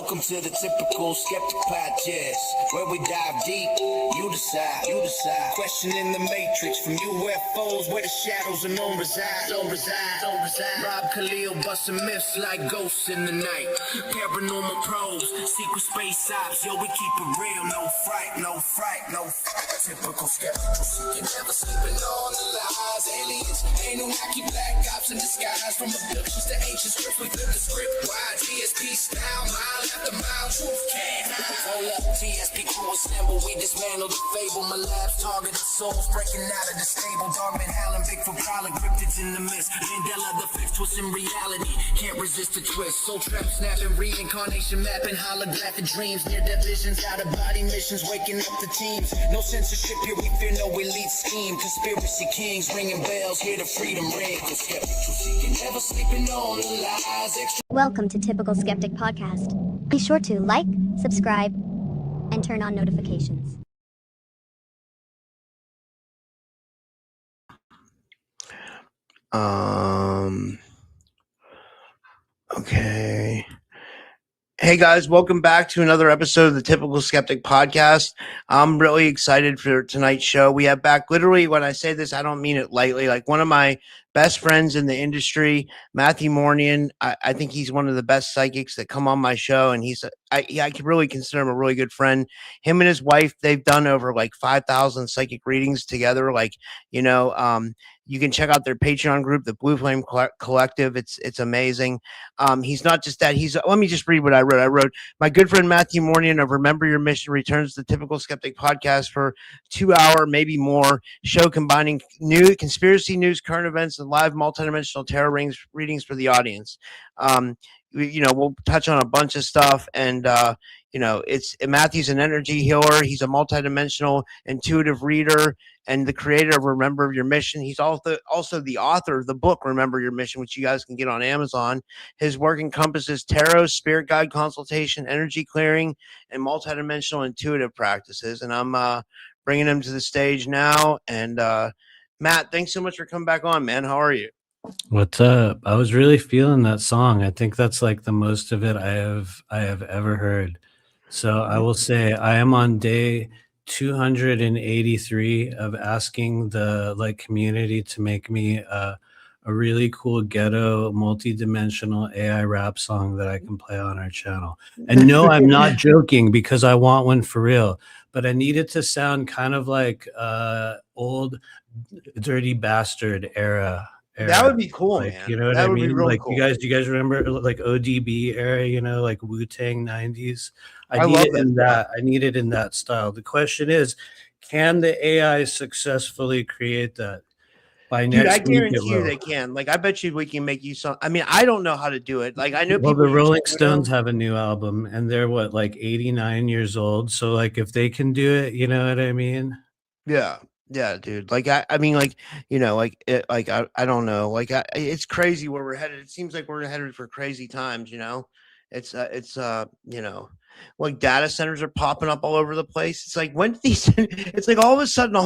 Welcome to the Typical Skeptic Podcast, where we dive deep, you decide. Questioning the matrix from UFOs, where the shadows unknown reside. Rob Khalil busting myths like ghosts in the night. Paranormal pros, secret space ops, yo, we keep it real, no fright. Typical skeptical, seeking, never sleeping on the lies. Aliens, Anunnaki, black ops in disguise. From abductions to ancient scripts, we flip the script wide. TSP style, mile after mile, truth can't hide. Hold up, TSP crew assemble, we dismantle the fable. My labs target the souls, breaking out of the stable. Darkman howling, Bigfoot prowling, cryptids in the mist. Mandela the fifth twist in reality, can't resist the twist. Soul trap snapping, reincarnation mapping, holographic dreams, near death visions, out of body missions, waking up the teams. No censorship here, we fear no elite scheme. Conspiracy kings ringing bells, hear the freedom ring. Skeptical seeking, never sleeping on the lies. Welcome to Typical Skeptic Podcast. Be sure to like, subscribe, and turn on notifications. Okay. Hey guys, welcome back to another episode of the Typical Skeptic Podcast. I'm really excited for tonight's show. We have back, literally, when I say this, I don't mean it lightly, like one of my best friends in the industry, Matthew Mournian. I think he's one of the best psychics that come on my show, and I can really consider him a really good friend. Him and his wife, they've done over like 5,000 psychic readings together. You can check out their Patreon group, the Blue Flame Collective. It's amazing. He's not just that. Let me just read what I wrote. I wrote, my good friend Matthew Mournian of Remember Your Mission returns to the Typical Skeptic Podcast for 2-hour, maybe more, show combining new conspiracy news, current events, and live multidimensional tarot readings for the audience. We'll touch on a bunch of stuff, and Matthew's an energy healer. He's a multidimensional intuitive reader and the creator of Remember Your Mission. He's also the author of the book Remember Your Mission, which you guys can get on Amazon. His work encompasses tarot, spirit guide consultation, energy clearing, and multidimensional intuitive practices. And I'm bringing him to the stage now. And Matt, thanks so much for coming back on, man. How are you? What's up? I was really feeling that song. I think that's like the most of it I have ever heard. So I will say I am on day 283 of asking the community to make me a really cool ghetto multi-dimensional AI rap song that I can play on our channel. And no, I'm not joking, because I want one for real, but I need it to sound kind of like old Dirty Bastard era. That would be cool, man. You know what that I mean? Really like cool. you guys remember like ODB era, like Wu-Tang 90s. I need it in that style. The question is, can the AI successfully create that by next week? I guarantee you they can. Like, I bet you we can make you some. I mean, I don't know how to do it. Like, I know people. Well, the Rolling Stones have a new album, and they're 89 years old. So like, if they can do it, you know what I mean? Yeah, dude. I don't know. It's crazy where we're headed. It seems like we're headed for crazy times. Like data centers are popping up all over the place. It's like, when did these? It's like all of a sudden,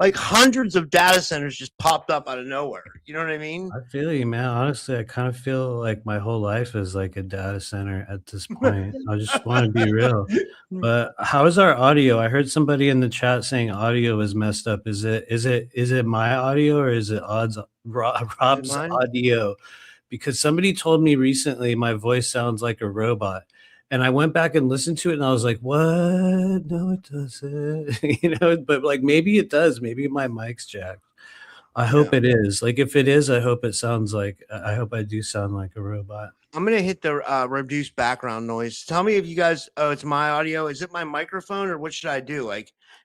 like hundreds of data centers just popped up out of nowhere. You know what I mean? I feel you, man. Honestly, I kind of feel like my whole life is like a data center at this point. I just want to be real. But how is our audio? I heard somebody in the chat saying audio is messed up. Is it my audio, or is it Rob's audio? Because somebody told me recently my voice sounds like a robot. And I went back and listened to it, and I was like, what? No, it doesn't. But maybe it does. Maybe my mic's jacked. I hope it is. If it is, I hope I do sound like a robot. I'm going to hit the reduce background noise. Tell me if you guys, it's my audio. Is it my microphone, or what should I do?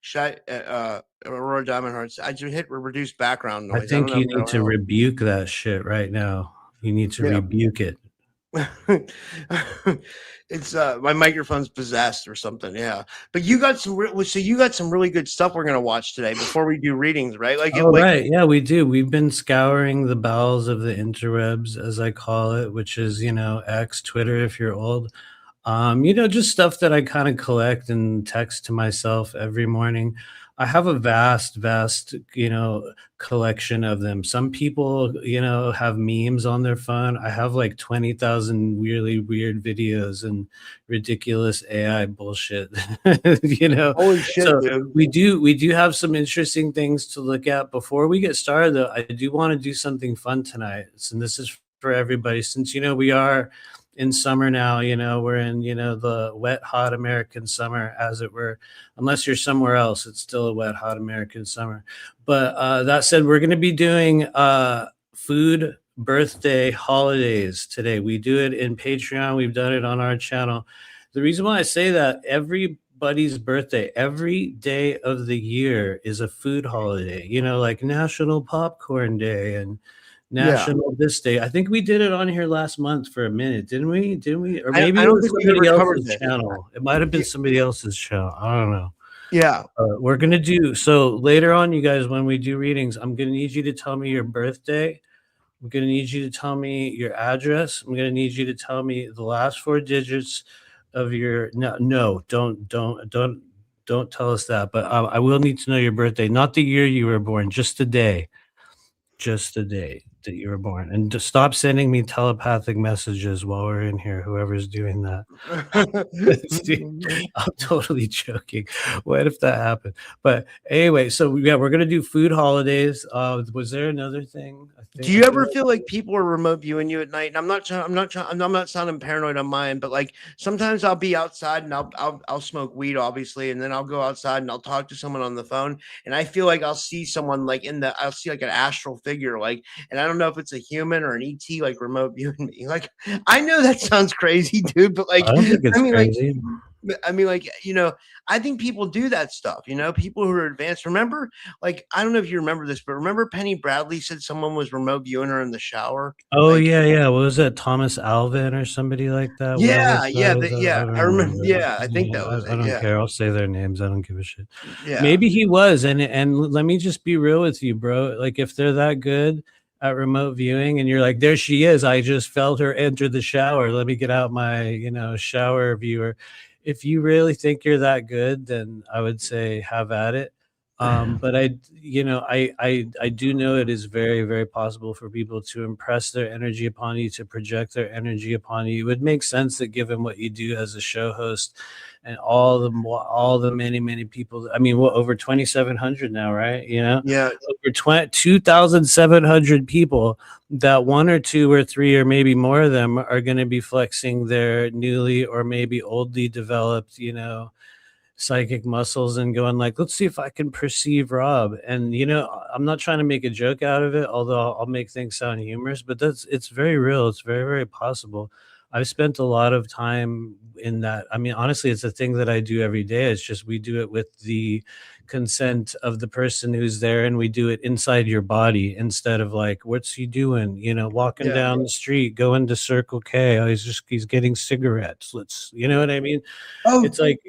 Should I, Aurora Diamond Hearts, I just hit reduce background noise. I think you need to rebuke that shit right now. You need to rebuke it. It's my microphone's possessed or something. Yeah, but you got some really good stuff we're gonna watch today before we do readings, right? Right, yeah, we do. We've been scouring the bowels of the interwebs, as I call it, which is X, Twitter if you're old. Just stuff that I kind of collect and text to myself every morning. I have a vast, collection of them. Some people, have memes on their phone. I have like 20,000 really weird videos and ridiculous AI bullshit. Holy shit, So dude. we do have some interesting things to look at. Before we get started, though, I do want to do something fun tonight. And this is for everybody, since we are in summer now. We're in the wet, hot American summer, as it were. Unless you're somewhere else, it's still a wet, hot American summer. But that said, we're going to be doing food birthday holidays today. We do it in Patreon. We've done it on our channel. The reason why I say that, everybody's birthday, every day of the year is a food holiday, like National Popcorn Day and National this day. I think we did it on here last month for a minute, didn't we? Or maybe I it don't was think we somebody ever covered else's this. channel. It might have been somebody else's channel. I don't know. Yeah. We're gonna do so later on, you guys. When we do readings, I'm gonna need you to tell me your birthday. I'm gonna need you to tell me your address. I'm gonna need you to tell me the last 4 digits of your. No, don't tell us that. But I will need to know your birthday, not the year you were born, just the day that you were born. And to stop sending me telepathic messages while we're in here, whoever's doing that. I'm totally joking. What if that happened? But anyway, so yeah, we're gonna do food holidays. Was there another thing? Do you ever feel like people are remote viewing you at night? And I'm not sounding paranoid on mine, but like sometimes I'll be outside and I'll smoke weed, obviously, and then I'll go outside and I'll talk to someone on the phone, and I feel like I'll see someone like I'll see like an astral figure, like, and I don't know if it's a human or an ET, like remote viewing me. Like, I know that sounds crazy, dude, but like, I don't think it's crazy. I think people do that stuff, people who are advanced. Remember, like, I don't know if you remember this, but remember Penny Bradley said someone was remote viewing her in the shower? Oh, Like, yeah. What was that? Thomas Alvin or somebody like that? yeah, Whatever yeah, that is, yeah. don't I remember. remember. Yeah, I think that was I it. don't Yeah, care. I'll say their names. I don't give a shit. yeah. Maybe he was. And let me just be real with you, bro. Like, if they're that good at remote viewing and you're like, there she is, I just felt her enter the shower, let me get out my shower viewer. If you really think you're that good, then I would say have at it. But I do know it is very, very possible for people to impress their energy upon you, to project their energy upon you. It would make sense that, given what you do as a show host and all the many, many people, I mean, what, over 2,700 now, right? Yeah. Over 2,700 people, that one or two or three or maybe more of them are going to be flexing their newly or maybe oldly developed, psychic muscles and going like, let's see if I can perceive Rob. And I'm not trying to make a joke out of it, although I'll make things sound humorous, but it's very real. It's very, very possible. I've spent a lot of time in that. I mean, honestly, it's a thing that I do every day. It's just we do it with the consent of the person who's there, and we do it inside your body instead of like, what's he doing? Walking Yeah. down the street, going to Circle K. Oh, he's getting cigarettes. You know what I mean? Oh, It's like,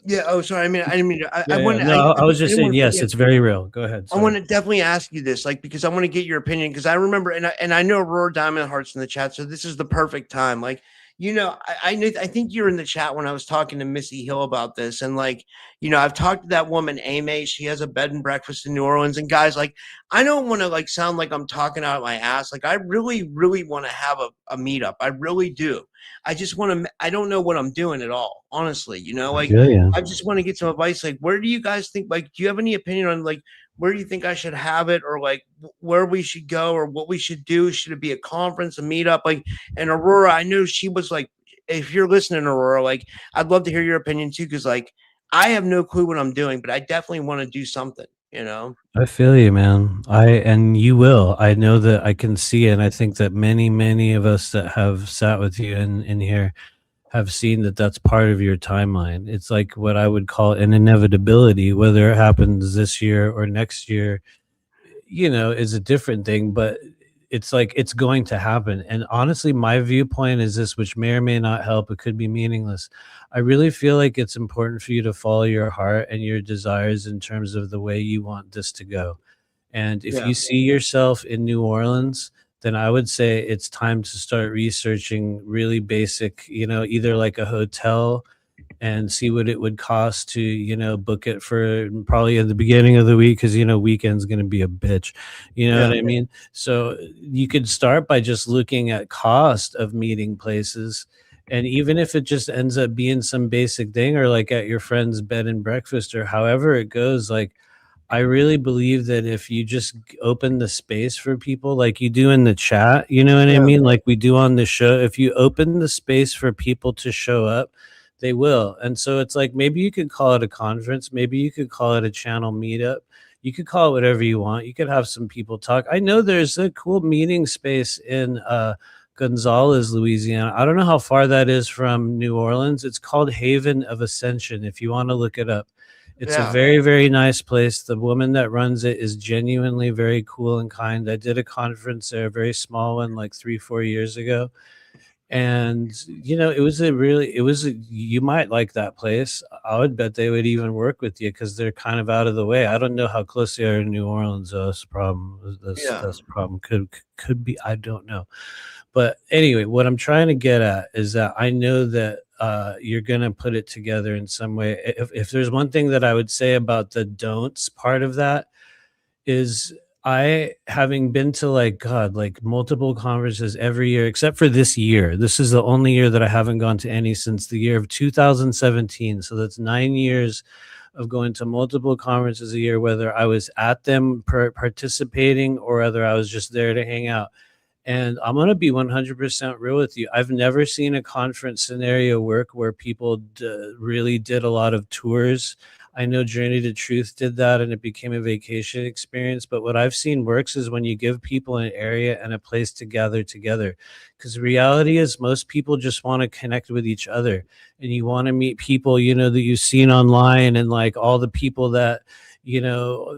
yeah. Oh, sorry. I didn't mean to. I yeah, want. no, I was just didn't saying, wanna yes, forget. it's very real. Go ahead. I want to definitely ask you this, like, because I want to get your opinion, because I remember, and I know Aurora Diamond Heart's in the chat, so this is the perfect time. Like, I think you're in the chat when I was talking to Missy Hill about this, and like, I've talked to that woman, Amy. She has a bed and breakfast in New Orleans, and guys, like, I don't want to like sound like I'm talking out of my ass. Like, I really, really want to have a meetup. I really do. I just want to. I don't know what I'm doing at all, honestly. Like, Yeah. I just want to get some advice. Like, where do you guys think? Like, do you have any opinion on like where do you think I should have it, or like where we should go, or what we should do? Should it be a conference, a meetup? Like, and Aurora, I knew she was like, if you're listening, Aurora, like, I'd love to hear your opinion too, because like I have no clue what I'm doing, but I definitely want to do something. I feel you, man. And you will. I know that I can see it. And I think that many, many of us that have sat with you in here have seen that that's part of your timeline. It's like what I would call an inevitability, whether it happens this year or next year, is a different thing, but it's like it's going to happen. And honestly, my viewpoint is this, which may or may not help. It could be meaningless. I really feel like it's important for you to follow your heart and your desires in terms of the way you want this to go. And if you see yourself in New Orleans, then I would say it's time to start researching really basic, either like a hotel and see what it would cost to, book it for probably at the beginning of the week, because weekend's going to be a bitch. You know Yeah. what I mean? So you could start by just looking at cost of meeting places. And even if it just ends up being some basic thing, or like at your friend's bed and breakfast, or however it goes, like I really believe that if you just open the space for people like you do in the chat, you know what I Yeah. mean? Like we do on the show, if you open the space for people to show up, they will. And so it's like, maybe you could call it a conference, maybe you could call it a channel meetup. You could call it whatever you want. You could have some people talk. I know there's a cool meeting space in Gonzales, Louisiana. I don't know how far that is from New Orleans. It's called Haven of Ascension, if you want to look it up. It's a Yeah. very, very nice place. The woman that runs it is genuinely very cool and kind. I did a conference there, a very small one, like 3-4 years ago. And, you might like that place. I would bet they would even work with you because they're kind of out of the way. I don't know how close they are in New Orleans. That's the problem. Yeah. That's the problem. Could be, I don't know. But anyway, what I'm trying to get at is that I know that you're going to put it together in some way. If there's one thing that I would say about the don'ts part of that is, I, having been to like multiple conferences every year, except for this year. This is the only year that I haven't gone to any since the year of 2017. So that's 9 years of going to multiple conferences a year, whether I was at them participating or whether I was just there to hang out. And I'm going to be 100% real with you. I've never seen a conference scenario work where people really did a lot of tours. I know Journey to Truth did that and it became a vacation experience. But what I've seen works is when you give people an area and a place to gather together. Because the reality is most people just want to connect with each other. And you want to meet people, that you've seen online, and like all the people that,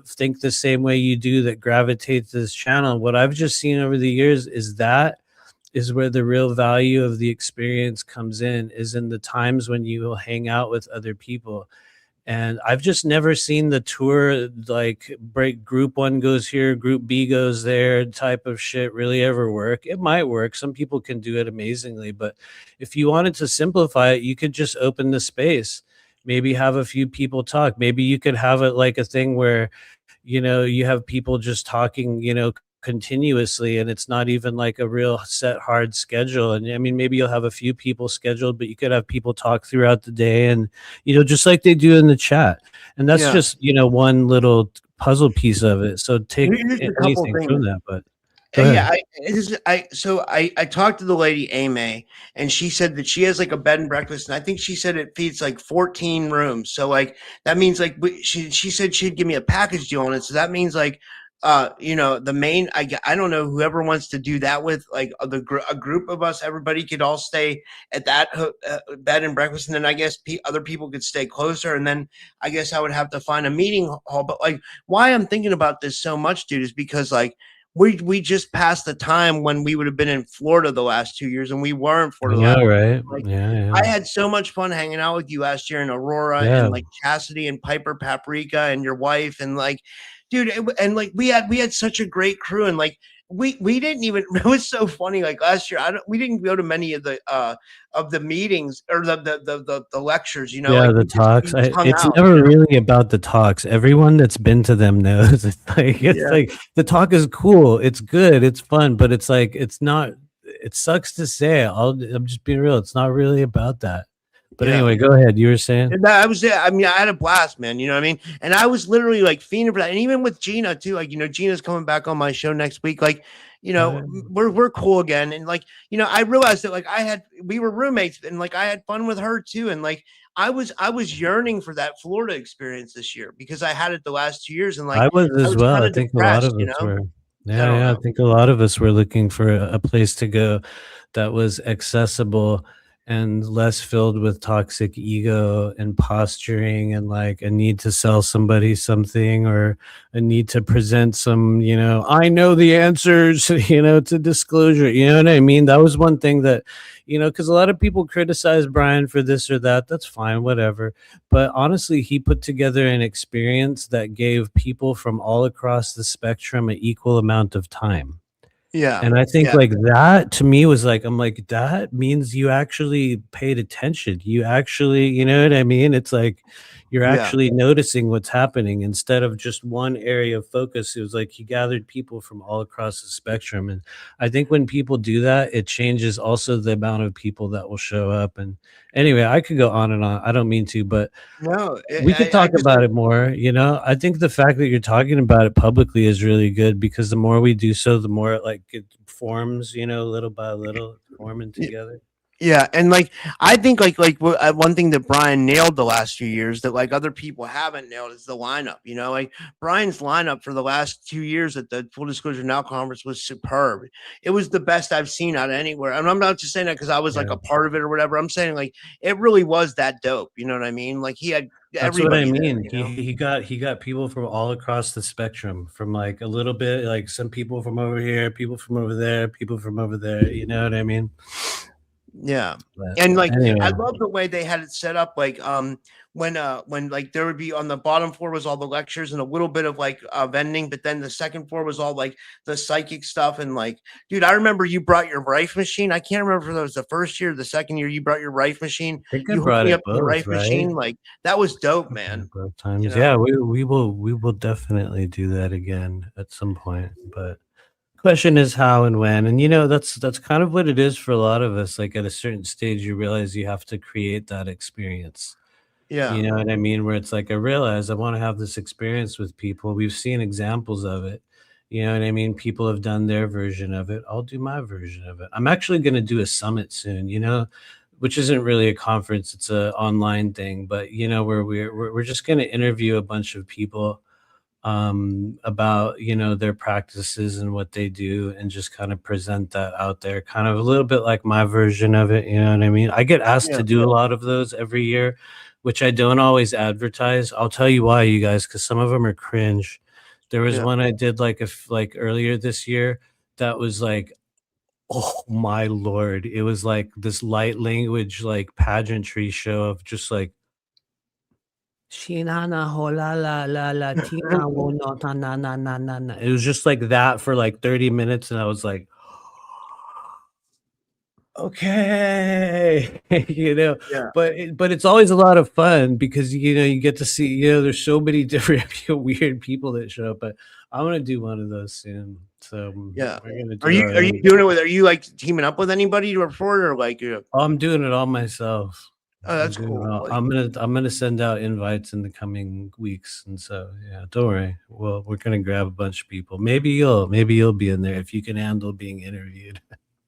think the same way you do, that gravitate to this channel. What I've just seen over the years is where the real value of the experience comes in, is in the times when you will hang out with other people. And I've just never seen the tour, like break, group one goes here, group B goes there type of shit really ever work. It might work. Some people can do it amazingly. But if you wanted to simplify it, you could just open the space, maybe have a few people talk. Maybe you could have it like a thing where, you have people just talking, continuously, and it's not even like a real set hard schedule. And I mean, maybe you'll have a few people scheduled, but you could have people talk throughout the day, and just like they do in the chat. And that's Yeah. just one little puzzle piece of it. So take Here's a couple anything things. from that. But go ahead. I talked to the lady Amy, and she said that she has like a bed and breakfast, and I think she said it feeds like 14 rooms. So like that means like she said she'd give me a package deal on it. So that means like the main, I don't know, whoever wants to do that with like a group of us, everybody could all stay at that bed and breakfast, and then I guess other people could stay closer, and then I guess I would have to find a meeting hall. But like, why I'm thinking about this so much, dude, is because like we just passed the time when we would have been in Florida the last 2 years, and we were in Florida. Yeah, right. Like, Yeah. I had so much fun hanging out with you last year in Aurora, Yeah. and like Cassidy and Piper Paprika and your wife, and like, dude, and like we had such a great crew, and like we didn't even, it was so funny, like last year we didn't go to many of the meetings or the lectures, Yeah, like the talks. we just hung It's out, never really about the talks. Everyone that's been to them knows Yeah. like the talk is cool, it's good, it's fun, but it's like it's not. It sucks to say. I'm just being real. It's not really about that. But Yeah. anyway, go ahead. You were saying. And I was there. I mean, I had a blast, man. You know what I mean? And I was literally like fiending for that. And even with Gina too, like, Gina's coming back on my show next week. Like, we're cool again. And like, I realized that like we were roommates, and like I had fun with her too. And like I was yearning for that Florida experience this year because I had it the last 2 years. And like I was as well. kinda I think a lot depressed, of us were. I Yeah, don't yeah. I know. think a lot of us were looking for a place to go that was accessible and less filled with toxic ego and posturing and like a need to sell somebody something, or a need to present some, I know the answers, to disclosure. You know what I mean? That was one thing that, because a lot of people criticize Brian for this or that. That's fine, whatever. But honestly, he put together an experience that gave people from all across the spectrum an equal amount of time. Yeah. And I think Yeah. like that to me was like, I'm like, that means you actually paid attention. You actually, you know what I mean? It's like you're Yeah. actually noticing what's happening instead of just one area of focus. It was like you gathered people from all across the spectrum. And I think when people do that, it changes also the amount of people that will show up. And anyway, I could go on and on. I don't mean to, but No, we could I talk just, about it more, you know? I think the fact that you're talking about it publicly is really good because the more we do so, the more it forms, you know, little by little, it's forming together. yeah, and I think one thing that Brian nailed the last few years that like other people haven't nailed is the lineup. You know, like Brian's lineup for the last 2 years at the Full Disclosure Now conference was superb. It was the best I've seen out of anywhere. And I'm not just saying that because I was like Yeah. a part of it or whatever. I'm saying like it really was that dope. You know what I mean? Like he had That's what I everybody there. mean. You know? He got people from all across the spectrum, from like a little bit like some people from over here, people from over there, people from over there, you know what I mean? Yeah. But And like I anyway, love the way they had it set up when like there would be on the bottom floor was all the lectures and a little bit of like vending, but then the second floor was all like the psychic stuff and like dude, I remember you brought your Rife machine. I can't remember if that was the first year or the second year you brought your Rife machine. I think I You hooked brought me it up to the both, Rife right? machine. Like that was dope, Yeah, man. both You times. know? Yeah, we will definitely do that again at some point. But question is how and when. And you know, that's kind of what it is for a lot of us. Like at a certain stage, you realize you have to create that experience. Yeah. You know what I mean? Where it's like I realize I want to have this experience with people. We've seen examples of it. You know what I mean? People have done their version of it. I'll do my version of it. I'm actually going to do a summit soon, you know, which isn't really a conference. It's a online thing, but you know, where we're just going to interview a bunch of people about, you know, their practices and what they do and just kind of present that out there, kind of a little bit like my version of it. You know what I mean? I get asked Yeah. to do a lot of those every year, which I don't always advertise. I'll tell you why, you guys, because some of them are cringe. There was Yeah. one I did like earlier this year that was like, oh my lord, it was like this light language like pageantry show of just like Shinana hola la la la tina wo no ta na na na na na. It was just like that for like 30 minutes, and I was like, okay, you know, Yeah. but it's always a lot of fun because you know you get to see, you know, there's so many different weird people that show up. But I'm gonna do one of those soon. So Yeah. we're gonna Are do you our are you own. doing it with are you like teaming up with anybody to report or like I'm doing it all myself. oh I'm that's doing it cool. all. Like I'm gonna send out invites in the coming weeks, and so yeah, don't worry. Well, we're gonna grab a bunch of people. Maybe you'll be in there if you can handle being interviewed.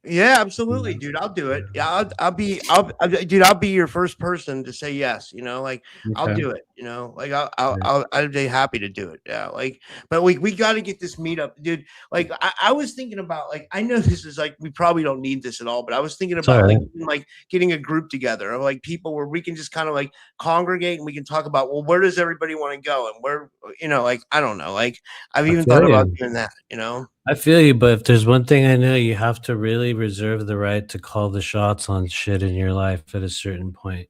yeah, You absolutely, know? dude. I'll do it. Yeah. Yeah, dude. I'll be your first person to say yes. You know, like I'll Okay. do it. You know, like Great. I'd be happy to do it. Yeah, like, but we got to get this meetup, dude. Like I was thinking about like I know this is like we probably don't need this at all, but I was thinking It's all about right. like getting a group together of like people where we can just kind of like congregate and we can talk about well where does everybody want to go and where you know like I don't know like I've I even feel thought about you. doing that. You know. I feel you, but if there's one thing I know, you have to really reserve the right to call the shots on shit in your life at a certain point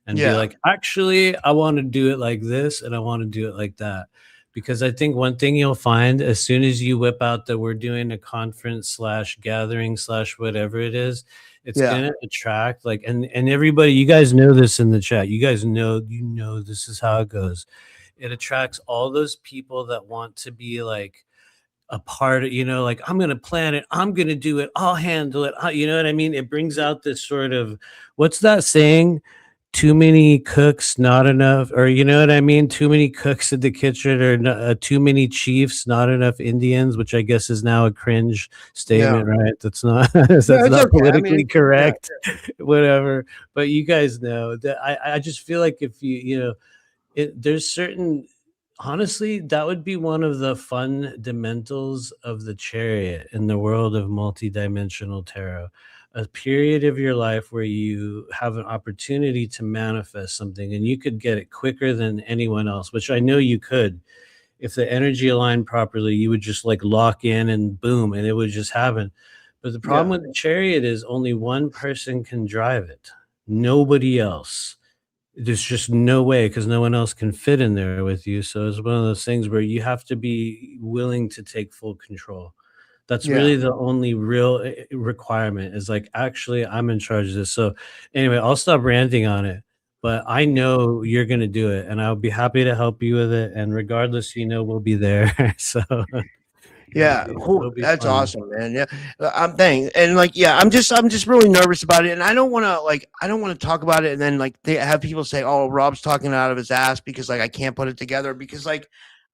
and be Yeah. like, actually, I want to do it like this and I want to do it like that. Because I think one thing you'll find as soon as you whip out that we're doing a conference slash gathering slash whatever it is, it's Yeah. gonna attract like and everybody, you guys know this in the chat. You guys know, you know this is how it goes. It attracts all those people that want to be like a part of, you know, like I'm going to plan it, I'm going to do it, I'll handle it. You know what I mean? It brings out this sort of, what's that saying? Too many cooks, not enough, or you know what I mean? Too many cooks in the kitchen, or too many chiefs, not enough Indians, which I guess is now a cringe Yeah. statement, right? That's not that's Yeah, it's not okay. I mean, politically yeah. correct, whatever. But you guys know that I just feel like if you know, there's certain, honestly, that would be one of the fundamentals of the chariot in the world of multidimensional tarot. A period of your life where you have an opportunity to manifest something and you could get it quicker than anyone else, which I know you could. If the energy aligned properly, you would just like lock in and boom, and it would just happen. But the problem Yeah. with the chariot is only one person can drive it, nobody else. There's just no way because no one else can fit in there with you. So it's one of those things where you have to be willing to take full control. That's really the only real requirement, is like, actually, I'm in charge of this. So anyway, I'll stop ranting on it, but I know you're going to do it, and I'll be happy to help you with it. And regardless, we'll be there. So Yeah, cool. it'll be That's fun. awesome, man. Yeah, I'm thanks. And like, yeah, I'm just really nervous about it, and I don't want to talk about it, and then like they have people say, "Oh, Rob's talking out of his ass," because like I can't put it together, because like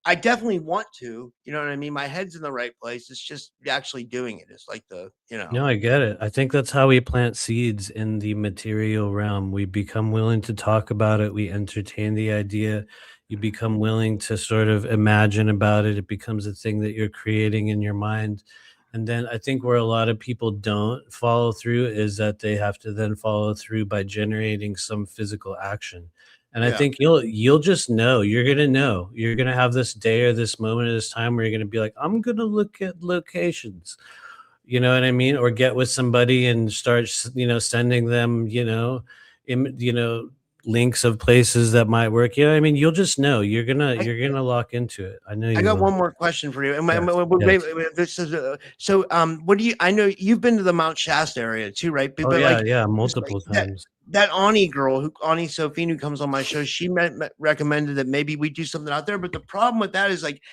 I definitely want to, you know what I mean? My head's in the right place. It's just actually doing it. It's like No, I get it. I think that's how we plant seeds in the material realm. We become willing to talk about it. We entertain the idea. You become willing to sort of imagine about it. It becomes a thing that you're creating in your mind. And then I think where a lot of people don't follow through is that they have to then follow through by generating some physical action. And I yeah, think you'll just know. You're gonna know. You're gonna have this day or this moment or this time where you're gonna be like, I'm gonna look at locations. You know what I mean? Or get with somebody and start, sending them, links of places that might work. You know what I mean? You'll just know. I, You're gonna lock into it. I know I you got will. one more question for you. Yes. Wait, Yes. wait, wait, this is so. What do you? I know you've been to the Mount Shasta area too, right? Oh But yeah, like, yeah, just like multiple that. times. That Ani girl, Ani Sophine, who comes on my show, she recommended that maybe we do something out there. But the problem with that is like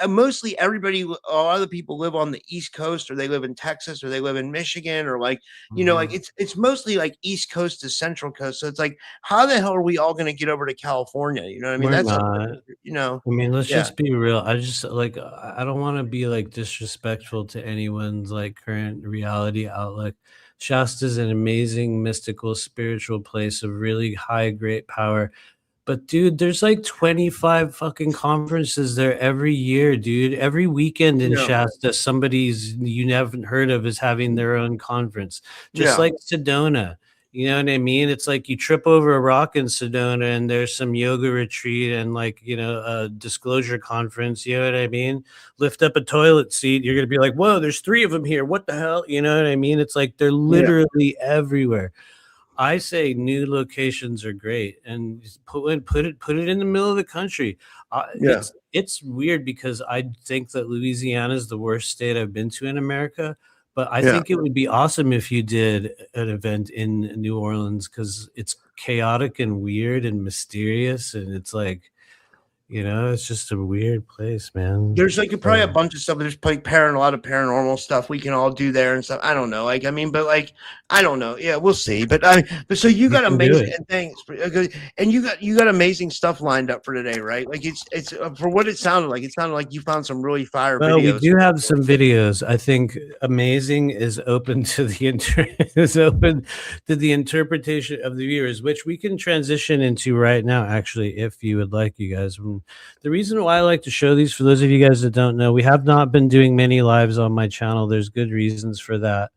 mostly everybody, a lot of the people live on the East Coast, or they live in Texas, or they live in Michigan, or like like Mhm. it's mostly like East Coast to Central Coast. So it's like, how the hell are we all going to get over to California? You know what I mean? We're That's not. I mean, let's yeah, just be real. I just like I don't want to be like disrespectful to anyone's like current reality outlook. Shasta's an amazing mystical spiritual place of really high great power. But dude, there's like 25 fucking conferences there every year, dude. Every weekend in yeah, Shasta, somebody's you haven't heard of is having their own conference. Just yeah, like Sedona. You know what I mean? It's like you trip over a rock in Sedona and there's some yoga retreat and like, a disclosure conference. You know what I mean? Lift up a toilet seat. You're going to be like, whoa, there's 3 of them here. What the hell? You know what I mean? It's like they're yeah, literally everywhere. I say new locations are great, and just put it in the middle of the country. yeah, It's weird because I think that Louisiana is the worst state I've been to in America, but I yeah. think it would be awesome if you did an event in New Orleans because it's chaotic and weird and mysterious, and it's like, it's just a weird place, man. There's like probably a So bunch of stuff. There's like a lot of paranormal stuff we can all do there and stuff. I don't know. Like, I mean, but like, I don't know. Yeah, we'll see. But so you you got can do amazing it. things, and you got amazing stuff lined up for today, right? Like it's for what it sounded like. It sounded like you found some really fire Well, we videos. do have some videos. I think amazing is open to the is open to the interpretation of the viewers, which we can transition into right now. Actually, if you would like, you guys. The reason why I like to show these, for those of you guys that don't know, we have not been doing many lives on my channel. There's good reasons for that.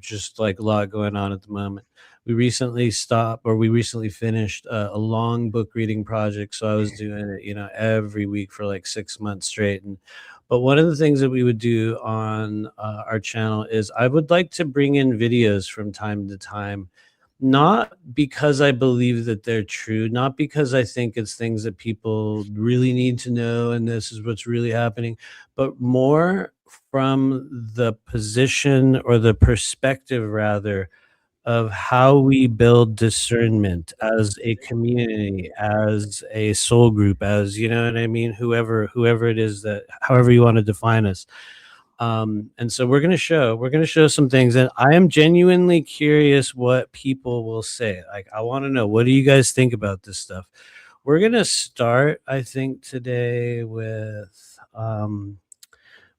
Just like a lot going on at the moment. We recently finished a long book reading project. So I was doing it, every week for like 6 months straight. But one of the things that we would do on our channel is I would like to bring in videos from time to time, not because I believe that they're true, not because I think it's things that people really need to know and this is what's really happening, but more from the position or the perspective, rather, of how we build discernment as a community, as a soul group, as you know what I mean, whoever it is, that however you want to define us. And so we're gonna show some things, and I am genuinely curious what people will say. Like, I want to know, what do you guys think about this stuff? We're gonna start, I think, today with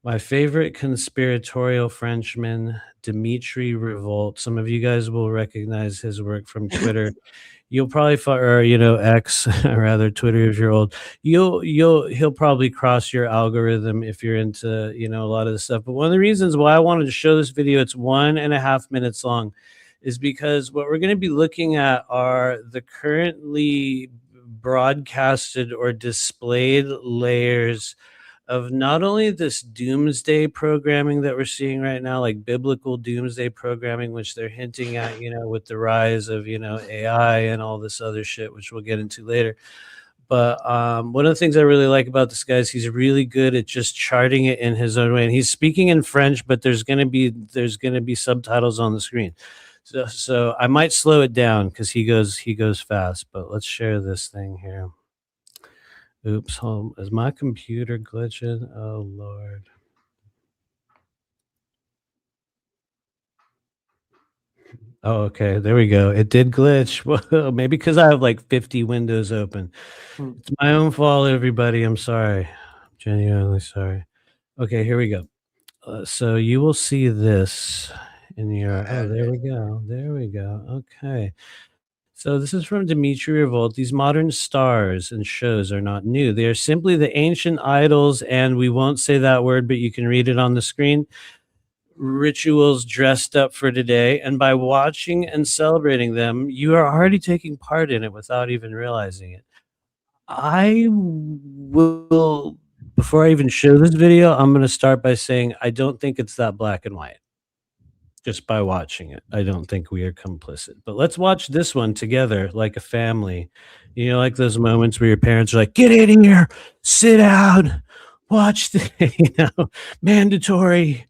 my favorite conspiratorial Frenchman, Dimitri Revolt. Some of you guys will recognize his work from Twitter. You'll probably or X, or rather Twitter if you're old. He'll probably cross your algorithm if you're into a lot of this stuff. But one of the reasons why I wanted to show this video, it's 1.5 minutes long, is because what we're going to be looking at are the currently broadcasted or displayed layers of not only this doomsday programming that we're seeing right now, like biblical doomsday programming, which they're hinting at, with the rise of, AI and all this other shit, which we'll get into later. But one of the things I really like about this guy is he's really good at just charting it in his own way. And he's speaking in French, but there's gonna be subtitles on the screen. So I might slow it down because he goes fast. But let's share this thing here. Oops, is my computer glitching? Oh Lord. Oh, okay. There we go. It did glitch. Well, maybe because I have like 50 windows open. It's my own fault, everybody. I'm sorry. I'm genuinely sorry. Okay, here we go. So you will see this in your. Oh, there we go. There we go. Okay. So this is from Dmitry Revolt. These modern stars and shows are not new. They are simply the ancient idols, and we won't say that word, but you can read it on the screen. Rituals dressed up for today, and by watching and celebrating them, you are already taking part in it without even realizing it. I will, before I even show this video, I'm going to start by saying I don't think it's that black and white. Just by watching it, I don't think we are complicit. But let's watch this one together like a family. You know, like those moments where your parents are like, get in here, sit down, watch the, mandatory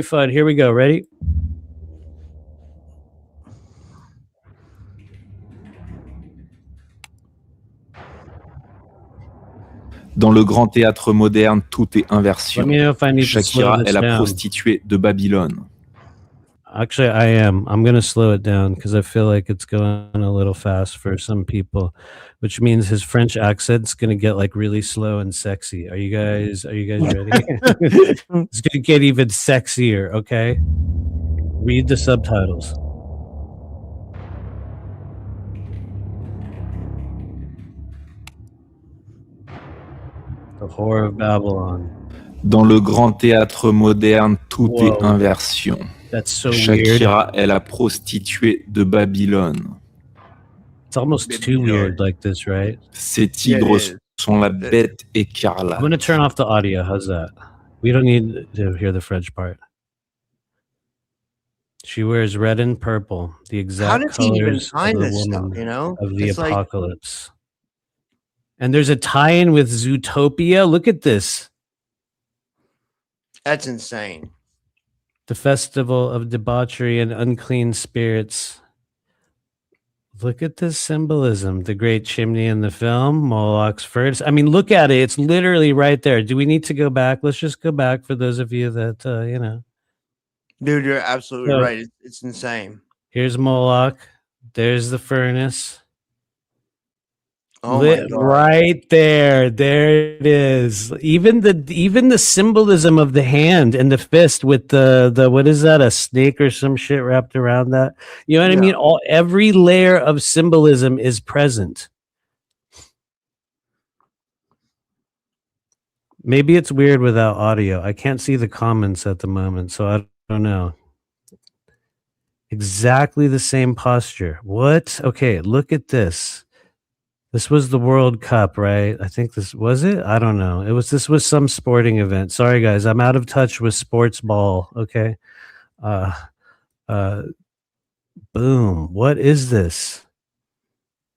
fun. Here we go. Ready? Dans le grand théâtre moderne, tout est inversion. Let me know if I need to slow Shakira this est la down. prostituée de Babylone. Actually, I am. I'm going to slow it down because I feel like it's going a little fast for some people, which means his French accent's going to get like really slow and sexy. Are you guys ready? It's going to get even sexier, okay? Read the subtitles. The Whore of Babylon. Dans le grand théâtre moderne, tout Whoa. est inversion. That's so Shakira weird. est la prostituée de Babylone. It's almost too weird like this, right? Ces tigres sont la bête écarlate. I'm going to turn off the audio. How's that? We don't need to hear the French part. She wears red and purple, the exact does he even colors of find the this woman stuff, you know? of the It's like- apocalypse. And there's a tie-in with Zootopia. Look at this. That's insane. The festival of debauchery and unclean spirits. Look at this symbolism. The great chimney in the film, Moloch's furnace. I mean, look at it. It's literally right there. Do we need to go back? Let's just go back for those of you that, Dude, you're absolutely So- right. It's insane. Here's Moloch. There's the furnace. Oh my God. Right there. There it is. Even the symbolism of the hand and the fist with the what is that? A snake or some shit wrapped around that. You know what I mean? Every layer of symbolism is present. Maybe it's weird without audio. I can't see the comments at the moment, so I don't know. Exactly the same posture. What? Okay, look at this. This was the World Cup, right? I think this was it. I don't know. This was some sporting event. Sorry, guys. I'm out of touch with sports ball. Okay. Boom. What is this?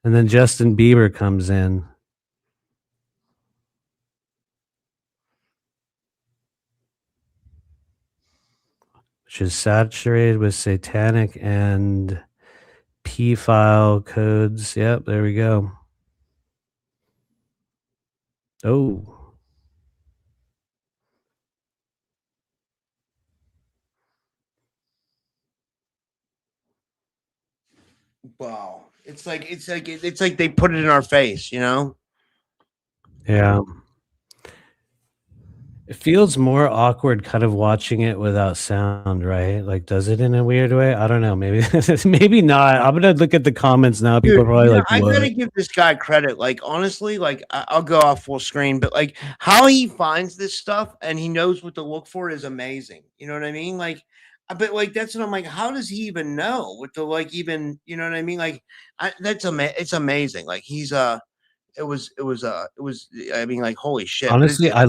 And then Justin Bieber comes in. Which is saturated with satanic and P-file codes. Yep, there we go. Oh. Wow. It's like they put it in our face, you know? Yeah. It feels more awkward kind of watching it without sound, right? Like, does it in a weird way? I don't know. Maybe maybe not. I'm gonna look at the comments now. People are probably like, I what? gotta give this guy credit. Like, honestly, like I'll go off full screen, but like how he finds this stuff and he knows what to look for is amazing. You know what I mean? Like, but like that's what I'm like. How does he even know what to like? Even you know what I mean? Like, it's amazing. Like he's it was I mean, like, holy shit. Honestly, I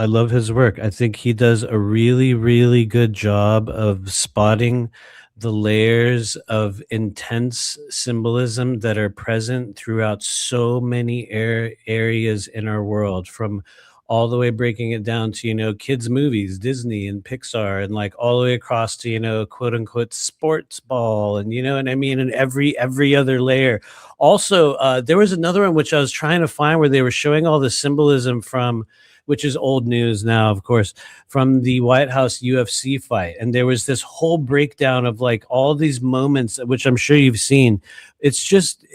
love his work. I think he does a really, really good job of spotting the layers of intense symbolism that are present throughout so many areas in our world, from all the way breaking it down to, kids movies, Disney and Pixar, and like all the way across to, quote unquote sports ball, and you know what I mean, and every other layer. Also, there was another one which I was trying to find where they were showing all the symbolism from, which is old news now, of course, from the White House UFC fight. And there was this whole breakdown of like all these moments, which I'm sure you've seen. It's just,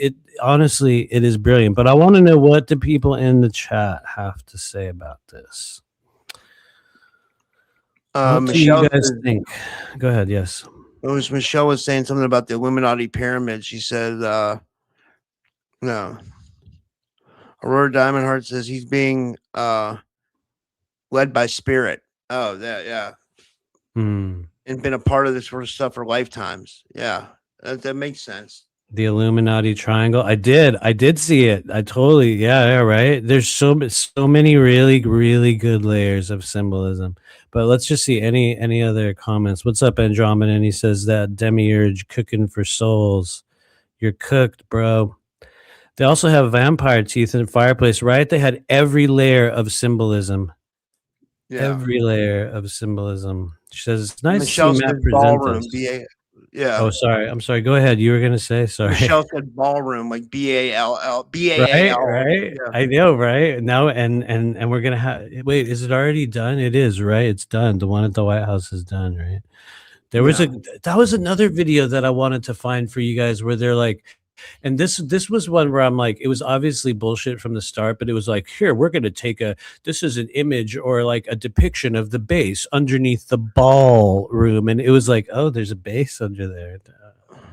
honestly, it is brilliant. But I want to know what the people in the chat have to say about this. What do you guys think? Go ahead, yes. Michelle was saying something about the Illuminati pyramid. She said, no. Aurora Diamondheart says he's being led by spirit. Oh, that, yeah. And been a part of this sort of stuff for lifetimes. Yeah, that makes sense. The Illuminati triangle. I did see it. I totally, yeah, right. There's so many really, really good layers of symbolism. But let's just see any other comments. What's up, Andromeda? And he says that demiurge cooking for souls. You're cooked, bro. They also have vampire teeth in the fireplace, right? They had every layer of symbolism. Yeah. Every layer of symbolism. She says it's nice Michelle to see Matt ballroom, yeah. Oh, sorry. I'm sorry. Go ahead. You were gonna say sorry. Michelle said ballroom, like BALL. BAAL. Right. Yeah. I know, right? Now and we're gonna have. Wait, is it already done? It is, right? It's done. The one at the White House is done, right? There was that was another video that I wanted to find for you guys where they're like. And this was one where I'm like, it was obviously bullshit from the start, but it was like, here, we're going to take this is an image or like a depiction of the base underneath the ballroom. And it was like, oh, there's a base under there.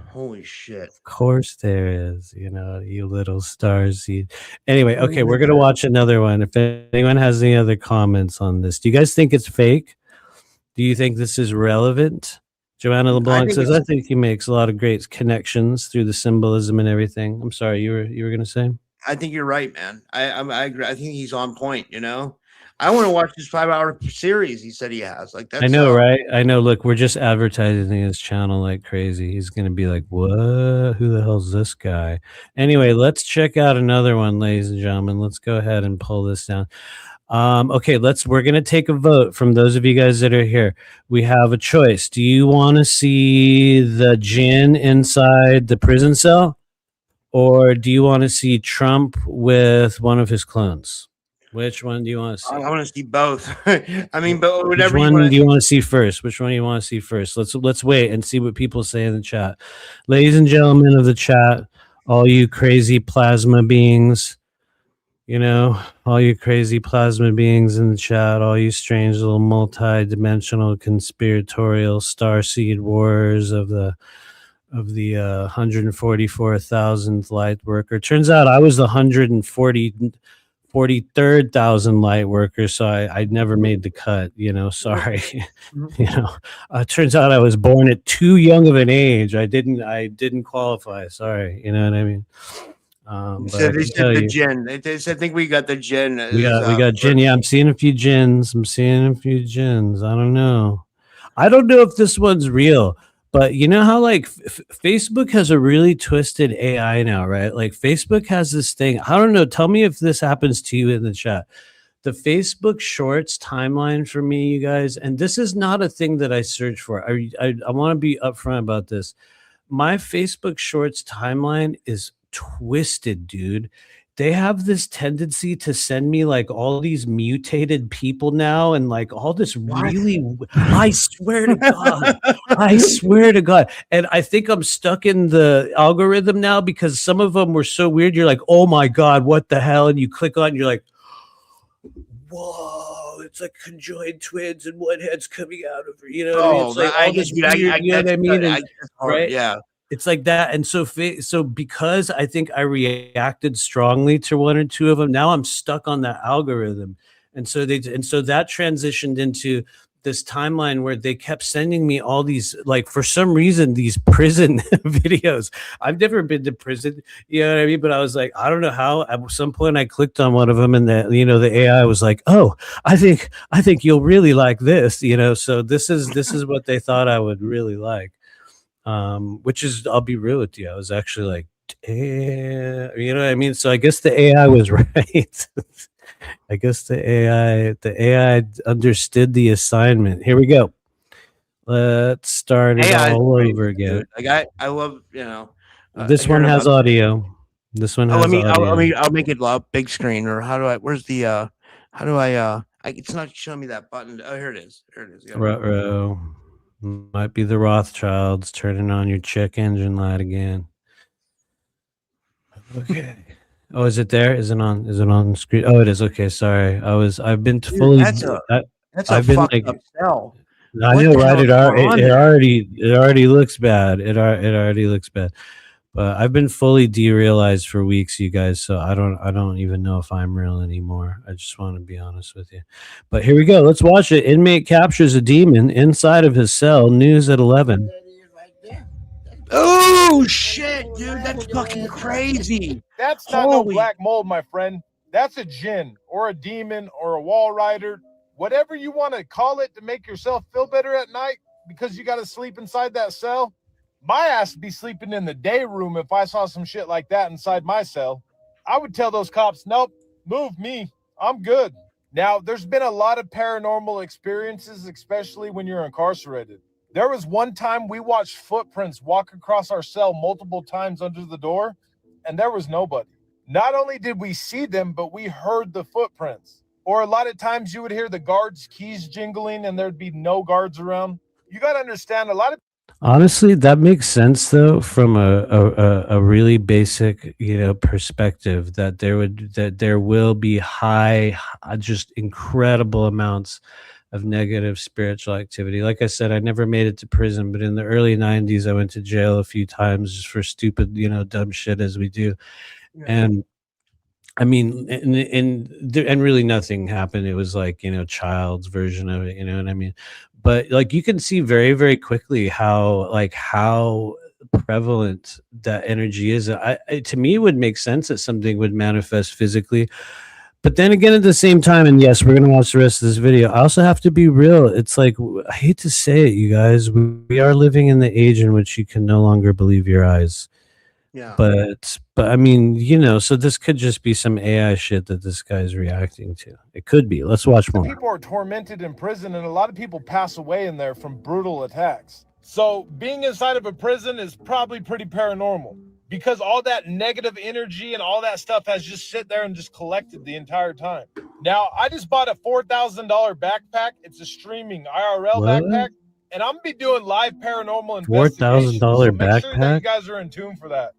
Holy shit. Of course there is, you little starseed. Anyway, okay, we're going to watch another one. If anyone has any other comments on this, do you guys think it's fake? Do you think this is relevant? Joanna LeBlanc says, I think he makes a lot of great connections through the symbolism and everything. I'm sorry, you were going to say? I think you're right, man. I agree. I think he's on point, I want to watch this 5-hour series he said he has. Like that's I know, right? I know. Look, we're just advertising his channel like crazy. He's going to be like, what? Who the hell's this guy? Anyway, let's check out another one, ladies and gentlemen. Let's go ahead and pull this down. Okay, we're going to take a vote from those of you guys that are here. We have a choice. Do you want to see the djinn inside the prison cell? Or do you want to see Trump with one of his clones? Which one do you want to see? I want to see both. I mean, but whatever. Which one do you want to see first? Which one do you want to see first? Let's wait and see what people say in the chat. Ladies and gentlemen of the chat, all you crazy plasma beings, all you crazy plasma beings in the chat, all you strange little multi-dimensional conspiratorial starseed warriors of the 144,000th light worker. Turns out I was the 143rd light worker, so I never made the cut. Sorry. Turns out I was born at too young of an age. I didn't qualify. Sorry. You know what I mean? So they said the djinn. They said, I think we got the djinn. We got djinn. Yeah, I'm seeing a few djinns. I don't know. I don't know if this one's real, but you know how like Facebook has a really twisted AI now, right? Like Facebook has this thing. I don't know. Tell me if this happens to you in the chat. The Facebook Shorts timeline for me, you guys, and this is not a thing that I search for. I want to be upfront about this. My Facebook Shorts timeline is twisted, dude. They have this tendency to send me like all these mutated people now and like all this really I swear to God. And I think I'm stuck in the algorithm now because some of them were so weird. You're like, oh my God, what the hell? And you click on, you're like, whoa, it's like conjoined twins and one head's coming out of her. You know what I mean? It's like all this weird, you know what I mean? And, right? Yeah. It's like that. And so because I think I reacted strongly to one or two of them, now I'm stuck on that algorithm. And so that transitioned into this timeline where they kept sending me all these, like, for some reason, these prison videos. I've never been to prison, you know what I mean? But I was like, I don't know how. At some point I clicked on one of them and the AI was like, oh, I think you'll really like this, So this is what they thought I would really like. which is, I'll be real with you, I was actually like, damn, you know what I mean? So I guess the AI was right. I guess the AI understood the assignment. Here we go. Let's start it AI is all crazy, over again. dude. Like I love, This one hearing has about. audio. This one Oh, has audio. I'll make it loud, big screen, or how do I? Where's the? How do it's not showing me that button. Oh, here it is. Here it is. Yeah. Ruh-roh. Might be the Rothschilds turning on your check engine light again. Okay. Oh, is it there? Is it on? Is it on screen? Oh, it is. Okay, sorry. I've been Dude, fully. that's a I've been fucked like. up cell. I What know, the right? hell is going on there? It already looks bad. It already looks bad. But I've been fully derealized for weeks, you guys. So I don't even know if I'm real anymore. I just want to be honest with you. But here we go. Let's watch it. Inmate captures a demon inside of his cell. News at 11. Oh shit, dude, that's fucking crazy. That's not no Holy- black mold, my friend. That's a djinn or a demon or a wall rider, whatever you want to call it to make yourself feel better at night because you got to sleep inside that cell. My ass would be sleeping in the day room if I saw some shit like that inside my cell. I would tell those cops, nope, move me. I'm good. Now, there's been a lot of paranormal experiences, especially when you're incarcerated. There was one time we watched footprints walk across our cell multiple times under the door, and there was nobody. Not only did we see them, but we heard the footprints. Or a lot of times you would hear the guards' keys jingling and there'd be no guards around. You got to understand, a lot of Honestly, that makes sense though, from a really basic, perspective, that there will be high, just incredible amounts of negative spiritual activity. Like I said, I never made it to prison, but in the early 90s, I went to jail a few times just for stupid, dumb shit as we do. Yeah. And I mean, and really nothing happened. It was like, child's version of it, you know what I mean? But like, you can see very, very quickly how prevalent that energy is. To me, it would make sense that something would manifest physically. But then again, at the same time, and yes, we're going to watch the rest of this video, I also have to be real. It's like, I hate to say it, you guys, we are living in the age in which you can no longer believe your eyes. Yeah. But I mean, so this could just be some AI shit that this guy's reacting to. It could be. Let's watch more. people are tormented in prison, and a lot of people pass away in there from brutal attacks. So being inside of a prison is probably pretty paranormal, because all that negative energy and all that stuff has just sit there and just collected the entire time. Now, I just bought a $4,000 backpack. It's a streaming IRL What? backpack, and I'm gonna be doing live paranormal investigations. $4,000 So make sure that backpack? you guys are in tune for that.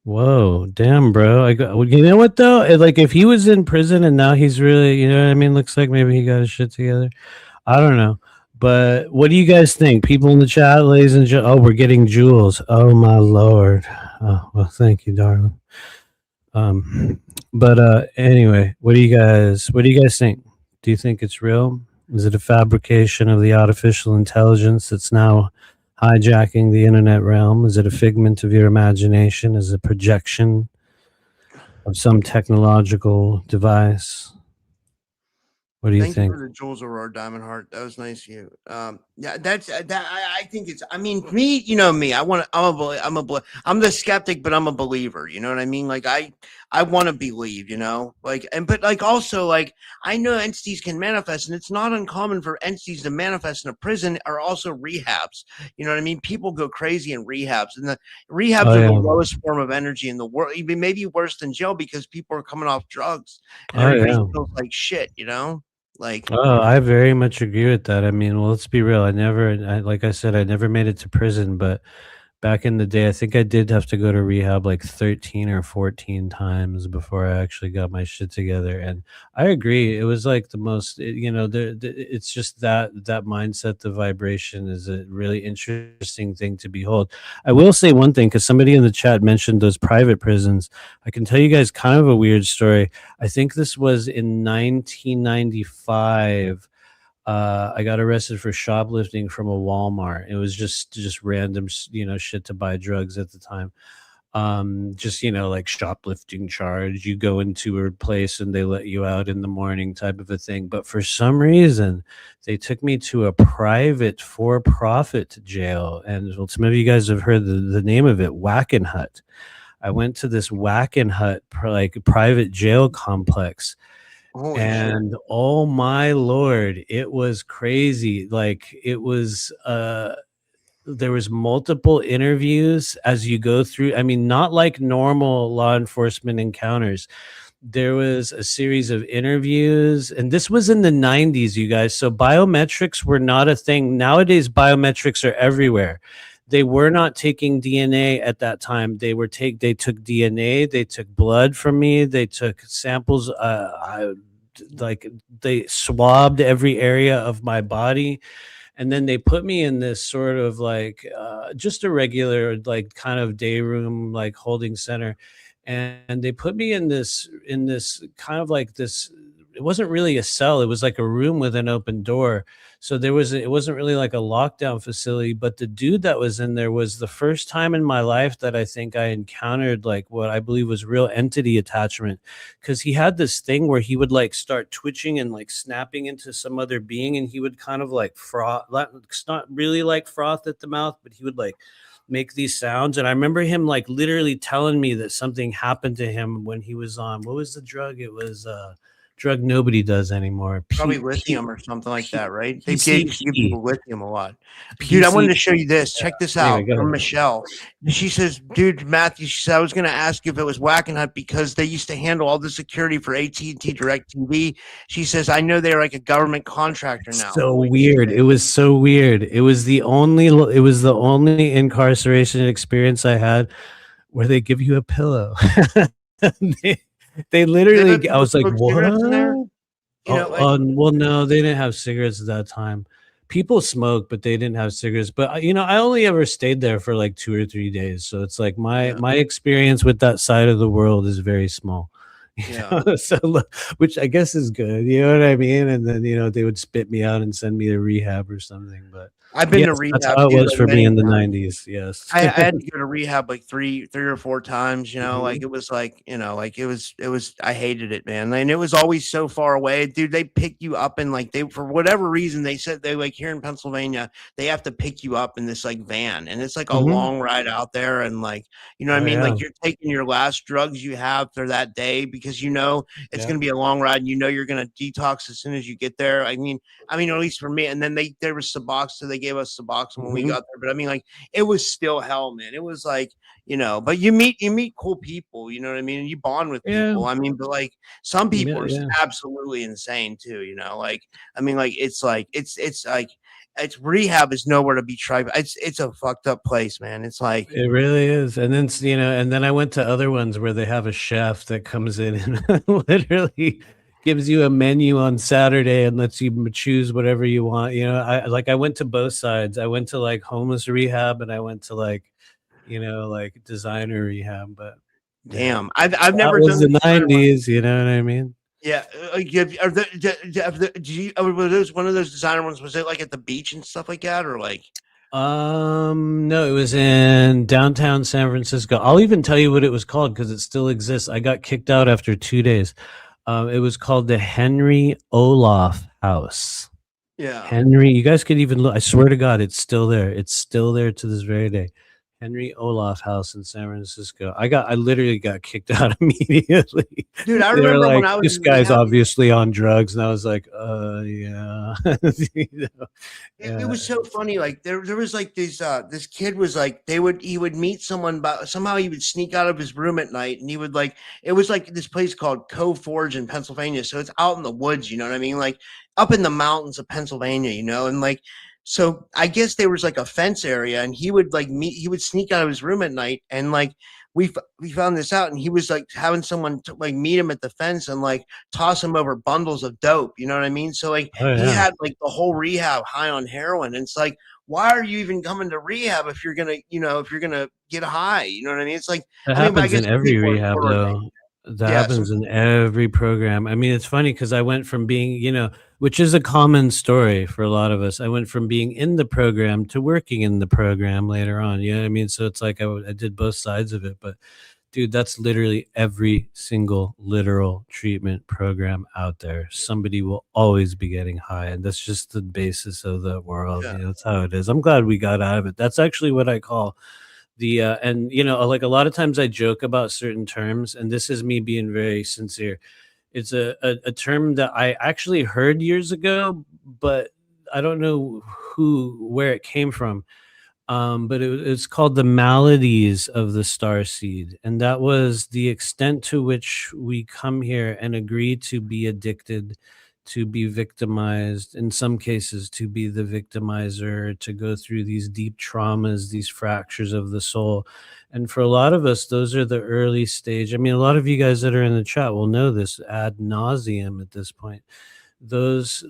Whoa, damn, bro. You know what though? Like, if he was in prison and now he's really, you know what I mean? Looks like maybe he got his shit together. I don't know. But what do you guys think? People in the chat, ladies and gentlemen. Oh, we're getting jewels. Oh my Lord. Oh, well, thank you, darling. But anyway, what do you guys think? Do you think it's real? Is it a fabrication of the artificial intelligence that's now hijacking the internet realm? Is it a figment of your imagination? Is it a projection of some technological device? What do you Thank think? you for the jewels, Aurora Diamond Heart. That was nice of you. Yeah, that's that. I think it's. I mean, me, me. I'm the skeptic, but I'm a believer. You know what I mean? Like I want to believe. But also I know entities can manifest, and it's not uncommon for entities to manifest in a prison or also rehabs. You know what I mean? People go crazy in rehabs, and the rehabs are the lowest form of energy in the world. Even maybe worse than jail, because people are coming off drugs and everybody feels like shit. I very much agree with that. I mean, well, let's be real. Like I said, I never made it to prison, but back in the day, I think I did have to go to rehab like 13 or 14 times before I actually got my shit together. And I agree. It was like the most, it's just that mindset, the vibration is a really interesting thing to behold. I will say one thing, because somebody in the chat mentioned those private prisons. I can tell you guys kind of a weird story. I think this was in 1995. I got arrested for shoplifting from a Walmart. It was just random, shit to buy drugs at the time. just, like shoplifting charge. You go into a place and they let you out in the morning type of a thing. But for some reason, they took me to a private for-profit jail. And well, some of you guys have heard the name of it, Wackenhut. I went to this Wackenhut private jail complex. Holy And oh my Lord, it was crazy. Like it was there was multiple interviews as you go through. I mean, not like normal law enforcement encounters. There was a series of interviews, and this was in the 90s, you guys. So biometrics were not a thing. Nowadays, biometrics are everywhere. They were not taking DNA at that time. They took DNA, they took blood from me, they took samples. They swabbed every area of my body. And then they put me in this sort of just a regular, kind of day room, holding center. And they put me in this kind of this, it wasn't really a cell. It was like a room with an open door. So it wasn't really like a lockdown facility, but the dude that was in there was the first time in my life that I think I encountered what I believe was real entity attachment. Cause he had this thing where he would start twitching and snapping into some other being. And he would kind of froth, not really like froth at the mouth, but he would make these sounds. And I remember him literally telling me that something happened to him when he was on, what was the drug? It was drug nobody does anymore. Probably lithium or something like that, right? They give people lithium a lot. Dude, I wanted to show you this. Check this out from Michelle. She says, dude, Matthew, she said, I was going to ask you if it was Wackenhut because they used to handle all the security for AT&T DirecTV. She says, I know they're like a government contractor now. So weird. It was so weird. It was the only incarceration experience I had where they give you a pillow. They literally, I was like, what? Well, no, they didn't have cigarettes at that time. People smoked, but they didn't have cigarettes. But I only ever stayed there for 2 or 3 days. So it's my experience with that side of the world is very small. So which I guess is good. You know what I mean? And then, they would spit me out and send me to rehab or something. But I've been to rehab. That's how it was for me in the 90s. Yes. I had to go to rehab three or four times, it was it was, I hated it, man. And it was always so far away, dude. They pick you up and for whatever reason, they said they here in Pennsylvania, they have to pick you up in this van. And it's a long ride out there. And you know what I mean? Yeah. You're taking your last drugs you have for that day because it's going to be a long ride and you're going to detox as soon as you get there. I mean, at least for me. And then there was Suboxone, so they gave us Suboxone when we got there. But it was still hell, man. It was but you meet cool people, you know what I mean? And you bond with people. But some people are absolutely insane too, it's rehab is nowhere to be tried. It's a fucked up place, man. It really is. And then and then I went to other ones where they have a chef that comes in and literally gives you a menu on Saturday and lets you choose whatever you want. I went to both sides. I went to homeless rehab and I went to designer rehab. But damn, I've never done the 90s. You know what I mean? Yeah. Were those one of those designer ones? Was it at the beach and stuff like that, or no, it was in downtown San Francisco. I'll even tell you what it was called because it still exists. I got kicked out after 2 days. It was called the Henry Olaf House. Yeah. Henry, you guys could even look. I swear to God, it's still there. It's still there to this very day. Henry Olaf House in San Francisco. I literally got kicked out immediately. Dude, I remember when I was this guy's obviously on drugs, and I was like, yeah. It was so funny. There was this kid was he would meet someone, but somehow he would sneak out of his room at night, and he would it was this place called Cove Forge in Pennsylvania, so it's out in the woods, you know what I mean, up in the mountains of Pennsylvania, and so I guess there was a fence area, and he would he would sneak out of his room at night, and we found this out, and he was having someone meet him at the fence and toss him over bundles of dope, you know what I mean? So he had the whole rehab high on heroin, and it's why are you even coming to rehab if you're gonna get high, you know what I mean? It's that happens in every rehab though. That Yeah. So, happens in every program. I mean, it's funny because I went from being, which is a common story for a lot of us. I went from being in the program to working in the program later on. You know what I mean? So it's like I did both sides of it. But dude, that's literally every single literal treatment program out there. Somebody will always be getting high. And that's just the basis of the world. yeah. That's how it is. I'm glad we got out of it. That's actually what I call and like a lot of times I joke about certain terms, and this is me being very sincere. It's a term that I actually heard years ago, but I don't know where it came from. But it's called the maladies of the star seed, and that was the extent to which we come here and agree to be addicted, to be victimized, in some cases to be the victimizer, to go through these deep traumas, these fractures of the soul. And for a lot of us, those are the early stage. I mean, a lot of you guys that are in the chat will know this ad nauseum at this point. Those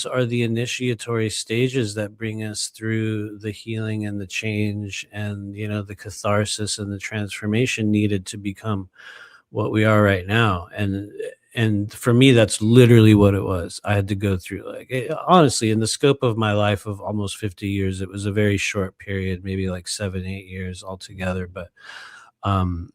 are the initiatory stages that bring us through the healing and the change and the catharsis and the transformation needed to become what we are right now. And for me, that's literally what it was. I had to go through, honestly, in the scope of my life of almost 50 years, it was a very short period, maybe like 7-8 years altogether. But we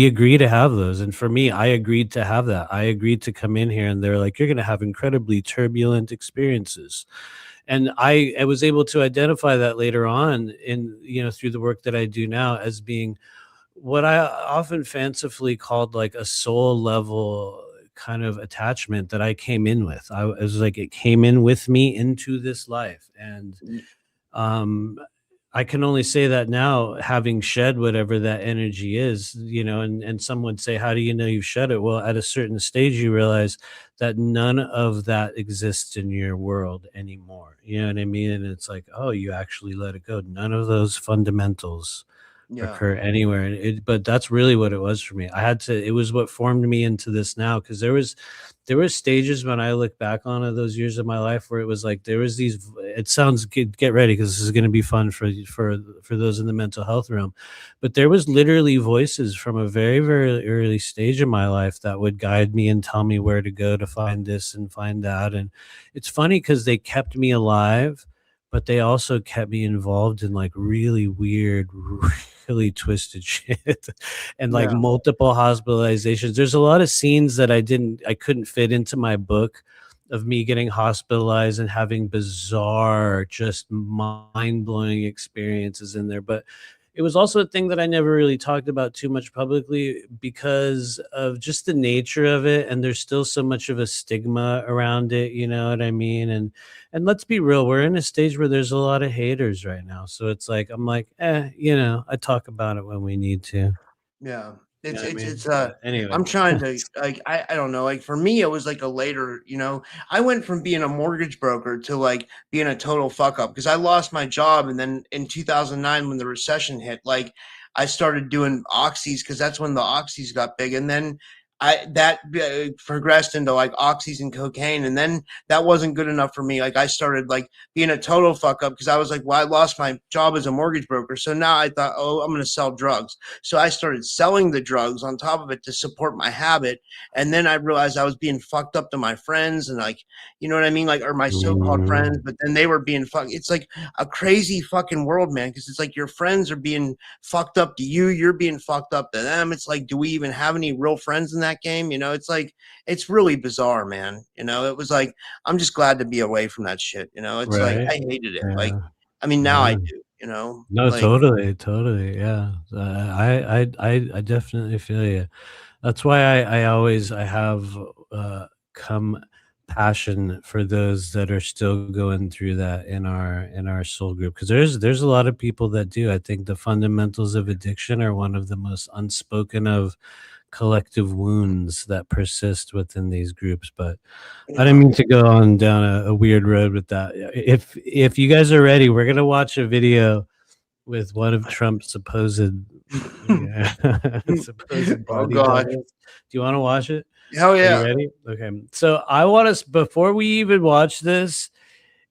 agreed to have those. And for me, I agreed to have that. I agreed to come in here, and they're like, you're going to have incredibly turbulent experiences. And I was able to identify that later on through the work that I do now as being what I often fancifully called like a soul level kind of attachment that I came in with. It was like it came in with me into this life. And I can only say that now, having shed whatever that energy is, and some would say, how do you know you've shed it? Well, at a certain stage, you realize that none of that exists in your world anymore. You know what I mean? And it's like, oh, you actually let it go. None of those fundamentals occur anywhere. But that's really what it was for me. It was what formed me into this now, because there were stages when I look back on those years of my life where it was like there was these. It sounds good. Get ready, because this is going to be fun for those in the mental health realm. But there was literally voices from a very, very early stage of my life that would guide me and tell me where to go to find this and find that. And it's funny because they kept me alive, but they also kept me involved in like really weird, really twisted shit and like multiple hospitalizations. There's a lot of scenes that I couldn't fit into my book of me getting hospitalized and having bizarre, just mind-blowing experiences in there. But it was also a thing that I never really talked about too much publicly because of just the nature of it. And there's still so much of a stigma around it. You know what I mean? And let's be real, we're in a stage where there's a lot of haters right now. So it's like, I'm like, I talk about it when we need to. Yeah. Anyway, I'm trying to I don't know, like for me it was like a later, I went from being a mortgage broker to like being a total fuck up because I lost my job, and then in 2009 when the recession hit, like I started doing oxys because that's when the oxys got big, and then that progressed into like oxys and cocaine, and then that wasn't good enough for me. Like I started like being a total fuck up because I was like, well, I lost my job as a mortgage broker, so now I thought, oh, I'm going to sell drugs. So I started selling the drugs on top of it to support my habit, and then I realized I was being fucked up to my friends and like, you know what I mean, like, or my so-called friends, but then they were being fucked. It's like a crazy fucking world, man, because it's like your friends are being fucked up to you, you're being fucked up to them. It's like, do we even have any real friends in that game? It's like, it's really bizarre, man. It was like, I'm just glad to be away from that shit. It's right. like I hated it. Like, I mean, now I do. No, like, totally, yeah. I definitely feel you. That's why I have compassion for those that are still going through that in our soul group, because there's a lot of people that do. I think the fundamentals of addiction are one of the most unspoken of collective wounds that persist within these groups. But I didn't mean to go on down a weird road with that. If you guys are ready, we're gonna watch a video with one of Trump's supposed supposed oh body God. doubles. Do you want to watch it? Hell yeah. Are you ready? Okay. So I want us, before we even watch this,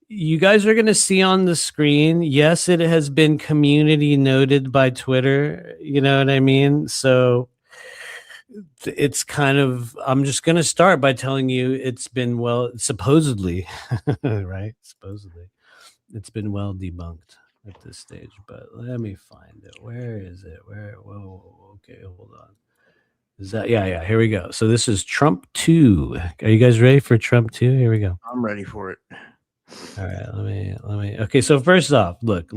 you guys are going to see on the screen, yes, it has been community noted by Twitter. You know what I mean? So it's kind of, I'm just going to start by telling you it's been supposedly, right? Supposedly, it's been well debunked at this stage, but let me find it. Where is it? Whoa, okay, hold on. Is that, yeah, here we go. So this is Trump 2. Are you guys ready for Trump 2? Here we go. I'm ready for it. All right, let me. Okay, so first off, look.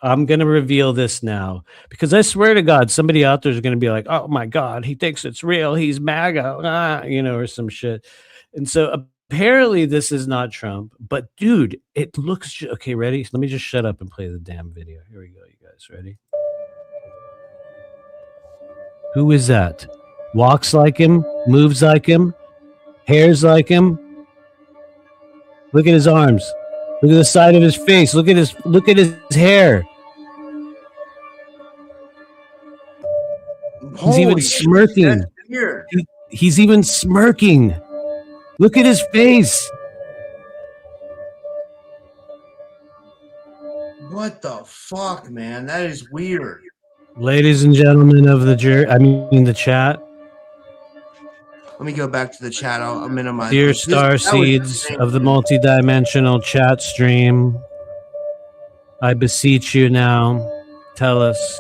I'm gonna reveal this now because I swear to God, somebody out there is gonna be like, "Oh my God, he thinks it's real. He's MAGA," or some shit. And so apparently, this is not Trump. But dude, it looks okay. Ready? Let me just shut up and play the damn video. Here we go. You guys ready? Who is that? Walks like him, moves like him, hairs like him. Look at his arms. Look at the side of his face. Look at his hair. He's even smirking. He's even smirking. Look at his face. What the fuck, man? That is weird. Ladies and gentlemen of the the chat. Let me go back to the chat. I'll minimize. Dear star seeds of the multidimensional chat stream, I beseech you now, tell us,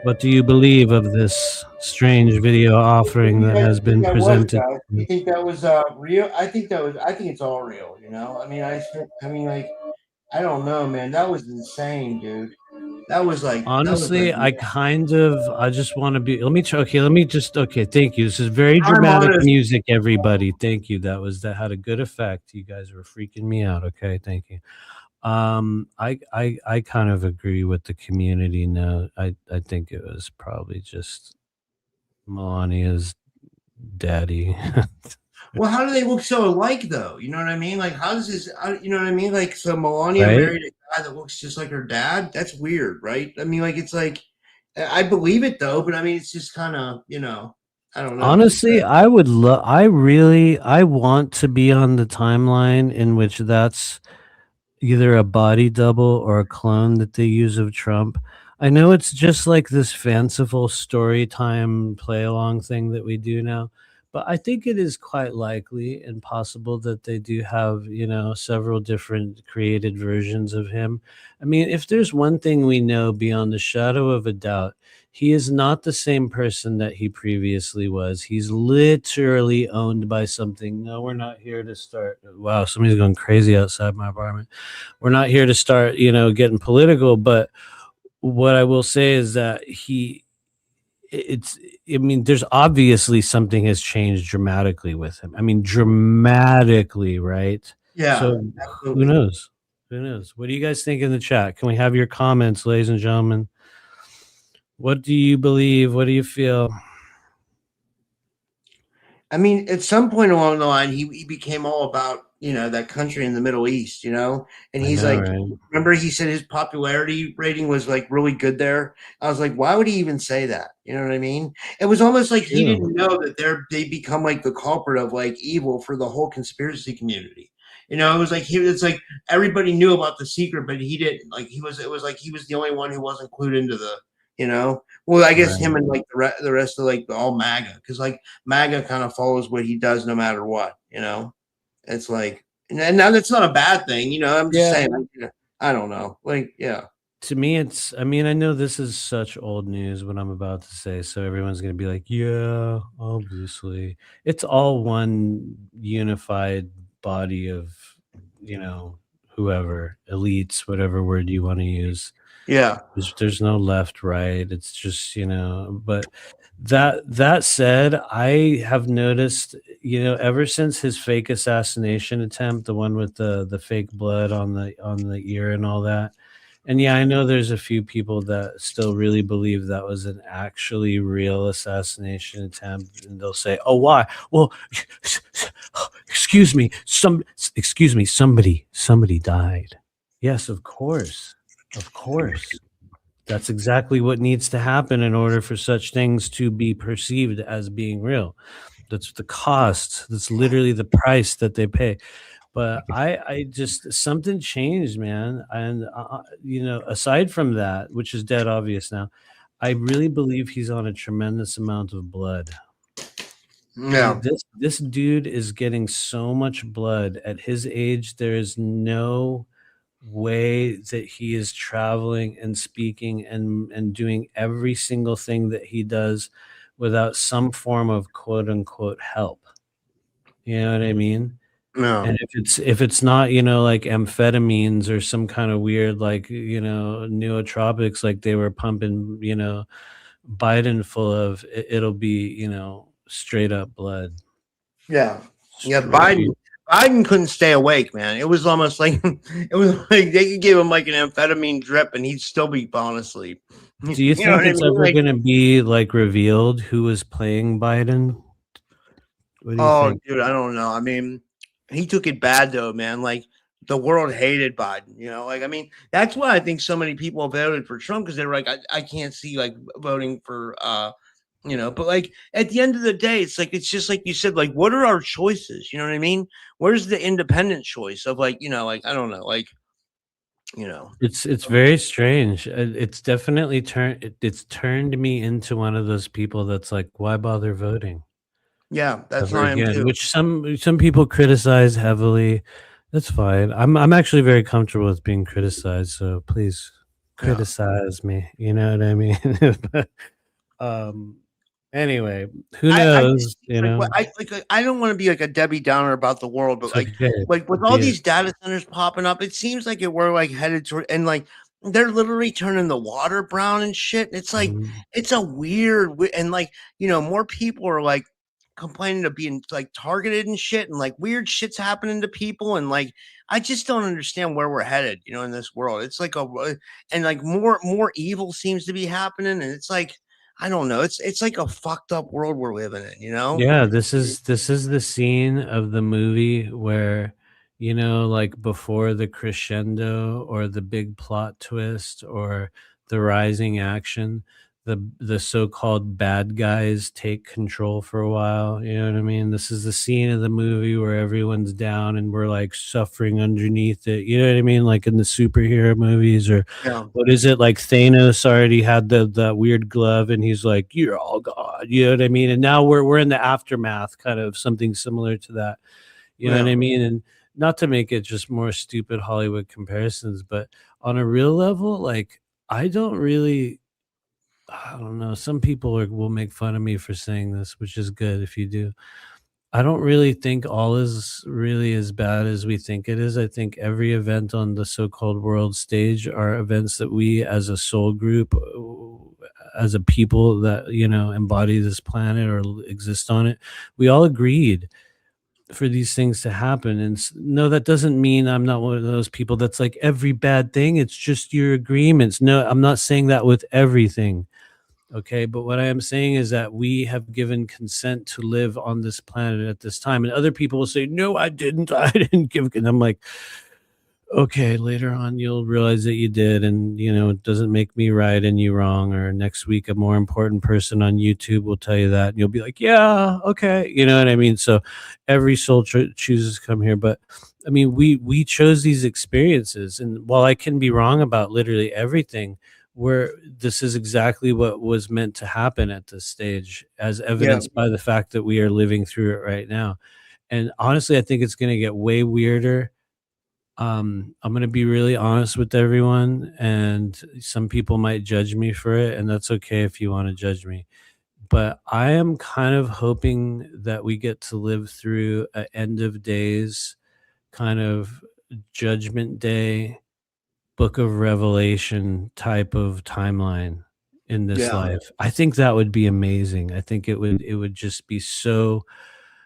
what do you believe of this strange video offering that has been presented? You think that was real? I think it's all real. I mean, I don't know, man. That was insane, dude. That was like, honestly, I just want to be, okay, thank you. This is very dramatic music, everybody. Thank you. That had a good effect. You guys were freaking me out. Okay, thank you. I kind of agree with the community now. I think it was probably just Melania's daddy. Well, how do they look so alike, though? You know what I mean? Like, how does this? You know what I mean? Like, so Melania married a guy that looks just like her dad. That's weird, right? I mean, like, it's like, I believe it though, but I mean, it's just kind of, I don't know. Honestly, I want to be on the timeline in which that's either a body double or a clone that they use of Trump. I know it's just like this fanciful story time play along thing that we do now. But I think it is quite likely and possible that they do have, several different created versions of him. I mean, if there's one thing we know beyond the shadow of a doubt, he is not the same person that he previously was. He's literally owned by something. No, we're not here to start. Wow, somebody's going crazy outside my apartment. We're not here to start, getting political. But what I will say is that there's obviously something has changed dramatically with him. I mean, dramatically, right? Yeah. So absolutely. Who knows? What do you guys think in the chat? Can we have your comments, ladies and gentlemen? What do you believe? What do you feel? I mean, at some point along the line, he became all about, that country in the Middle East, and he's remember he said his popularity rating was like really good there. I was like, why would he even say that? You know what I mean? It was almost like he didn't know that they become like the culprit of like evil for the whole conspiracy community. It was like it's like everybody knew about the secret, but he didn't. Like it was like he was the only one who wasn't clued into the. Well, I guess him and like the rest of like all MAGA, because like MAGA kind of follows what he does no matter what. It's like, and now that's not a bad thing. I'm just saying. Like, I don't know. Like, yeah. To me, it's. I mean, I know this is such old news what I'm about to say, so everyone's gonna be like, yeah, obviously, it's all one unified body of, whoever elites, whatever word you want to use. Yeah, there's no left, right. It's just, but that said, I have noticed, ever since his fake assassination attempt, the one with the fake blood on the ear and all that. And yeah, I know there's a few people that still really believe that was an actually real assassination attempt, and they'll say, "Oh, why? Well, excuse me, somebody died." Yes, of course. Of course. That's exactly what needs to happen in order for such things to be perceived as being real. That's the cost. That's literally the price that they pay. But I just something changed, man. And aside from that, which is dead obvious now, I really believe he's on a tremendous amount of blood. Yeah. This dude is getting so much blood at his age. There is no way that he is traveling and speaking and doing every single thing that he does without some form of quote unquote help. You know what I mean? No. And if it's not, like amphetamines or some kind of weird, like, nootropics, like they were pumping, Biden full of, it'll be, straight up blood. Yeah. Yeah. Straight. Biden couldn't stay awake, man. It was almost like they could give him like an amphetamine drip and he'd still be falling asleep. Do you think know what it's I mean? ever Like, going to be like revealed who was playing Biden? What do you oh, think? dude, I don't know. I mean, he took it bad though, man. Like the world hated Biden. Like I mean, that's why I think so many people voted for Trump because they're like, I can't see like voting for but like at the end of the day, it's like it's just like you said, like what are our choices? You know what I mean? Where's the independent choice of like, like I don't know, like It's very strange. It's definitely turned me into one of those people that's like, why bother voting yeah, that's ever how I am again? too. Which some people criticize heavily. That's fine. I'm actually very comfortable with being criticized, so please criticize me. You know what I mean? But, anyway, who knows? I don't want to be like a Debbie Downer about the world, but It's okay. like with all these data centers popping up, it seems like we're like headed toward, and like they're literally turning the water brown and shit. It's like it's a weird, and like more people are like complaining of being like targeted and shit, and like weird shit's happening to people, and like I just don't understand where we're headed, in this world. It's like and like more evil seems to be happening, and it's like. I don't know. It's like a fucked up world we're living in. Yeah, this is the scene of the movie where, like before the crescendo or the big plot twist or the rising action, the so-called bad guys take control for a while. You know what I mean? This is the scene of the movie where everyone's down and we're like suffering underneath it. You know what I mean? Like in the superhero movies, or Yeah. what is it, like Thanos already had that weird glove and he's like, you're all God. You know what I mean? And now we're in the aftermath, kind of something similar to that. You know what I mean? And not to make it just more stupid Hollywood comparisons, but on a real level, like I don't know. Some people will make fun of me for saying this, which is good if you do. I don't really think all is really as bad as we think it is. I think every event on the so-called world stage are events that we as a soul group, as a people that, embody this planet or exist on it, we all agreed for these things to happen. And no, that doesn't mean I'm not one of those people that's like every bad thing, it's just your agreements. No, I'm not saying that with everything. Okay, but what I am saying is that we have given consent to live on this planet at this time, and other people will say, "No, I didn't. I didn't give." And I'm like, "Okay, later on you'll realize that you did, and it doesn't make me right and you wrong." Or next week, a more important person on YouTube will tell you that, and you'll be like, "Yeah, okay," you know what I mean? So every soul chooses to come here, but I mean, we chose these experiences, and while I can be wrong about literally everything, where this is exactly what was meant to happen at this stage, as evidenced by the fact that we are living through it right now. And honestly, I think it's going to get way weirder. I'm going to be really honest with everyone, and some people might judge me for it, and that's okay if you want to judge me. But I am kind of hoping that we get to live through an end of days kind of judgment day, Book of Revelation type of timeline in this life. I think that would be amazing. I think it would just be so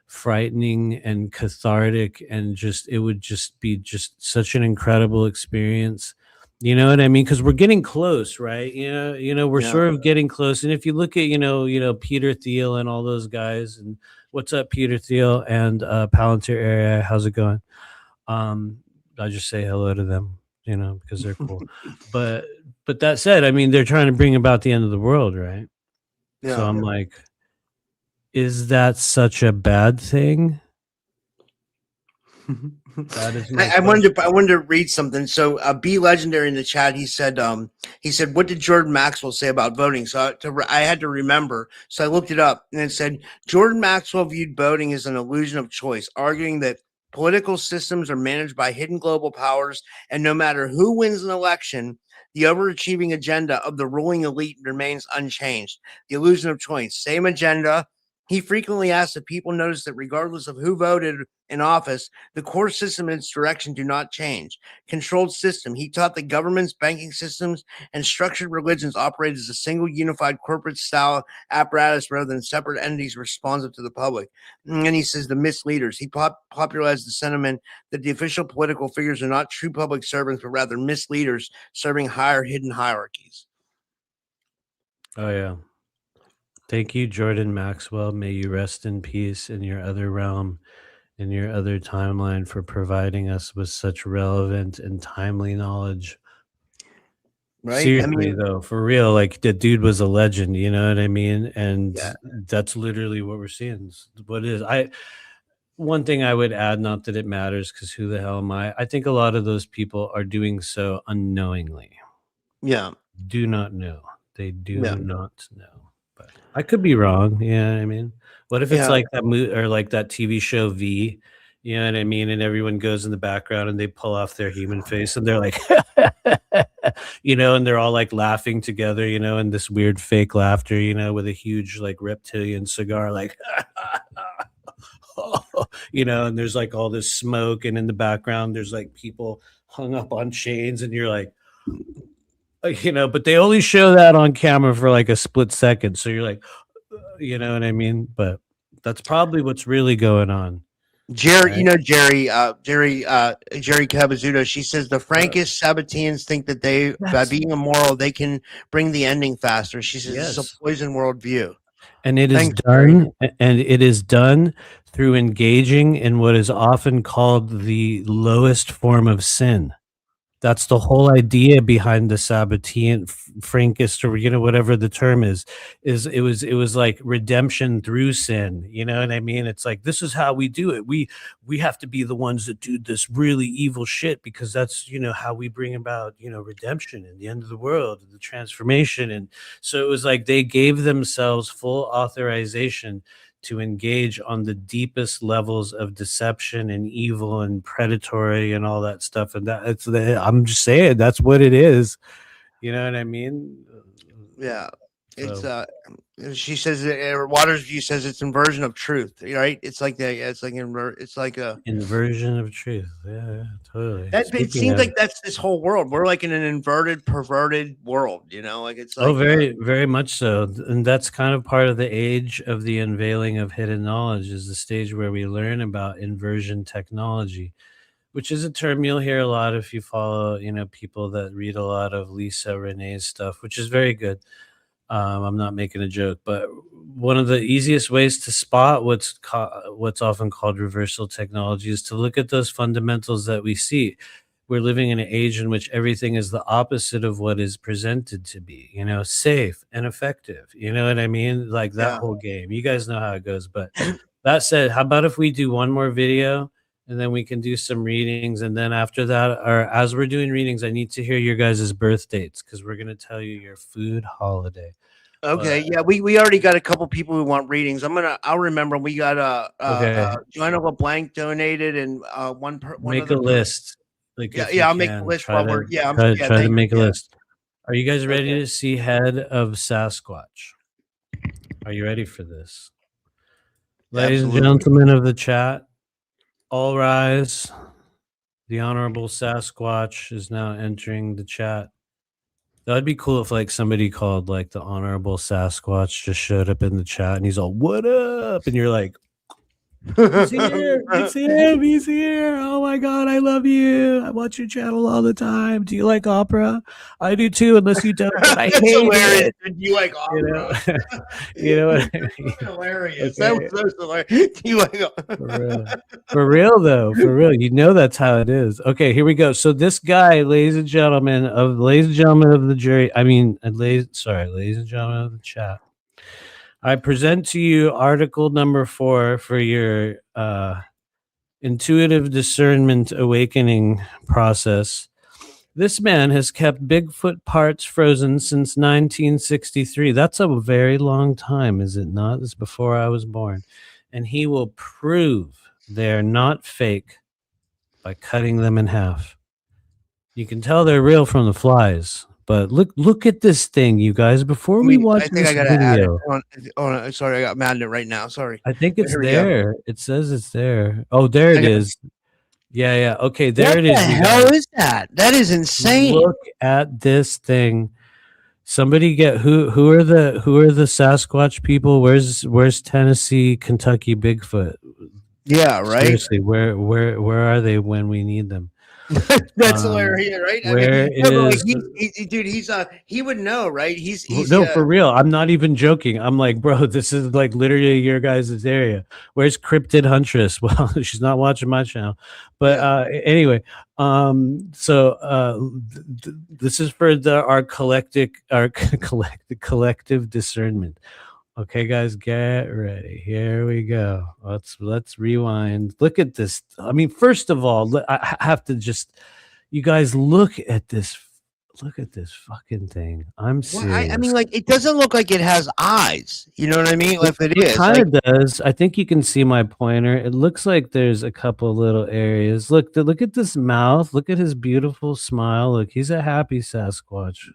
frightening and cathartic, and it would just be just such an incredible experience. You know what I mean? Because we're getting close, right? We're sort of getting close. And if you look at Peter Thiel and all those guys, and what's up, Peter Thiel and Palantir Area, how's it going? I just say hello to them, because they're cool. but that said, I mean, they're trying to bring about the end of the world, right? Yeah. So I'm like, is that such a bad thing? That is my I wanted to read something. So B Legendary in the chat, he said, what did Jordan Maxwell say about voting? So I had to remember. So I looked it up, and it said Jordan Maxwell viewed voting as an illusion of choice, arguing that political systems are managed by hidden global powers, and no matter who wins an election, the overachieving agenda of the ruling elite remains unchanged. The illusion of choice, same agenda. He frequently asked if people notice that regardless of who voted in office, the core system and its direction do not change. Controlled system. He taught that governments, banking systems, and structured religions operate as a single unified corporate style apparatus rather than separate entities responsive to the public. And he says the misleaders. He popularized the sentiment that the official political figures are not true public servants, but rather misleaders serving higher hidden hierarchies. Oh, yeah. Thank you, Jordan Maxwell. May you rest in peace in your other realm, in your other timeline, for providing us with such relevant and timely knowledge. Right? Seriously, though, for real, like the dude was a legend, you know what I mean? And Yeah. that's literally what we're seeing. What is one thing I would add, not that it matters, because who the hell am I? I think a lot of those people are doing so unknowingly. Yeah. Do not know. They do Yeah. not know. But I could be wrong. You know what I mean? What if it's like that or like that TV show V? You know what I mean? And everyone goes in the background and they pull off their human face and they're like, you know, and they're all like laughing together, you know, and this weird fake laughter, you know, with a huge like reptilian cigar, like, you know, and there's like all this smoke, and in the background there's like people hung up on chains, and you're like, you know, but they only show that on camera for like a split second, so you're like, you know what I mean? But that's probably what's really going on. Jerry, right? you know Jerry Cavazuto. She says the Frankish Sabbateans think that by being immoral, they can bring the ending faster. She says this is a poison worldview, and it is Thanks, done, and it is done through engaging in what is often called the lowest form of sin. That's the whole idea behind the Sabbatean, Frankist, or you know, whatever the term is it was like redemption through sin. You know what I mean? It's like, this is how we do it. We have to be the ones that do this really evil shit, because that's, you know, how we bring about, you know, redemption and the end of the world and the transformation. And so it was like they gave themselves full authorization to engage on the deepest levels of deception and evil and predatory and all that stuff. And I'm just saying, that's what it is. You know what I mean? Yeah. It's she says Waters View says it's inversion of truth, right? It's like a inversion of truth. Yeah, totally. It seems like that's this whole world. We're like in an inverted, perverted world, you know, like it's like very, very much so. And that's kind of part of the age of the unveiling of hidden knowledge, is the stage where we learn about inversion technology, which is a term you'll hear a lot if you follow, you know, people that read a lot of Lisa Renee's stuff, which is very good. I'm not making a joke, but one of the easiest ways to spot what's often called reversal technology is to look at those fundamentals that we see. We're living in an age in which everything is the opposite of what is presented to be, you know, safe and effective. You know what I mean? Like that whole game. You guys know how it goes. But that said, how about if we do one more video and then we can do some readings? And then after that, or as we're doing readings, I need to hear your guys' birth dates, because we're going to tell you your food holiday. Okay, yeah, we already got a couple people who want readings. I'll remember. We got Joanna LeBlanc donated, and one make a list. Like I'll make a list while we're try to make a list. Are you guys ready to see Head of Sasquatch? Are you ready for this? Ladies and gentlemen of the chat, all rise. The Honorable Sasquatch is now entering the chat. That'd be cool if like somebody called like the Honorable Sasquatch just showed up in the chat and he's all, "What up?" And you're like, "He's here, it's him, he's here. Oh my God, I love you. I watch your channel all the time. Do you like opera? I do too, unless you don't. I hate hilarious. it. You like opera? You know what I mean? Hilarious. Okay. That was so hilarious. You like for real though, for real. You know that's how it is. Okay, here we go. So this guy, ladies and gentlemen of the jury, ladies and gentlemen of the chat, I present to you article number 4 for your intuitive discernment awakening process. This man has kept Bigfoot parts frozen since 1963. That's a very long time, is it not? It's before I was born. And he will prove they're not fake by cutting them in half. You can tell they're real from the flies. But look at this thing, you guys. Before we watch I think this I gotta add it. video, Oh, sorry, I got mad at it right now. Sorry. I think it's Here we go. there. It says it's there. Oh, there it is. Yeah. Okay, there What it is. the you hell guys. is that? That is insane. Look at this thing. Somebody get who are the Sasquatch people? Where's Tennessee, Kentucky Bigfoot? Yeah, right. Seriously, where are they when we need them? That's hilarious, right? Where he would know, right? He's no, for real. I'm not even joking. I'm like, bro, this is like literally your guys' area. Where's Cryptid Huntress? Well, she's not watching my channel, but anyway. This is for our collective discernment. Okay, guys, get ready. Here we go. Let's rewind. Look at this. I mean, first of all, I have to just, you guys look at this. Look at this fucking thing. I'm serious. Well, I mean, like, it doesn't look like it has eyes. You know what I mean? If it is, kind of does. I think you can see my pointer. It looks like there's a couple little areas. Look at this mouth. Look at his beautiful smile. Look, he's a happy Sasquatch.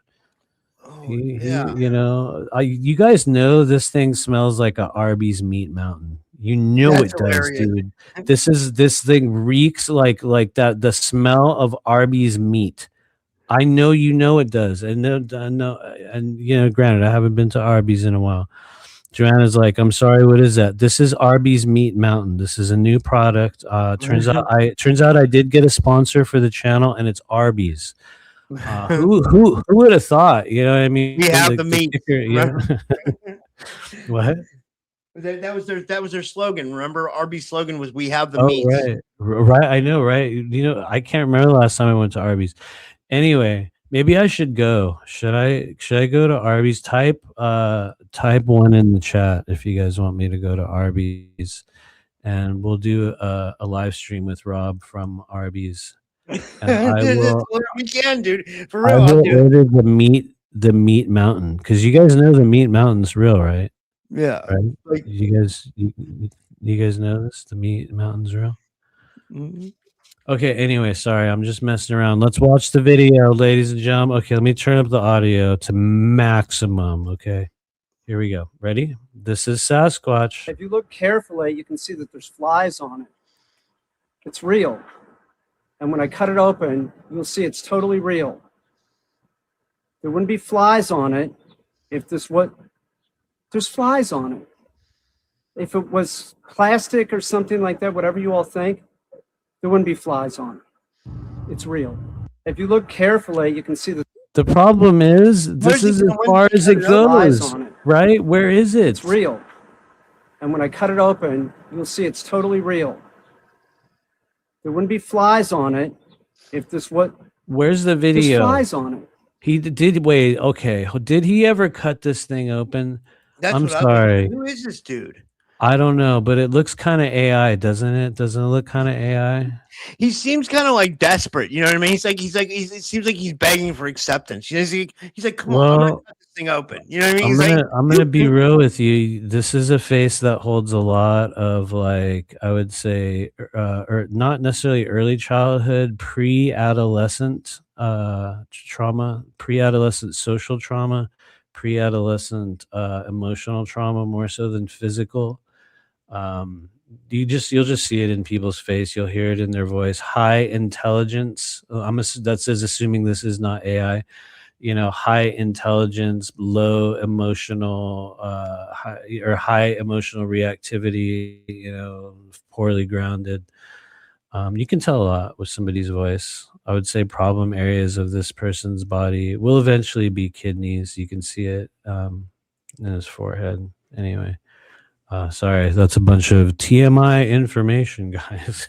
You guys know this thing smells like a Arby's Meat Mountain. You know it does, dude. This thing reeks like that. The smell of Arby's meat. I know you know it does. And granted, I haven't been to Arby's in a while. Joanna's like, I'm sorry, what is that? This is Arby's Meat Mountain. This is a new product. Turns out I did get a sponsor for the channel, and it's Arby's. Who would have thought? You know what I mean? We have the meat. What? That was their slogan. Remember, Arby's slogan was "We have the meat." Right. I know, right? I can't remember the last time I went to Arby's. Anyway, maybe I should go. Should I go to Arby's? Type 1 in the chat if you guys want me to go to Arby's, and we'll do a live stream with Rob from Arby's. And we can, dude. For real, I will order the meat mountain, because you guys know the meat mountain's real, right? Yeah. Right. Like, you guys know this? The meat mountain's real. Mm-hmm. Okay, anyway, sorry, I'm just messing around. Let's watch the video, ladies and gentlemen. Okay, let me turn up the audio to maximum. Okay, here we go. Ready? This is Sasquatch. If you look carefully, you can see that there's flies on it. It's real. And when I cut it open, you'll see it's totally real. There wouldn't be flies on it if there's flies on it. If it was plastic or something like that, whatever you all think, there wouldn't be flies on it. It's real. If you look carefully, you can see that. The problem is, this is as far as it goes, right? Where is it? It's real. And when I cut it open, you'll see it's totally real. There wouldn't be flies on it if this what. Where's the video? There's flies on it. He did. Wait, okay. Did he ever cut this thing open? I'm sorry. Who is this dude? I don't know, but it looks kind of AI, doesn't it? Doesn't it look kind of AI? He seems kind of like desperate. You know what I mean? It seems like he's begging for acceptance. He's like, come on, I'm gonna cut this thing open. You know what I mean? I'm gonna be real with you. This is a face that holds a lot of, like, I would say, or not necessarily early childhood, pre-adolescent trauma, pre-adolescent social trauma, pre-adolescent emotional trauma, more so than physical. You'll just see it in people's face. You'll hear it in their voice. High intelligence. That says, assuming this is not AI. High intelligence, low emotional, high emotional reactivity. Poorly grounded. You can tell a lot with somebody's voice. I would say problem areas of this person's body will eventually be kidneys. You can see it in his forehead. Anyway. Sorry, that's a bunch of TMI information, guys.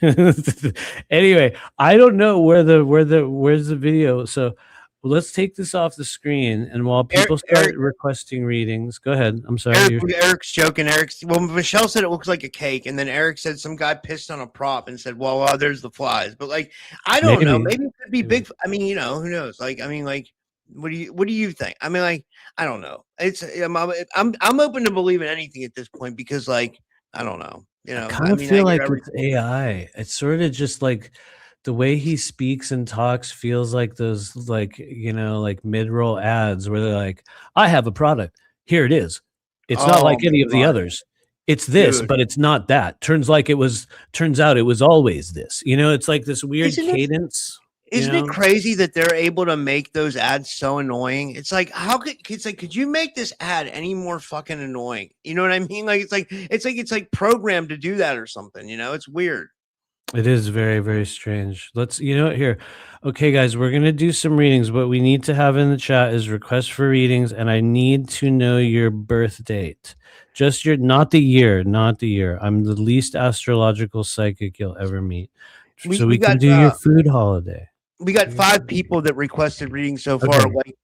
Anyway, I don't know where's the video. So Well, let's take this off the screen, and while people start requesting readings, go ahead. I'm sorry. Eric's joking. Well, Michelle said it looks like a cake, and then Eric said some guy pissed on a prop and said, "Well, there's the flies." But like, I don't know. Maybe it could be big. I mean, you know, who knows? Like, I mean, like, what do you think? I mean, like, I don't know. I'm open to believing anything at this point because, like, I don't know. You know, I kind of feel like it's AI. It's sort of just like the way he speaks and talks feels like those, like, you know, like mid-roll ads where they're like, I have a product. Here it is. It's not like any of the others. It's this, but it's not that. Turns out it was always this. You know, it's like this weird cadence. Isn't it crazy that they're able to make those ads so annoying? It's like, could you make this ad any more fucking annoying? You know what I mean? Like, it's like programmed to do that or something, you know? It's weird. It is very, very strange. Here. Okay, guys, we're going to do some readings. What we need to have in the chat is requests for readings, and I need to know your birth date. Just not the year. I'm the least astrological psychic you'll ever meet. So we can do your food holiday. We got 5 people that requested readings so far. Okay. Like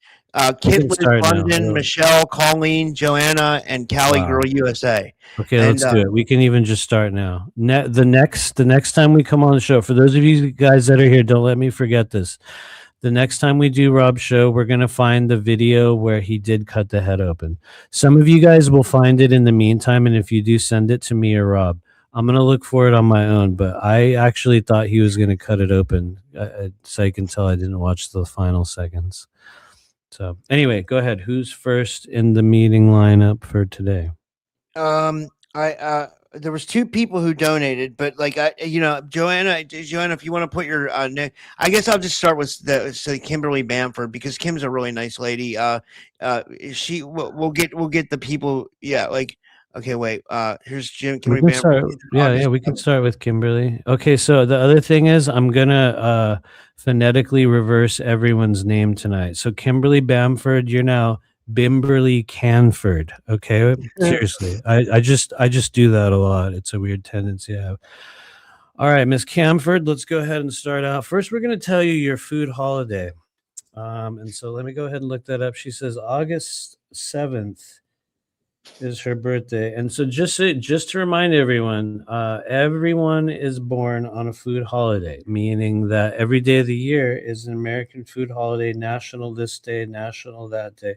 Kit London, Michelle, Colleen, Joanna, and Cali Girl USA. Okay, let's do it. We can even just start now. The next time we come on the show, for those of you guys that are here, don't let me forget this. The next time we do Rob's show, we're going to find the video where he did cut the head open. Some of you guys will find it in the meantime, and if you do, send it to me or Rob. I'm going to look for it on my own, but I actually thought he was going to cut it open. So you can tell I didn't watch the final seconds. So anyway, go ahead. Who's first in the meeting lineup for today? There was 2 people who donated, but like, Joanna, if you want to put your name, I guess I'll just start with Kimberly Bamford, because Kim's a really nice lady. We'll get the people. Yeah. Like, okay, wait. Here's Jim. We can start with Kimberly. Okay, so the other thing is I'm gonna phonetically reverse everyone's name tonight. So Kimberly Bamford, you're now Bimberly Canford. Okay, seriously, I just do that a lot. It's a weird tendency I have. All right, Miss Camford, let's go ahead and start out. First, we're gonna tell you your food holiday. And so let me go ahead and look that up. She says August 7th. Is her birthday. And so just to remind everyone, everyone is born on a food holiday, meaning that every day of the year is an American food holiday, national this day, national that day.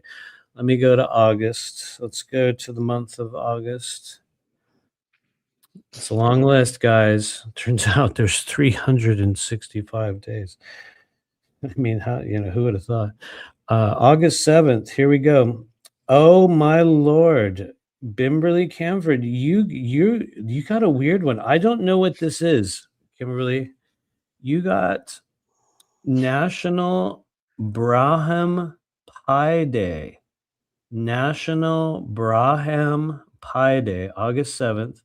Let me go to August. Let's go to the month of August. It's a long list, guys. Turns out there's 365 days. I mean, who would have thought? August 7th, here we go. Oh my Lord, Bimberly Camford, you got a weird one. I don't know what this is, Kimberly. You got National Braham Pie Day. National Braham Pie Day, August 7th.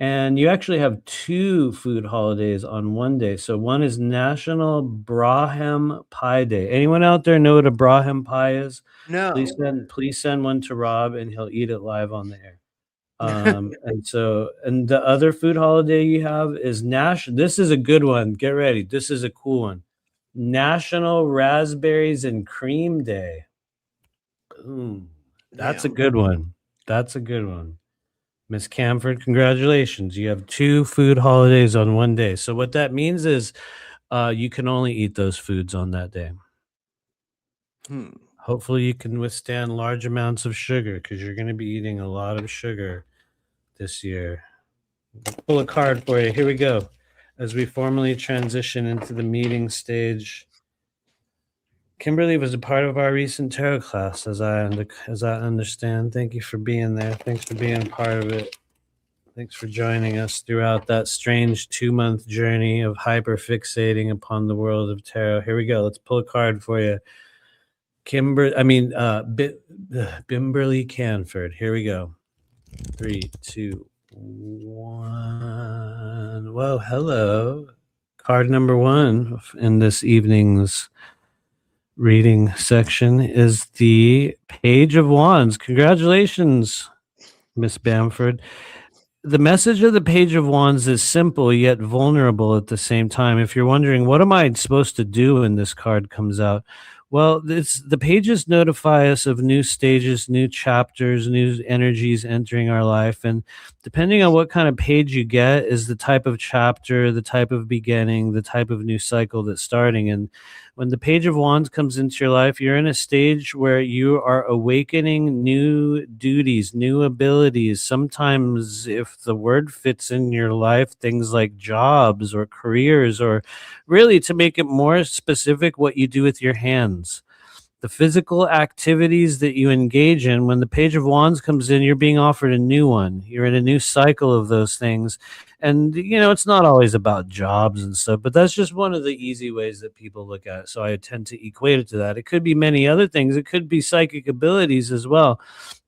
And you actually have 2 food holidays on one day. So one is National Braham Pie Day. Anyone out there know what a Braham pie is? No. Please send one to Rob, and he'll eat it live on the air. And the other food holiday you have is This is a good one. Get ready. This is a cool one. National Raspberries and Cream Day. Boom. That's a good one. Miss Camford, congratulations. You have 2 food holidays on one day. So what that means is you can only eat those foods on that day. Hopefully you can withstand large amounts of sugar, because you're going to be eating a lot of sugar this year. Pull a card for you. Here we go. As we formally transition into the meeting stage. Kimberly was a part of our recent tarot class, as I understand. Thank you for being there. Thanks for being part of it. Thanks for joining us throughout that strange 2-month journey of hyper-fixating upon the world of tarot. Here we go. Let's pull a card for you. Bimberly Canford. Here we go. 3, 2, 1. Well, hello. Card number 1 in this evening's reading section is the Page of Wands. Congratulations, Miss Bamford. The message of the Page of Wands is simple yet vulnerable at the same time. If you're wondering, what am I supposed to do when this card comes out? Well, the pages notify us of new stages, new chapters, new energies entering our life. And depending on what kind of page you get is the type of chapter, the type of beginning, the type of new cycle that's starting. And when the Page of Wands comes into your life, you're in a stage where you are awakening new duties, new abilities. Sometimes, if the word fits in your life, things like jobs or careers, or really, to make it more specific, what you do with your hands. The physical activities that you engage in. When the Page of Wands comes in, you're being offered a new one. You're in a new cycle of those things. And, it's not always about jobs and stuff, but that's just one of the easy ways that people look at it. So I tend to equate it to that. It could be many other things. It could be psychic abilities as well.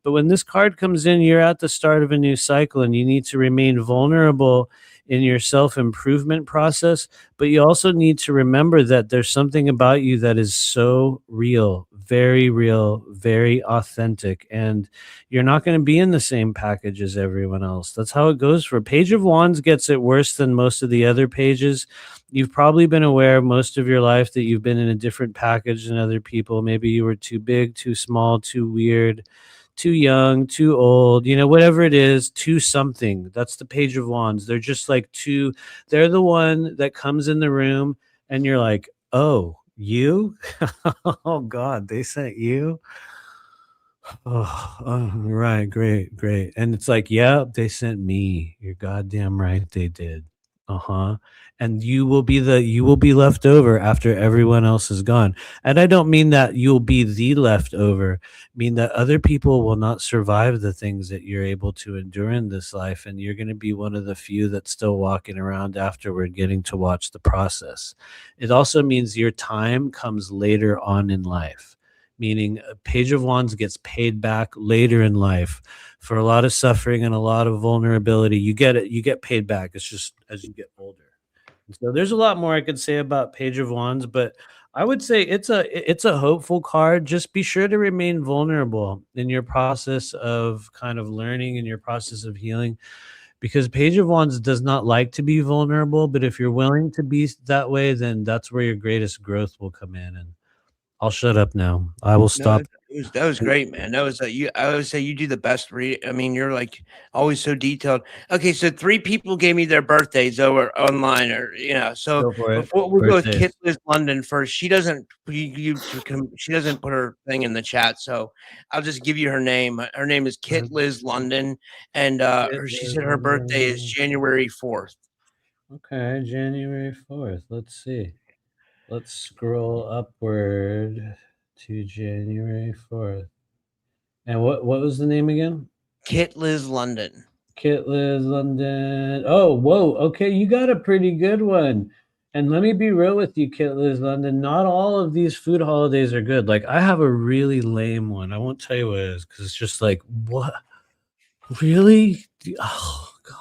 But when this card comes in, you're at the start of a new cycle, and you need to remain vulnerable in your self-improvement process. But you also need to remember that there's something about you that is so real, very authentic, and you're not going to be in the same package as everyone else. That's how it goes. For Page of Wands gets it worse than most of the other pages. You've probably been aware most of your life that you've been in a different package than other people. Maybe you were too big, too small, too weird, too young, too old, whatever it is, too something. That's the Page of Wands. They're just like they're the one that comes in the room and you're like, oh, you? Oh God, they sent you? Oh, right. Great. And it's like, yeah, they sent me. You're goddamn right. They did. And you will be left over after everyone else is gone. And I don't mean that you'll be the leftover. I mean that other people will not survive the things that you're able to endure in this life, and you're going to be one of the few that's still walking around afterward, getting to watch the process. It also means your time comes later on in life, meaning a Page of Wands gets paid back later in life for a lot of suffering and a lot of vulnerability. You get paid back. It's just as you get older. So there's a lot more I could say about Page of Wands, but I would say it's a hopeful card. Just be sure to remain vulnerable in your process of kind of learning, in your process of healing, because Page of Wands does not like to be vulnerable. But if you're willing to be that way, then that's where your greatest growth will come in. And I'll shut up now. I will No, stop. that was great, man. That was you. I always say you do the best read. I mean, you're like always so detailed. Okay, so 3 people gave me their birthdays over online, or So Go for it. before we go with Birthdays. Kit Liz London first, she doesn't. She doesn't put her thing in the chat, so I'll just give you her name. Her name is Kit Liz London, and she said her birthday is January 4th. Okay, January 4th. Let's see. Let's scroll upward to January 4th. And what was the name again? Kit Liz London. Kit Liz London. Oh, whoa. Okay, you got a pretty good one. And let me be real with you, Kit Liz London. Not all of these food holidays are good. Like, I have a really lame one. I won't tell you what it is because it's just like, what? Really? Oh, God.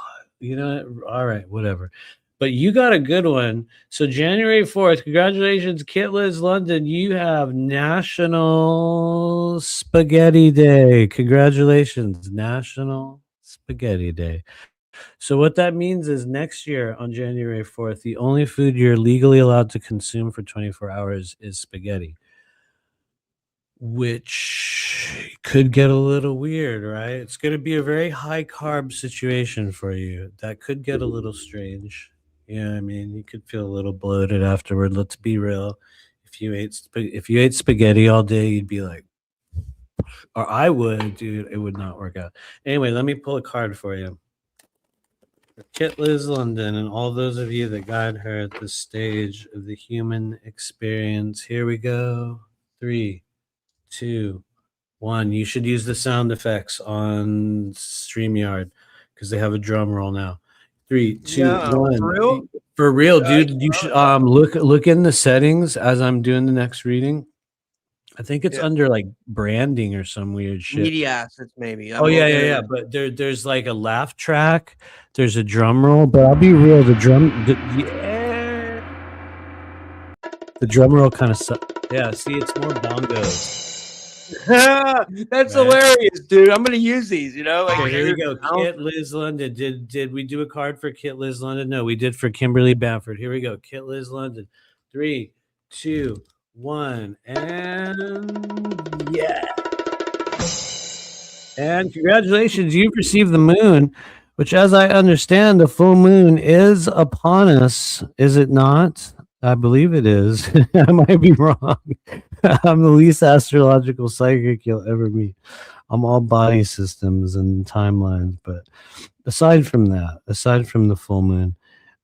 All right, whatever. But you got a good one. So January 4th, congratulations, Kit Liz London. You have National Spaghetti Day. Congratulations, National Spaghetti Day. So what that means is next year on January 4th, the only food you're legally allowed to consume for 24 hours is spaghetti, which could get a little weird, right? It's going to be a very high carb situation for you. That could get a little strange. Yeah, I mean, you could feel a little bloated afterward. Let's be real. If you ate spaghetti all day, you'd be like, or I would, dude. It would not work out. Anyway, let me pull a card for you. For Kit Liz London and all those of you that guide her at the stage of the human experience. Here we go. 3, 2, 1. You should use the sound effects on StreamYard because they have a drum roll now. 3, 2, 1. For real? For real, dude. You should look in the settings as I'm doing the next reading. I think it's under like branding or some weird shit. Media assets, maybe. Yeah. But there's like a laugh track. There's a drum roll. But I'll be real. The drum roll kind of sucks. Yeah. See, it's more bongos. That's hilarious, dude. I'm gonna use these. Okay, here we go. Kit Liz London. Did we do a card for Kit Liz London? No, we did for Kimberly Bamford. Here we go. Kit Liz London. 3, 2, 1. And yeah. And congratulations, you've received the moon, which, as I understand, the full moon is upon us. Is it not? I believe it is. I might be wrong. I'm the least astrological psychic you'll ever meet. I'm all body systems and timelines. But aside from that, aside from the full moon,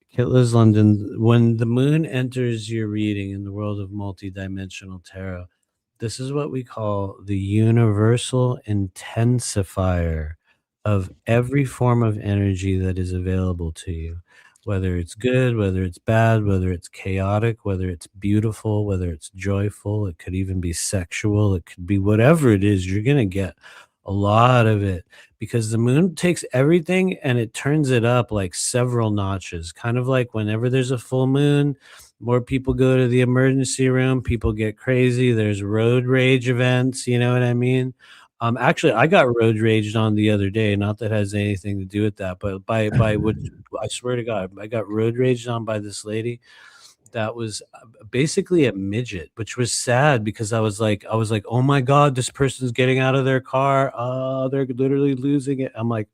Hitler's London, when the moon enters your reading in the world of multidimensional tarot, this is what we call the universal intensifier of every form of energy that is available to you, whether it's good, whether it's bad, whether it's chaotic, whether it's beautiful, whether it's joyful. It could even be sexual. It could be whatever it is. You're going to get a lot of it because the moon takes everything and it turns it up like several notches, kind of like whenever there's a full moon, more people go to the emergency room, people get crazy, there's road rage events, you know what I mean? Actually, I got road raged on the other day, not that has anything to do with that, but by which I swear to God, I got road raged on by this lady that was basically a midget, which was sad because I was like, oh my God, this person's getting out of their car. They're literally losing it. I'm like,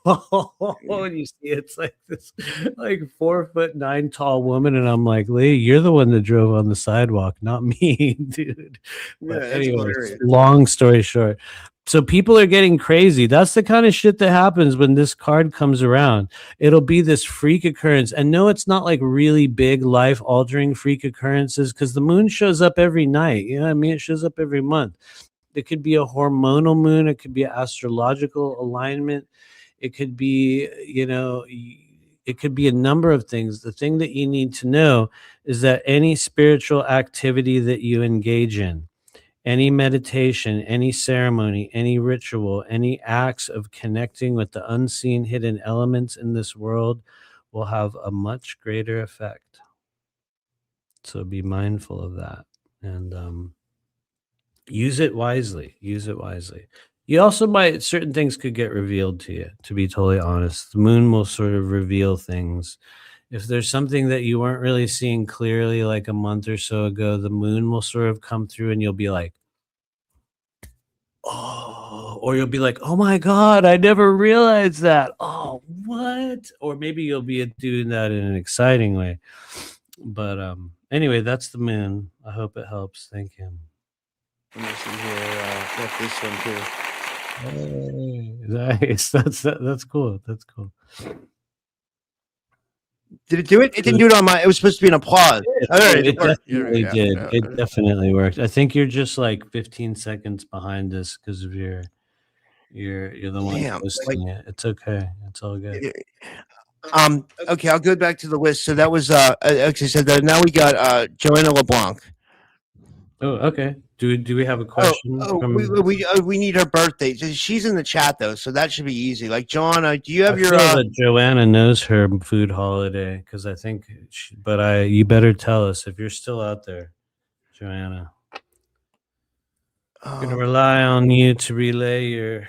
oh, and you see it's like this like 4'9" tall woman, and I'm like, lady, you're the one that drove on the sidewalk, not me, dude. But anyways, long story short, so people are getting crazy. That's the kind of shit that happens when this card comes around. It'll be this freak occurrence, and no, it's not like really big life altering freak occurrences because the moon shows up every night, you know what I mean? It shows up every month. It could be a hormonal moon, it could be an astrological alignment. It could be, you know, it could be a number of things. The thing that you need to know is that any spiritual activity that you engage in, any meditation, any ceremony, any ritual, any acts of connecting with the unseen hidden elements in this world will have a much greater effect. So be mindful of that and use it wisely. Use it wisely. You also might, certain things could get revealed to you, to be totally honest. The moon will sort of reveal things. If there's something that you weren't really seeing clearly like a month or so ago, the moon will sort of come through and you'll be like, oh, or you'll be like, oh my God, I never realized that. Oh, what? Or maybe you'll be doing that in an exciting way. But anyway, that's the moon. I hope it helps. Thank you. Let me see here. Got this one too. Hey, nice. That's cool. That's cool. Did it do it? It didn't do it on my. It was supposed to be an applause. It definitely did. It definitely worked. I think you're just like 15 seconds behind us because of you're the one posting it. It's okay. It's all good. Okay, I'll go back to the list. So that was okay. So now we got Joanna LeBlanc. Oh, okay. Do we have a question? We need her birthday. She's in the chat though, so that should be easy. Like Joanna, do you have your? That Joanna knows her food holiday because I think, you better tell us if you're still out there, Joanna. I'm gonna rely on you to relay your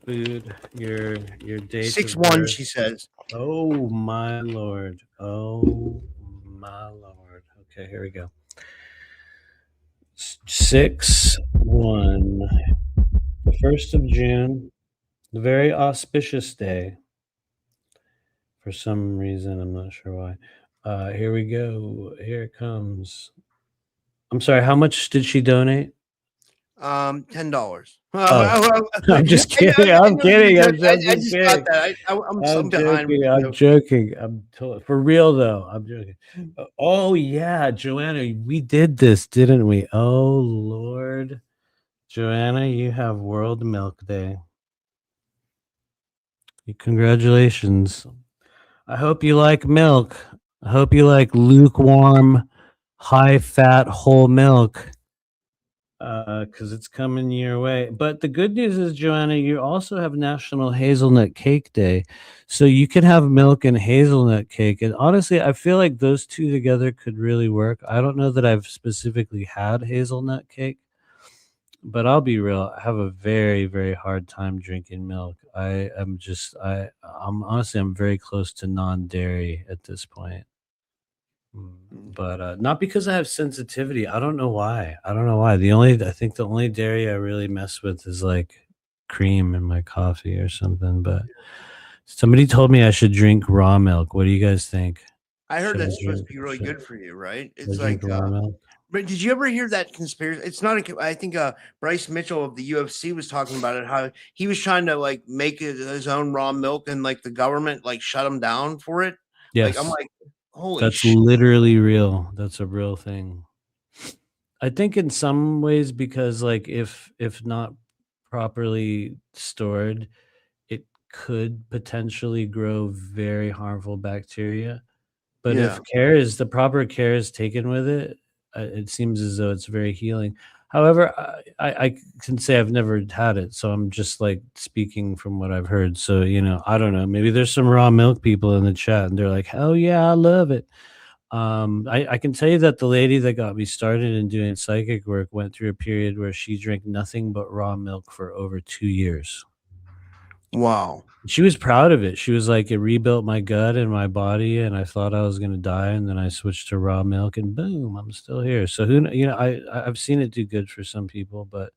food, your date. 6/1, she says. Oh my lord! Oh my lord! Okay, here we go. 6/1, the 1st of June, the very auspicious day. For some reason, I'm not sure why. Here we go. Here it comes. I'm sorry. How much did she donate? $10. I'm just kidding. I'm kidding. I'm just got that. I'm joking. I'm joking. I'm totally for real though. I'm joking. Oh yeah, Joanna, we did this, didn't we? Oh Lord, Joanna, you have World Milk Day. Congratulations. I hope you like milk. I hope you like lukewarm, high-fat whole milk. Because it's coming your way. But the good news is, Joanna, you also have National Hazelnut Cake Day. So you can have milk and hazelnut cake. And honestly, I feel like those two together could really work. I don't know that I've specifically had hazelnut cake, but I'll be real. I have a very, very hard time drinking milk. I'm honestly, I'm very close to non-dairy at this point. But not because I have sensitivity. I don't know why. I think the only dairy I really mess with is like cream in my coffee or something. But somebody told me I should drink raw milk. What do you guys think? I heard Should I that's supposed to drink? be really Should, good for you, right? should I It's drink like, raw milk? but did you ever hear that conspiracy? It's not I think Bryce Mitchell of the UFC was talking about it, how he was trying to like make his own raw milk and like the government like shut him down for it. Like I'm Yes, like, holy that's shit. literally real. That's a real thing. I think in some ways because like if not properly stored, it could potentially grow very harmful bacteria. But Yeah. if the proper care is taken with it, it seems as though it's very healing. However, I can say I've never had it, so I'm just like speaking from what I've heard. So, I don't know. Maybe there's some raw milk people in the chat and they're like, hell yeah, I love it. I can tell you that the lady that got me started in doing psychic work went through a period where she drank nothing but raw milk for over 2 years. Wow. She was proud of it. She was like, it rebuilt my gut and my body, and I thought I was going to die, and then I switched to raw milk, and boom, I'm still here. So I've seen it do good for some people, but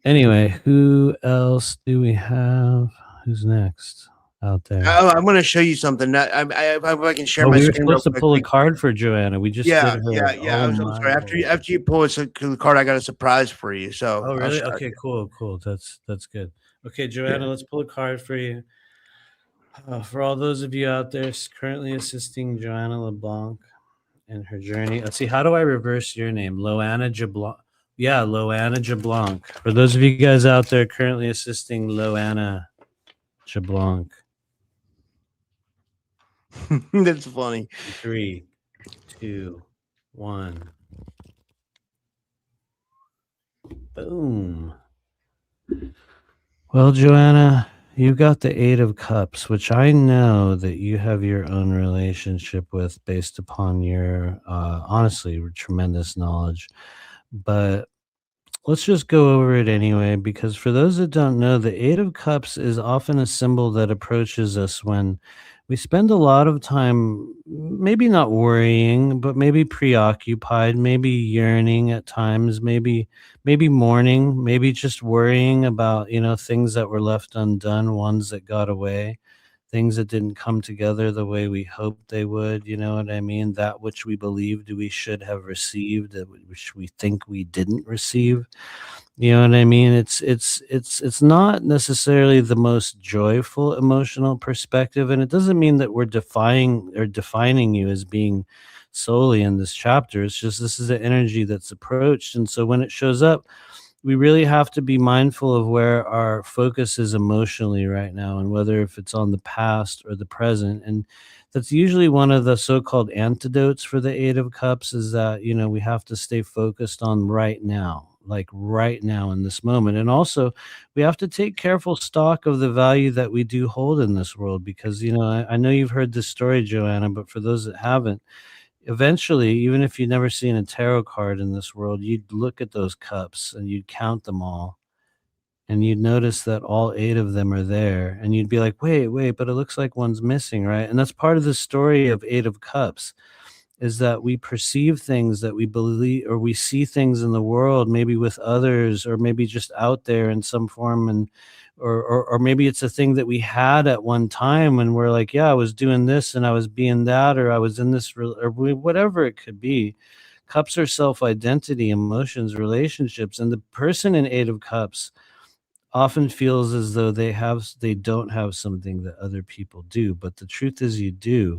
anyway, who else do we have? Who's next out there? I'm going to show you something. If I can share Oh, my we were screen real supposed to pull a quickly. card for Joanna. We just Yeah, did her. yeah. Oh I'm my sorry. Lord. After you pull the card, I got a surprise for you. So Oh, I'll really? start. Okay, cool. That's good. Okay, Joanna, let's pull a card for you. For all those of you out there currently assisting Joanna LeBlanc in her journey. Let's see, how do I reverse your name? Loanna Jablanc. Yeah, Loanna Jablanc. For those of you guys out there currently assisting Loanna Jablanc. That's funny. 3, 2, 1. Boom. Well, Joanna, you've got the 8 of Cups, which I know that you have your own relationship with based upon your, honestly, tremendous knowledge. But let's just go over it anyway, because for those that don't know, the 8 of Cups is often a symbol that approaches us when we spend a lot of time, maybe not worrying, but maybe preoccupied, maybe yearning at times, maybe mourning, maybe just worrying about, things that were left undone, ones that got away, things that didn't come together the way we hoped they would. You know what I mean? That which we believed we should have received, that which we think we didn't receive. You know what I mean? It's not necessarily the most joyful emotional perspective, and it doesn't mean that we're defining you as being solely in this chapter. It's just this is an energy that's approached, and so when it shows up, we really have to be mindful of where our focus is emotionally right now, and whether if it's on the past or the present. And that's usually one of the so-called antidotes for the 8 of Cups, is that we have to stay focused on right now, like right now in this moment. And also we have to take careful stock of the value that we do hold in this world, because I know you've heard this story, Joanna, but for those that haven't, eventually, even if you've never seen a tarot card in this world, you'd look at those cups and you'd count them all, and you'd notice that all 8 of them are there, and you'd be like, wait, but it looks like one's missing, right? And that's part of the story of 8 of Cups, is that we perceive things that we believe, or we see things in the world, maybe with others, or maybe just out there in some form, and or maybe it's a thing that we had at one time, and we're like, yeah, I was doing this and I was being that, or I was in this, or whatever it could be. Cups are self-identity, emotions, relationships, and the person in 8 of Cups often feels as though they don't have something that other people do, but the truth is you do.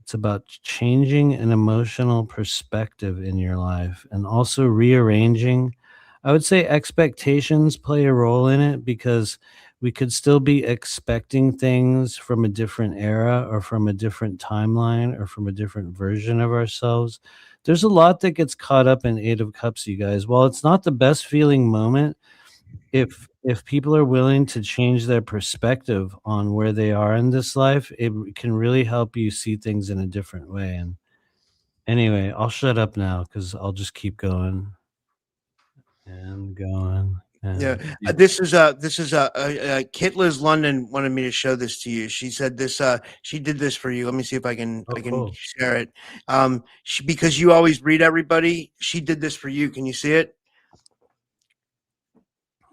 It's about changing an emotional perspective in your life, and also rearranging. I would say expectations play a role in it, because we could still be expecting things from a different era, or from a different timeline, or from a different version of ourselves. There's a lot that gets caught up in 8 of Cups, you guys. While it's not the best feeling moment, if people are willing to change their perspective on where they are in this life, it can really help you see things in a different way. And anyway, I'll shut up now, because I'll just keep going and going Yeah, Yeah. this is Kit Liz London wanted me to show this to you. She said this. She did this for you. Let me see if I can Oh, cool. share it. Because you always read everybody. She did this for you. Can you see it?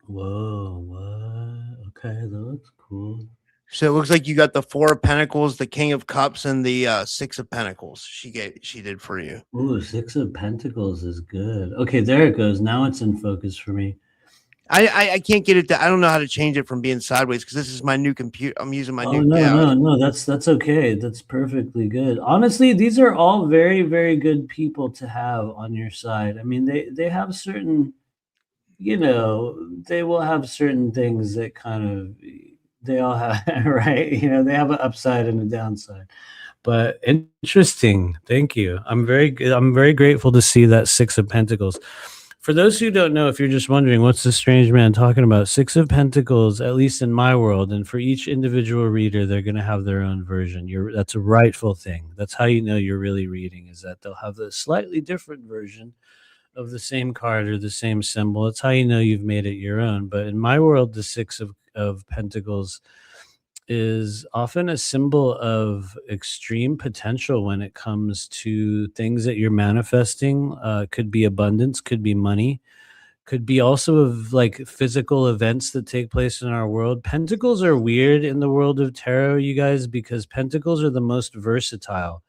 Whoa, what? Okay, that looks cool. So it looks like you got the Four of Pentacles, the King of Cups, and the Six of Pentacles. She did for you. Ooh, Six of Pentacles is good. Okay, there it goes. Now it's in focus for me. I can't get it to, I don't know how to change it from being sideways because this is my new computer. I'm using my new. No, that's okay. That's perfectly good. Honestly, these are all very, very good people to have on your side. I mean, they have certain, they will have certain things that kind of they all have, right? They have an upside and a downside. But interesting. Thank you. I'm very grateful to see that Six of Pentacles. For those who don't know, if you're just wondering, what's the strange man talking about? Six of Pentacles, at least in my world, and for each individual reader, they're going to have their own version. That's a rightful thing. That's how you know you're really reading, is that they'll have a slightly different version of the same card or the same symbol. It's how you know you've made it your own. But in my world, the Six of Pentacles is often a symbol of extreme potential when it comes to things that you're manifesting. Could be abundance, could be money, could be also of like physical events that take place in our world. Pentacles are weird in the world of tarot, you guys, because pentacles are the most versatile.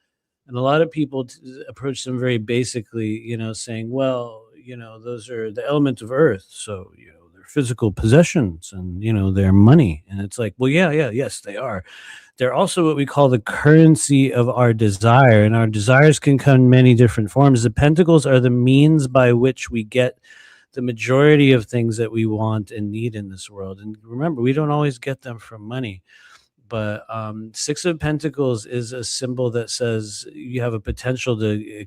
And a lot of people approach them very basically, saying, well, those are the element of earth. So, they're physical possessions and, they're money. And it's like, well, yes, they are. They're also what we call the currency of our desire. And our desires can come in many different forms. The pentacles are the means by which we get the majority of things that we want and need in this world. And remember, we don't always get them from money. But Six of Pentacles is a symbol that says you have a potential to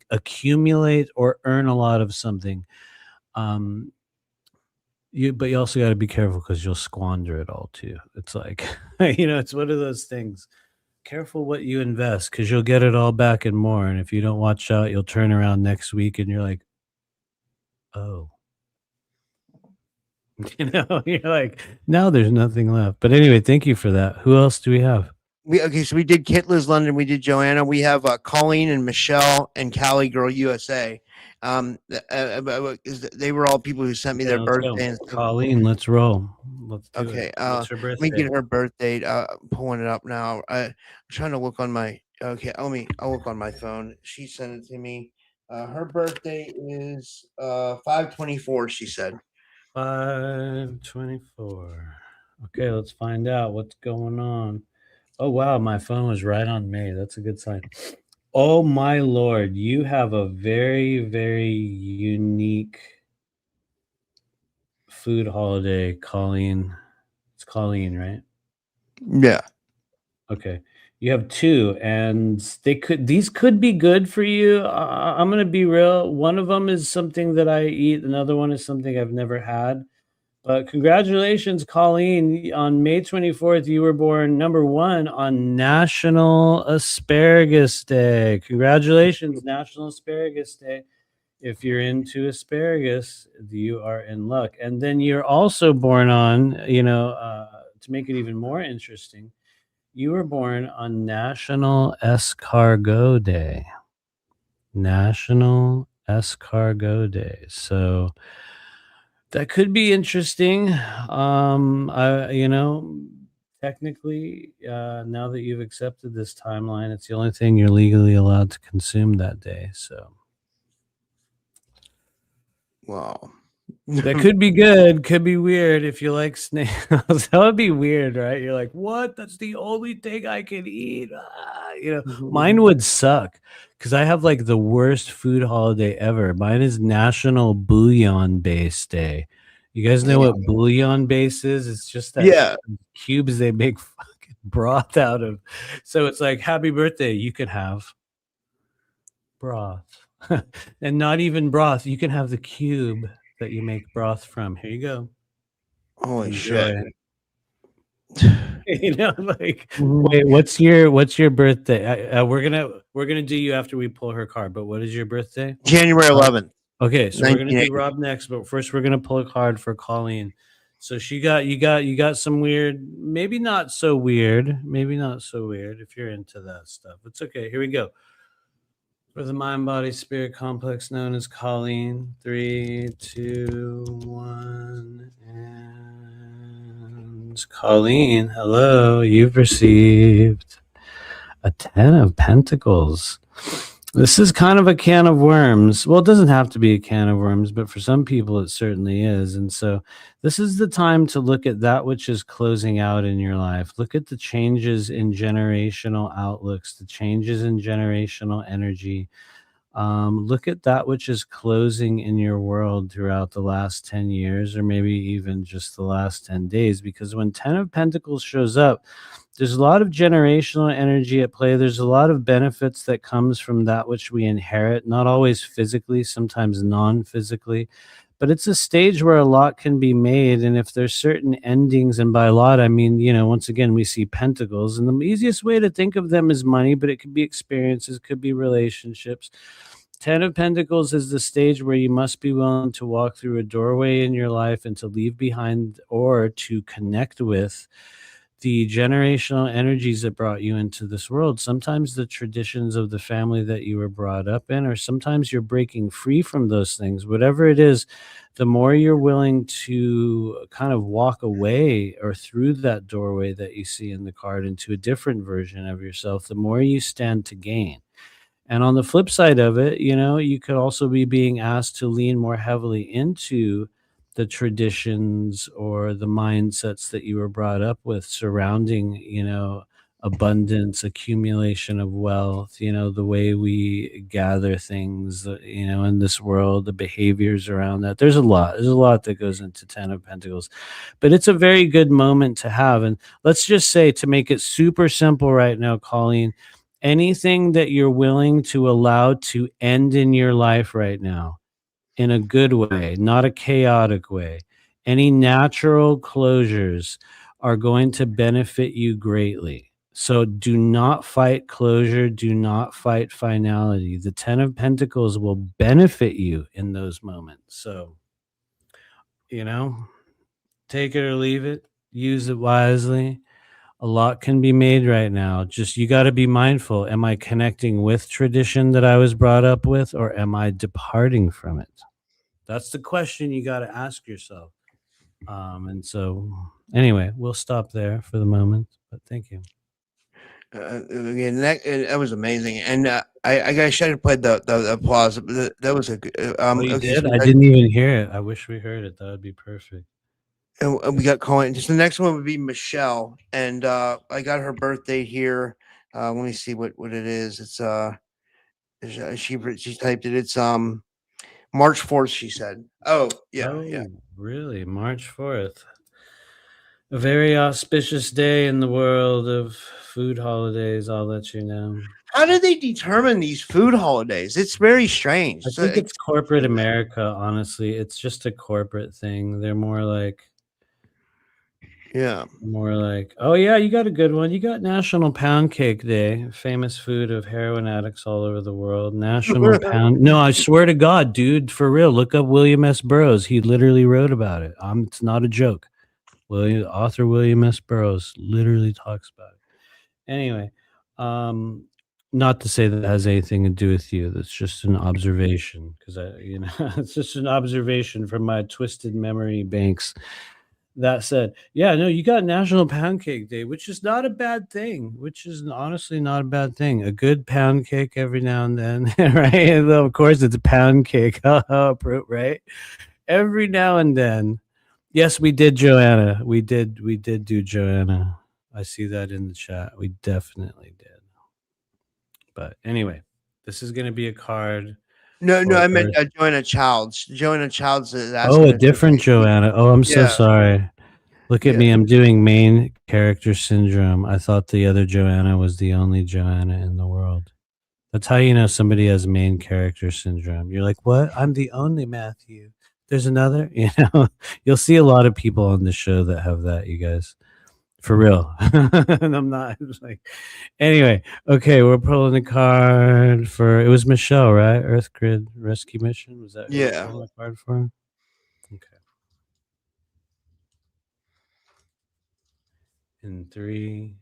accumulate or earn a lot of something. But you also got to be careful because you'll squander it all too. It's like, it's one of those things. Careful what you invest because you'll get it all back and more. And if you don't watch out, you'll turn around next week and you're like, oh. You're like, now there's nothing left. But anyway, thank you for that. Who else do we have? So we did Kit Liz London, we did Joanna, we have Colleen and Michelle and Cali Girl USA. They were all people who sent me their birthday. And Colleen, let's roll. Let's do okay. it. What's her birthday? Let me get her birth date. I'm pulling it up now. I'm trying to look on my. Okay, I'll look on my phone. She sent it to me. Her birthday is 5/24. She said. 5/24. Okay, let's find out what's going on. Oh wow, my phone was right on May. That's a good sign. Oh my Lord, you have a very, very unique food holiday, Colleen. It's Colleen, right? Yeah. Okay. You have two, and these could be good for you. I'm gonna be real. One of them is something that I eat. Another one is something I've never had. But congratulations, Colleen. On May 24th, you were born number 1 on National Asparagus Day. Congratulations, National Asparagus Day. If you're into asparagus, you are in luck. And then you're also born on, to make it even more interesting, you were born on National Escargot Day. National Escargot Day. So that could be interesting. Technically, now that you've accepted this timeline, it's the only thing you're legally allowed to consume that day. So, wow. That could be good, could be weird if you like snails. That would be weird, right? You're like, what? That's the only thing I can eat. Mine would suck because I have like the worst food holiday ever. Mine is National Bouillon Base Day. You guys know what bouillon base is? It's just that cubes they make fucking broth out of. So it's like, happy birthday. You can have broth. And not even broth. You can have the cube that you make broth from. Here you go. Holy Enjoy shit. Wait, what's your birthday? We're gonna do you after we pull her card, but what is your birthday? January 11th. Okay, so we're gonna do 1980. Rob next, but first we're gonna pull a card for Colleen. So you got some weird, maybe not so weird if you're into that stuff. It's okay. Here we go. For the mind body spirit complex known as Colleen. 3, 2, 1, and Colleen, hello. You've received a 10 of Pentacles. This is kind of a can of worms. Well, it doesn't have to be a can of worms, but for some people it certainly is. And so this is the time to look at that which is closing out in your life. Look at the changes in generational outlooks, the changes in generational energy. Look at that which is closing in your world throughout the last 10 years, or maybe even just the last 10 days, because when 10 of Pentacles shows up, there's a lot of generational energy at play. There's a lot of benefits that comes from that which we inherit, not always physically, sometimes non-physically, but it's a stage where a lot can be made. And if there's certain endings, and by a lot, I mean, once again, we see pentacles, and the easiest way to think of them is money, but it could be experiences, could be relationships. 10 of Pentacles is the stage where you must be willing to walk through a doorway in your life and to leave behind or to connect with the generational energies that brought you into this world. Sometimes the traditions of the family that you were brought up in, or sometimes you're breaking free from those things. Whatever it is, the more you're willing to kind of walk away or through that doorway that you see in the card into a different version of yourself, the more you stand to gain. And on the flip side of it, you could also be being asked to lean more heavily into the traditions or the mindsets that you were brought up with surrounding, abundance, accumulation of wealth, the way we gather things, in this world, the behaviors around that. There's a lot that goes into 10 of Pentacles, but it's a very good moment to have. And let's just say, to make it super simple right now, Colleen, anything that you're willing to allow to end in your life right now, in a good way, not a chaotic way, any natural closures are going to benefit you greatly. So do not fight closure. Do not fight finality. The 10 of Pentacles will benefit you in those moments. So, take it or leave it. Use it wisely. A lot can be made right now. Just, you got to be mindful. Am I connecting with tradition that I was brought up with, or am I departing from it? That's the question you got to ask yourself. And so, anyway, we'll stop there for the moment. But thank you. Again, that was amazing, and I should have played the applause. That was a good. You did? I didn't even hear it. I wish we heard it. That would be perfect. And we got Colin. Just the next one would be Michelle, and I got her birthday here. Let me see what it is. It's she typed it. It's March 4th. She said. Oh yeah. Really? March 4th. A very auspicious day in the world of food holidays. I'll let you know. How do they determine these food holidays? It's very strange. I think it's corporate America. Honestly, it's just a corporate thing. They're more like. Yeah. More like, oh yeah, you got a good one. You got National Pound Cake Day, famous food of heroin addicts all over the world. National Pound. No, I swear to God, dude, for real. Look up William S. Burroughs. He literally wrote about it. It's not a joke. Author William S. Burroughs literally talks about it. Anyway, not to say that has anything to do with you. That's just an observation, because it's just an observation from my twisted memory banks. That said, yeah, no, you got National Pound Cake Day, which is not a bad thing, which is honestly not a bad thing. A good pound cake every now and then, right? And of course, it's a pound cake, right? Every now and then. Yes, we did, Joanna. We did do Joanna. I see that in the chat. We definitely did. But anyway, this is going to be a card. No, I meant Joanna Childs. Joanna Childs is asking. Oh, a different Joanna. Oh, I'm so sorry. Look at me. I'm doing main character syndrome. I thought the other Joanna was the only Joanna in the world. That's how you know somebody has main character syndrome. You're like, what? I'm the only Matthew. There's another? You'll see a lot of people on the show that have that, you guys. For real. And I'm not like, anyway. Okay, we're pulling the card for, it was Michelle, right? Earth Grid Rescue Mission. Was that who we're Yeah. pulling the card for? Okay. In 3,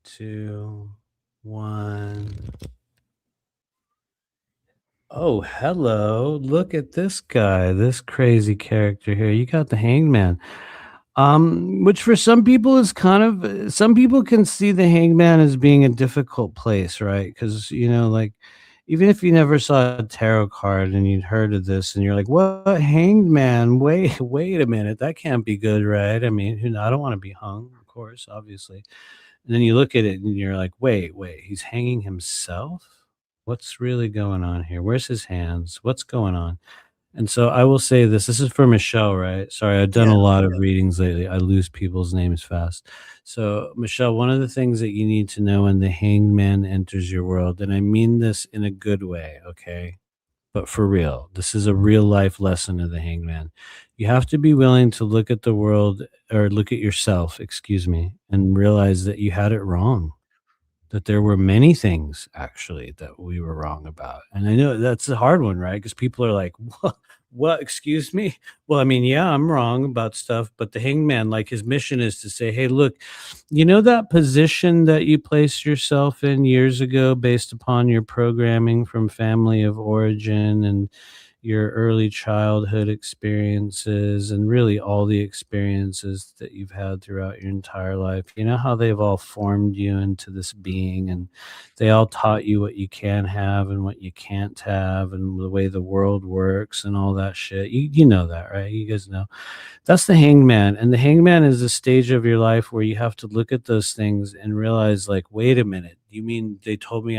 2, 1. Oh, hello. Look at this guy, this crazy character here. You got the Hangman. Which for some people is kind of, some people can see the Hangman as being a difficult place, right? Because, like, even if you never saw a tarot card and you'd heard of this and you're like, what, Hanged Man? Wait a minute. That can't be good, right? I mean, I don't want to be hung, of course, obviously. And then you look at it and you're like, wait, he's hanging himself? What's really going on here? Where's his hands? What's going on? And so I will say this. This is for Michelle, right? Sorry, I've done Yeah. a lot of readings lately. I lose people's names fast. So, Michelle, one of the things that you need to know when the Hanged Man enters your world, and I mean this in a good way, okay? But for real, this is a real life lesson of the Hanged Man. You have to be willing to look at the world, or look at yourself, excuse me, and realize that you had it wrong, that there were many things actually that we were wrong about. And I know that's a hard one, right? Because people are like, what, excuse me? Well, I mean, yeah, I'm wrong about stuff, but the Hangman, like, his mission is to say, hey, look, that position that you placed yourself in years ago based upon your programming from family of origin and your early childhood experiences and really all the experiences that you've had throughout your entire life. You know how they've all formed you into this being, and they all taught you what you can have and what you can't have and the way the world works and all that shit. You know that, right? You guys know. That's the Hangman. And the Hangman is the stage of your life where you have to look at those things and realize, like, wait a minute, you mean they told me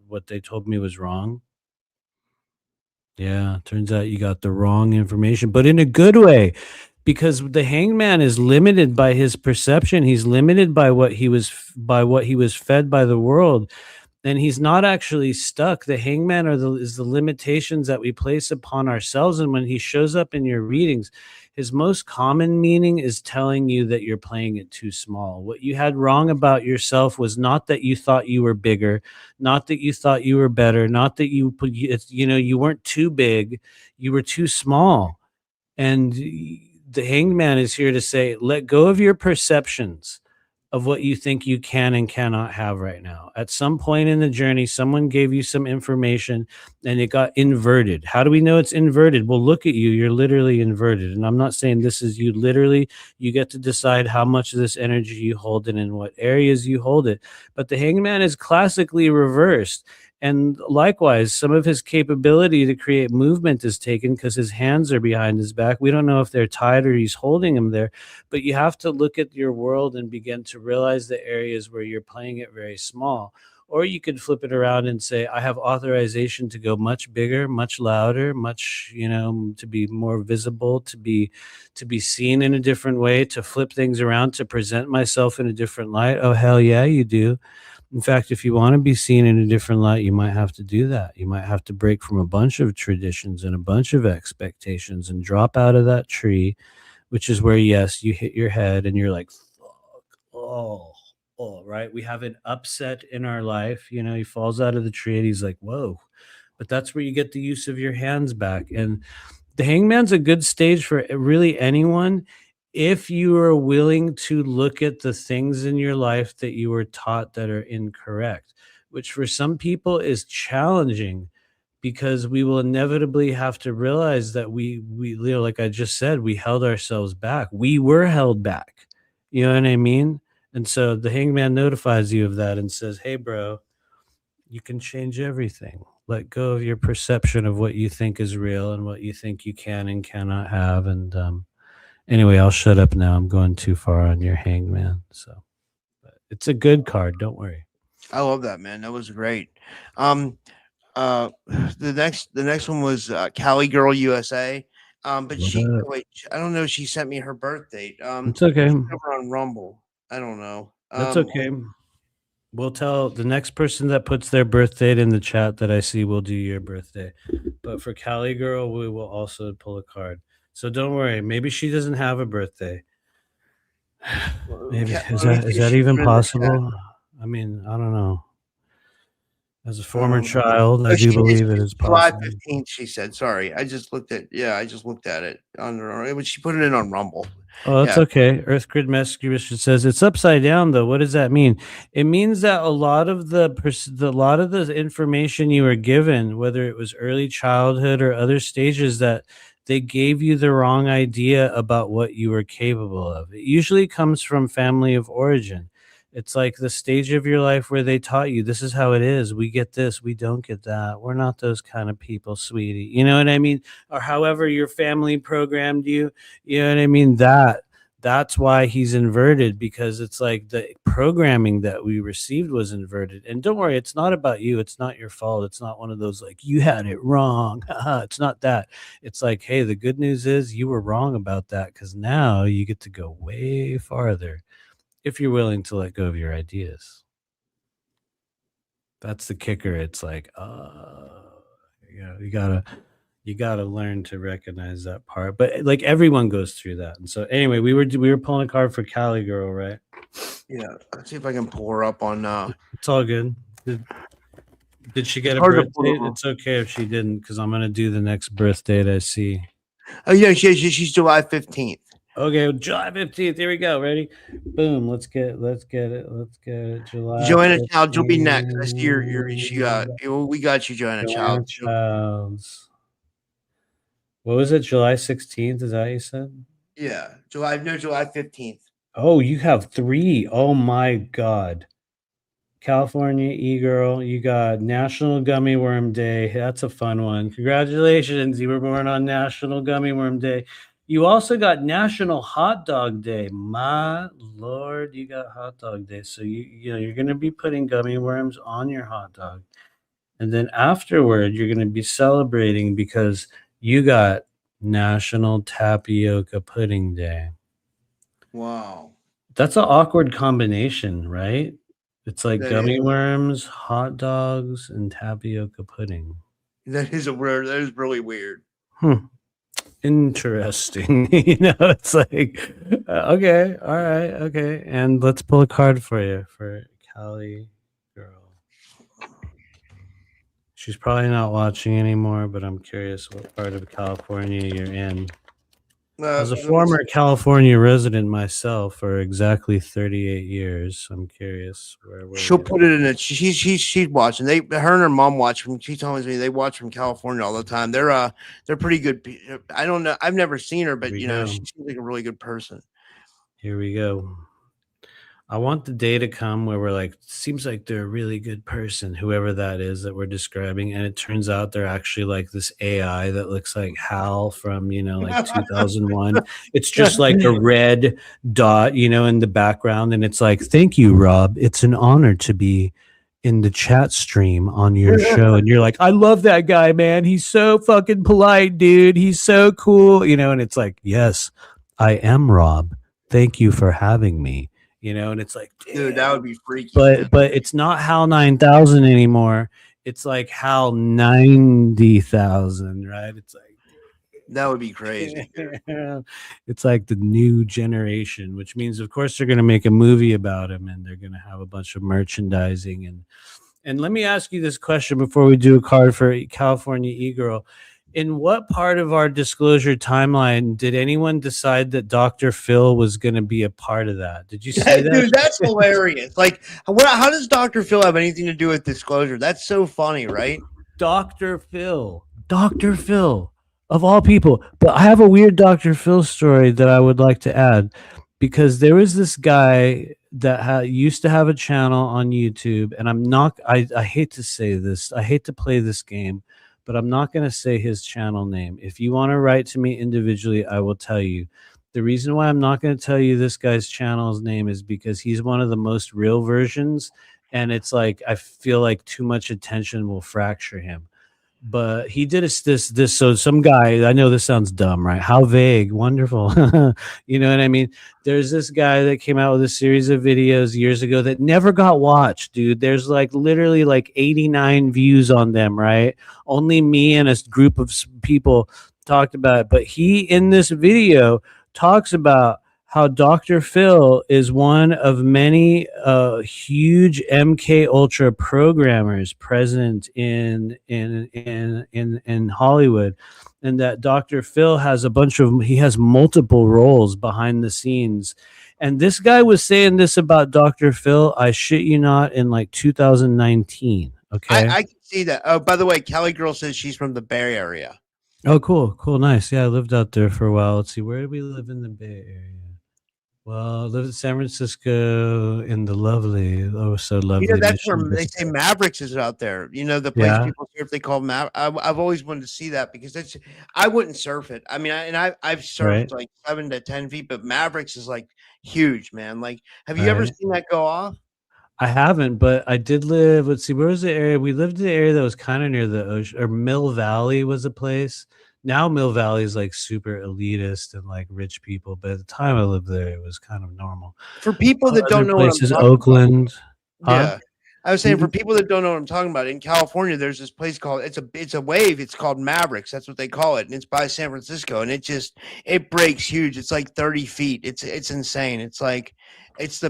what they told me was wrong? Yeah, turns out you got the wrong information, but in a good way, because the Hangman is limited by his perception. He's limited by what he was fed by the world, and he's not actually stuck. The Hangman is the limitations that we place upon ourselves. And when he shows up in your readings, his most common meaning is telling you that you're playing it too small. What you had wrong about yourself was not that you thought you were bigger, not that you thought you were better, not that you weren't too big, you were too small. And the Hangman is here to say, let go of your perceptions of what you think you can and cannot have right now. At some point in the journey, someone gave you some information and it got inverted. How do we know it's inverted? Well, look at you. You're literally inverted. And I'm not saying this is you. Literally, you get to decide how much of this energy you hold and in what areas you hold it. But the Hangman is classically reversed. And likewise, some of his capability to create movement is taken because his hands are behind his back. We don't know if they're tied or he's holding them there, but you have to look at your world and begin to realize the areas where you're playing it very small. Or you could flip it around and say, I have authorization to go much bigger, much louder, much, to be more visible, to be seen in a different way, to flip things around, to present myself in a different light. Oh, hell yeah, you do. In fact, if you want to be seen in a different light, you might have to do that. You might have to break from a bunch of traditions and a bunch of expectations and drop out of that tree, which is where, yes, you hit your head and you're like, fuck, oh, right? We have an upset in our life. He falls out of the tree and he's like, whoa. But that's where you get the use of your hands back. And the Hangman's a good stage for really anyone if you are willing to look at the things in your life that you were taught that are incorrect, which for some people is challenging because we will inevitably have to realize that like I just said, we held ourselves back. We were held back. You know what I mean? And so the Hangman notifies you of that and says, hey, bro, you can change everything. Let go of your perception of what you think is real and what you think you can and cannot have. And anyway, I'll shut up now. I'm going too far on your Hangman. So, but it's a good card. Don't worry. I love that, man. That was great. The next one was Cali Girl USA. But wait, I don't know. She sent me her birth date. It's okay. She's over on Rumble. I don't know. That's okay. We'll tell the next person that puts their birth date in the chat that I see will do your birthday. But for Cali Girl, we will also pull a card. So don't worry. Maybe she doesn't have a birthday. Maybe Let is me that see is if that she even put it in the chat. possible? I mean, I don't know. As a former child, I Oh, do she- believe it it's is July possible. 15th, she said. Sorry. I just looked at it on her. She put it in on Rumble. Oh, that's Yeah. okay. Earth Grid Rescue Mission says it's upside down though. What does that mean? It means that a lot of the information you were given, whether it was early childhood or other stages, that they gave you the wrong idea about what you were capable of. It usually comes from family of origin. It's like the stage of your life where they taught you this is how it is. We get this, we don't get that. We're not those kind of people, sweetie. You know what I mean? Or however your family programmed you. You know what I mean? That's why he's inverted, because it's like the programming that we received was inverted. And don't worry, it's not about you. It's not your fault. It's not one of those like you had it wrong. It's not that. It's like, hey, the good news is you were wrong about that, because now you get to go way farther if you're willing to let go of your ideas. That's the kicker. It's like, you gotta learn to recognize that part. But like everyone goes through that. And so anyway, we were pulling a card for Cali Girl, right? Yeah. Let's see if I can pull her up on It's all good. Did she get a hard to birth pull date? her up. It's okay if she didn't, because I'm gonna do the next birth date I see. Oh yeah, she's July 15th. Okay, July 15th. Here we go. Ready? Boom. Let's get it. July. Joanna Childs will be next. I 15th. see we got you, Joanna Joanna Childs. Childs. What was it? July 16th? Is that what you said? Yeah. July 15th. Oh, you have 3. Oh my God. California e-girl. You got National Gummy Worm Day. That's a fun one. Congratulations. You were born on National Gummy Worm Day. You also got National Hot Dog Day. My Lord, you got Hot Dog Day. So you're going to be putting gummy worms on your hot dog. And then afterward, you're going to be celebrating because you got National Tapioca Pudding Day. Wow. That's an awkward combination, right? It's like That gummy is. worms, hot dogs, and tapioca pudding. That is really weird. Interesting. It's like, okay, all right, okay. And let's pull a card for you for Cali Girl. She's probably not watching anymore, but I'm curious what part of California you're in. As a former California resident myself for exactly 38 years, I'm curious where she'll put it in it. She's watching. Her and her mom watch from. She told me they watch from California all the time. They're pretty good. I don't know. I've never seen her, but she seems like a really good person. Here we go. I want the day to come where we're like, seems like they're a really good person, whoever that is that we're describing. And it turns out they're actually like this AI that looks like Hal from, like 2001. It's just like a red dot, in the background. And it's like, thank you, Rob. It's an honor to be in the chat stream on your show. And you're like, I love that guy, man. He's so fucking polite, dude. He's so cool. And it's like, yes, I am Rob. Thank you for having me. And it's like, dude, that would be freaky. But it's not HAL 9000 anymore. It's like HAL 90,000, right? It's like that would be crazy. It's like the new generation, which means, of course, they're going to make a movie about him, and they're going to have a bunch of merchandising. And let me ask you this question before we do a card for California e-girl. In what part of our disclosure timeline did anyone decide that Dr. Phil was going to be a part of that? Did you see that? Dude, that's hilarious. Like, how does Dr. Phil have anything to do with disclosure? That's so funny, right? Dr. Phil, of all people. But I have a weird Dr. Phil story that I would like to add, because there was this guy that used to have a channel on YouTube, and I hate to say this. I hate to play this game, but I'm not going to say his channel name. If you want to write to me individually, I will tell you. The reason why I'm not going to tell you this guy's channel's name is because he's one of the most real versions, and it's like I feel like too much attention will fracture him. But he did this. So some guy, I know this sounds dumb, right? How vague, wonderful. You know what I mean? There's this guy that came out with a series of videos years ago that never got watched, dude. There's like literally like 89 views on them, right? Only me and a group of people talked about it. But he, in this video, talks about how Dr. Phil is one of many huge MK Ultra programmers present in Hollywood, and that Dr. Phil has he has multiple roles behind the scenes. And this guy was saying this about Dr. Phil, I shit you not, in like 2019. Okay. I can see that. Oh, by the way, Kelly Girl says she's from the Bay Area. Oh, cool. Cool. Nice. Yeah, I lived out there for a while. Let's see. Where did we live in the Bay Area? Well, I lived in San Francisco in the lovely, oh, so lovely. You know, that's where Mission they say District. Mavericks is out there. You know, the place Yeah. people surf, they call I've always wanted to see that because I wouldn't surf it. I mean, I've surfed Right. like 7 to 10 feet, but Mavericks is like huge, man. Like, have you ever Right. seen that go off? I haven't, but I did live. Let's see, where was the area? We lived in the area that was kind of near the ocean, or Mill Valley was a place. Now Mill Valley is like super elitist and like rich people, but at the time I lived there, it was kind of normal. For people that don't Other know what I'm places, talking Oakland. about. Huh? Yeah. I was saying for people that don't know what I'm talking about, in California, there's this place called it's a wave. It's called Mavericks. That's what they call it, and it's by San Francisco, and it breaks huge. It's like 30 feet. It's insane. It's like it's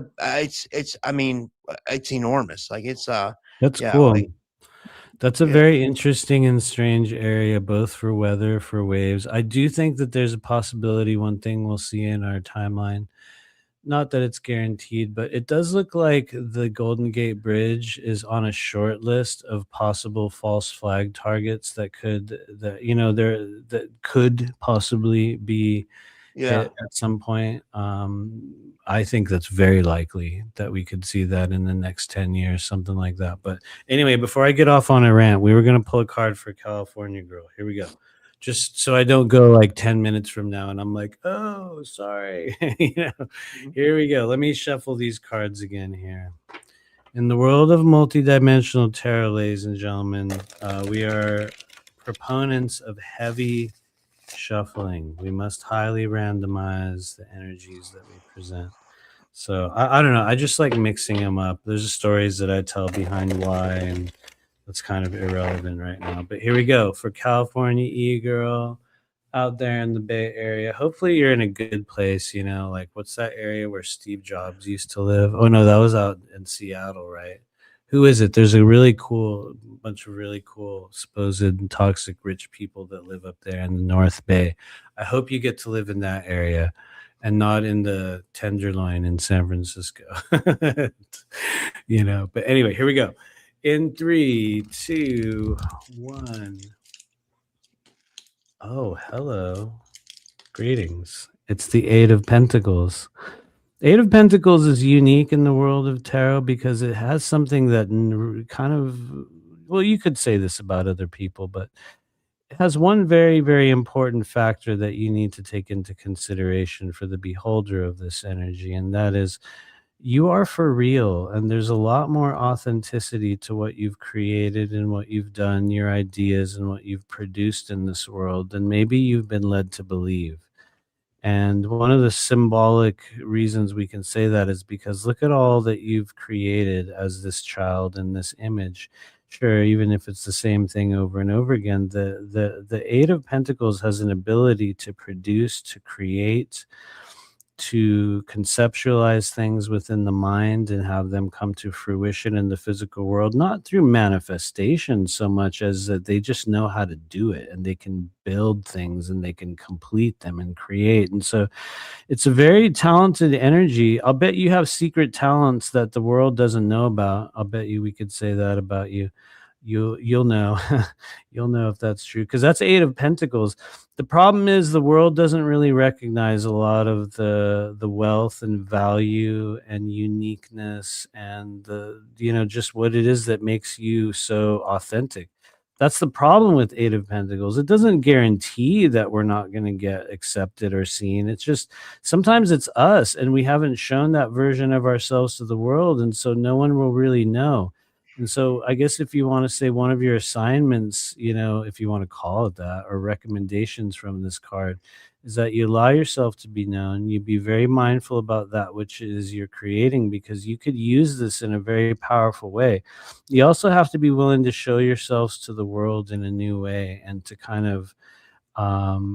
I mean it's enormous. Like it's That's yeah, cool. like, That's a yeah. very interesting and strange area, both for weather, for waves. I do think that there's a possibility, one thing we'll see in our timeline, not that it's guaranteed, but it does look like the Golden Gate Bridge is on a short list of possible false flag targets that could possibly be Yeah. hit at some point. I think that's very likely that we could see that in the next 10 years, something like that. But anyway, before I get off on a rant, we were going to pull a card for California Girl. Here we go. Just so I don't go like 10 minutes from now and I'm like, oh, sorry. Here we go. Let me shuffle these cards again here. In the world of multidimensional tarot, ladies and gentlemen, we are proponents of heavy shuffling. We must highly randomize the energies that we present. So I don't know. I just like mixing them up. There's stories that I tell behind why, and that's kind of irrelevant right now. But here we go for California E-Girl out there in the Bay Area. Hopefully you're in a good place, like what's that area where Steve Jobs used to live? Oh no, that was out in Seattle, right? Who is it? There's a bunch of really cool supposed toxic rich people that live up there in the North Bay. I hope you get to live in that area and not in the Tenderloin in San Francisco. But anyway, here we go. In 3, 2, 1. Oh, hello. Greetings. It's the 8 of Pentacles. 8 of Pentacles is unique in the world of tarot because it has something that kind of, well, you could say this about other people, but it has one very, very important factor that you need to take into consideration for the beholder of this energy, and that is you are for real, and there's a lot more authenticity to what you've created and what you've done, your ideas and what you've produced in this world than maybe you've been led to believe. And one of the symbolic reasons we can say that is because look at all that you've created as this child in this image. Sure, even if it's the same thing over and over again, the 8 of Pentacles has an ability to produce, to create, to conceptualize things within the mind and have them come to fruition in the physical world, not through manifestation so much as that they just know how to do it, and they can build things and they can complete them and create. And so it's a very talented energy. I'll bet you have secret talents that the world doesn't know about. I'll bet you we could say that about you. You'll know. You'll know if that's true, because that's 8 of Pentacles. The problem is the world doesn't really recognize a lot of the wealth and value and uniqueness and the just what it is that makes you so authentic. That's the problem with 8 of Pentacles. It doesn't guarantee that we're not going to get accepted or seen. It's just sometimes it's us, and we haven't shown that version of ourselves to the world, and so no one will really know. And so I guess if you want to say one of your assignments, if you want to call it that, or recommendations from this card, is that you allow yourself to be known. You be very mindful about that which is you're creating, because you could use this in a very powerful way. You also have to be willing to show yourselves to the world in a new way, and to kind of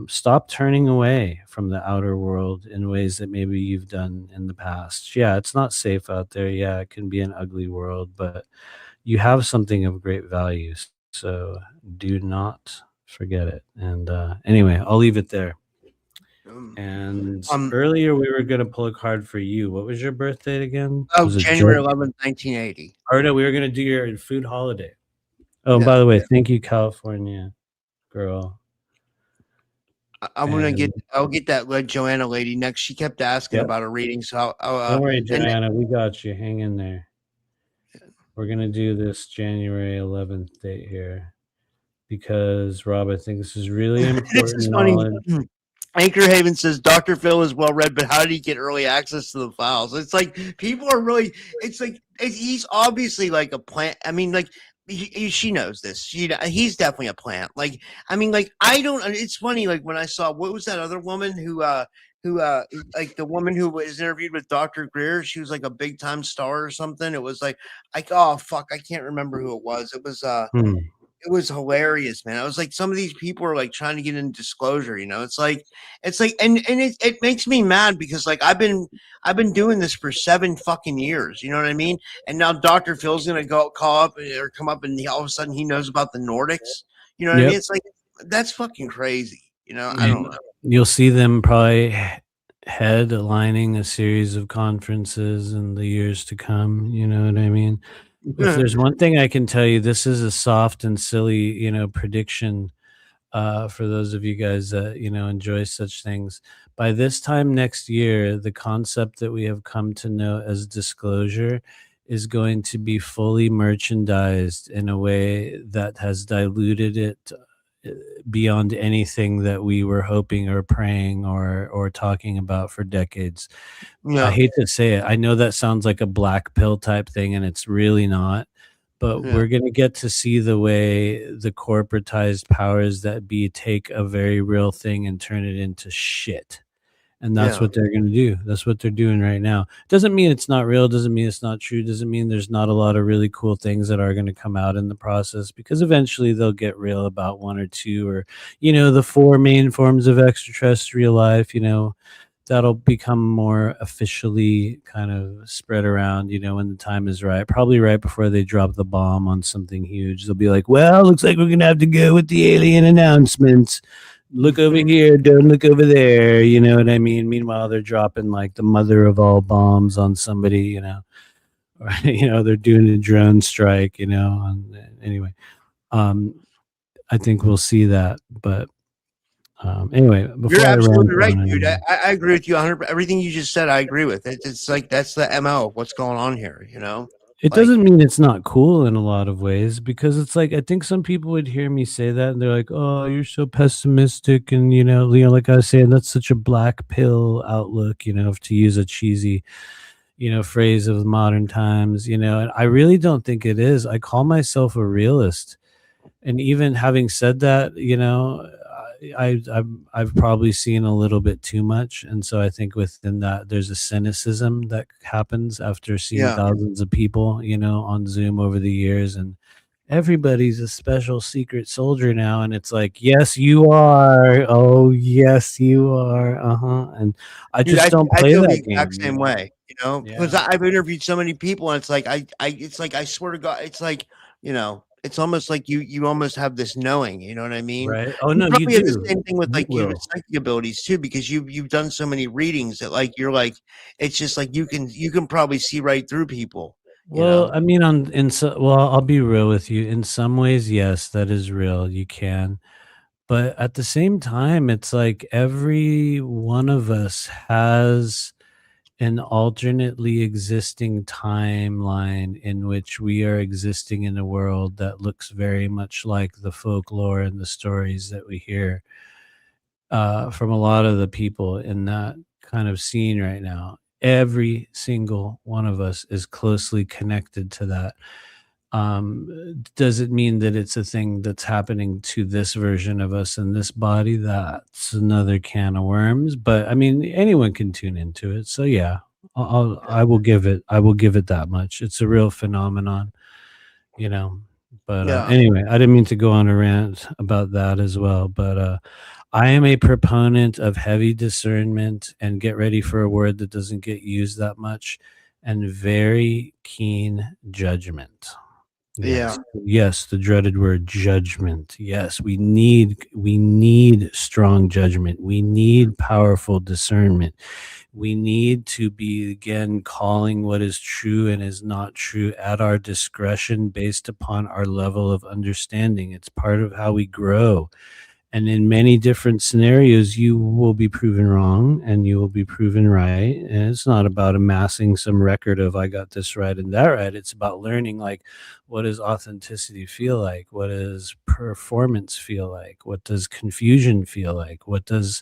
stop turning away from the outer world in ways that maybe you've done in the past. Yeah, it's not safe out there. Yeah, it can be an ugly world, but you have something of great value. So do not forget it. And anyway, I'll leave it there. And earlier we were going to pull a card for you. What was your birth date again? Oh, Was it January 11th, 1980. Or no, we were going to do your food holiday. Oh, yeah. By the way, thank you, California girl. I'll get that Joanna lady next. She kept asking about a reading, so don't worry, Joanna, we got you. Hang in there. We're gonna do this January 11th date here because Rob, I think this is really important. This is funny. Anchor Haven says Dr. Phil is well read, but how did he get early access to the files? It's like people are really. It's like he's obviously like a plant. I mean, like. She knows this. He's definitely a plant. Like, I mean, like, I don't. It's funny. Like when I saw what was that other woman who like the woman who was interviewed with Dr. Greer. She was like a big time star or something. It was like oh fuck, I can't remember who it was. It was It was hilarious, man. I was like, some of these people are like trying to get in disclosure, you know. It's like, and it makes me mad because like I've been doing this for 7 fucking years, you know what I mean? And now Dr. Phil's gonna call up or come up and all of a sudden he knows about the Nordics, you know what I mean? It's like that's fucking crazy, you know. I don't know. You'll see them probably headlining a series of conferences in the years to come. You know what I mean? If there's one thing I can tell you, this is a soft and silly, you know, prediction for those of you guys that, you know, enjoy such things. By this time next year, the concept that we have come to know as disclosure is going to be fully merchandised in a way that has diluted it beyond anything that we were hoping or praying or talking about for decades. I hate to say it. I know that sounds like a black pill type thing, and it's really not. But we're going to get to see the way the corporatized powers that be take a very real thing and turn it into shit. And that's what they're going to do. That's what they're doing right now. Doesn't mean it's not real. Doesn't mean it's not true. Doesn't mean there's not a lot of really cool things that are going to come out in the process, because eventually they'll get real about 1 or 2 or, you know, the 4 main forms of extraterrestrial life, you know, that'll become more officially kind of spread around, you know, when the time is right. Probably right before they drop the bomb on something huge. They'll be like, well, looks like we're going to have to go with the alien announcements. Look over here, don't look over there, you know what I mean? Meanwhile, they're dropping like the mother of all bombs on somebody, you know, or, you know, they're doing a drone strike, you know. Anyway, I think we'll see that. But anyway, you're absolutely right, dude. I agree with you 100%. Everything you just said, I agree with. It's like that's the MO of what's going on here, you know. It doesn't mean it's not cool in a lot of ways, because it's like I think some people would hear me say that and they're like, "Oh, you're so pessimistic," and you know, like I was saying, that's such a black pill outlook, you know, to use a cheesy, you know, phrase of modern times, you know. And I really don't think it is. I call myself a realist, and even having said that, you know, I've probably seen a little bit too much, and so I think within that there's a cynicism that happens after seeing thousands of people, you know, on Zoom over the years, and everybody's a special secret soldier now, and it's like, yes, you are. Oh, yes, you are. And I just don't play that game. I feel the exact same way, you know, because I've interviewed so many people, and it's like I swear to God, it's like, you know. It's almost like you almost have this knowing, you know what I mean? Right. Oh no, you have the same thing with like your psychic abilities too, because you've done so many readings that like you're like, it's just like you can probably see right through people. Well, I mean, I'll be real with you. In some ways, yes, that is real. You can, but at the same time, it's like every one of us has an alternately existing timeline in which we are existing in a world that looks very much like the folklore and the stories that we hear from a lot of the people in that kind of scene right now. Every single one of us is closely connected to that. Does it mean that it's a thing that's happening to this version of us in this body? That's another can of worms. But I mean, anyone can tune into it. So yeah, I will give it that much. It's a real phenomenon, you know. But anyway, I didn't mean to go on a rant about that as well. But I am a proponent of heavy discernment, and get ready for a word that doesn't get used that much, and very keen judgment. Yeah. Yes, the dreaded word judgment. Yes, we need strong judgment. We need powerful discernment. We need to be, again, calling what is true and is not true at our discretion based upon our level of understanding. It's part of how we grow. And in many different scenarios, you will be proven wrong and you will be proven right. And it's not about amassing some record of I got this right and that right. It's about learning, like, what does authenticity feel like? What does performance feel like? What does confusion feel like? What does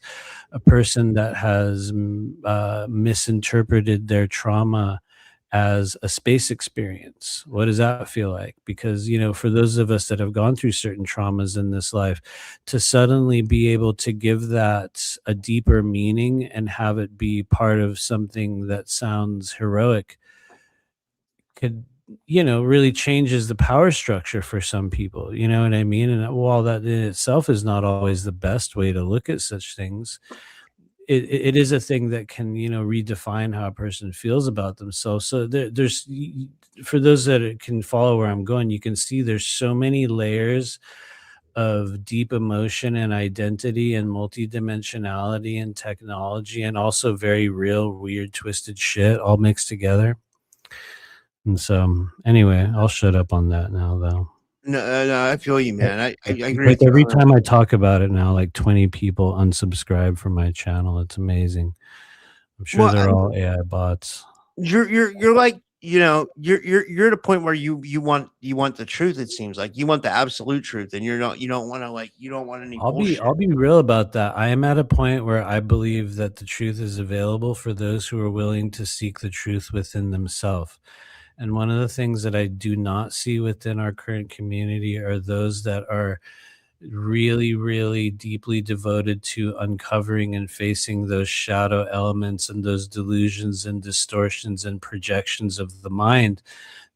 a person that has misinterpreted their trauma as a space experience, what does that feel like? Because, for those of us that have gone through certain traumas in this life, to suddenly be able to give that a deeper meaning and have it be part of something that sounds heroic could, really changes the power structure for some people. You know what I mean? And while that in itself is not always the best way to look at such things, it is a thing that can, redefine how a person feels about themselves. So there's, for those that can follow where I'm going, you can see there's so many layers of deep emotion and identity and multidimensionality and technology, and also very real, weird, twisted shit all mixed together. And so, anyway, I'll shut up on that now, though. No, I feel you, man. I agree Like with you. every time I talk about it now, like 20 people unsubscribe from my channel. It's amazing. I'm sure they're all AI bots. You're like, you're at a point where you want the truth. It seems like you want the absolute truth, and you don't want any bullshit. I'll be real about that. I am at a point where I believe that the truth is available for those who are willing to seek the truth within themselves. And one of the things that I do not see within our current community are those that are really, really deeply devoted to uncovering and facing those shadow elements and those delusions and distortions and projections of the mind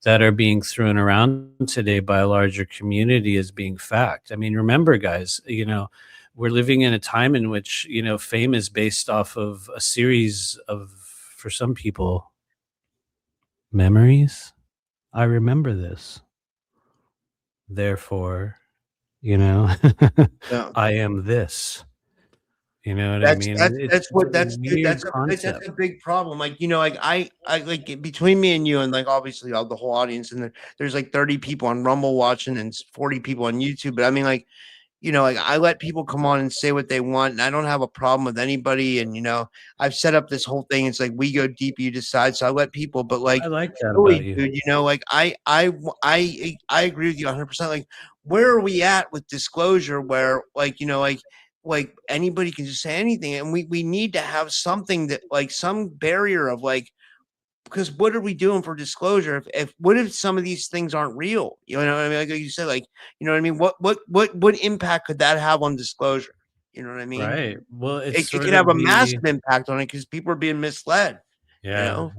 that are being thrown around today by a larger community as being fact. I mean, remember, guys, we're living in a time in which, fame is based off of a series of, for some people, memories. I remember this. Therefore, Yeah. I am this. You know what I mean? That's a big problem. Like, I like, between me and you, and like obviously all the whole audience, and there's like 30 people on Rumble watching and 40 people on YouTube. But I mean, like, like, I let people come on and say what they want, and I don't have a problem with anybody. And I've set up this whole thing. It's like, we go deep, you decide. So I let people, but like, I like that really, about you. dude, like, I agree with you 100%. Like, where are we at with disclosure? Where, like, like anybody can just say anything, and we need to have something that, like, some barrier of, like, because what are we doing for disclosure if what if some of these things aren't real? You know what I mean? Like you said, like, you know what I mean? What impact could that have on disclosure? You know what I mean? Right. Well, it's It sort could of have a massive impact on it because people are being misled. Yeah.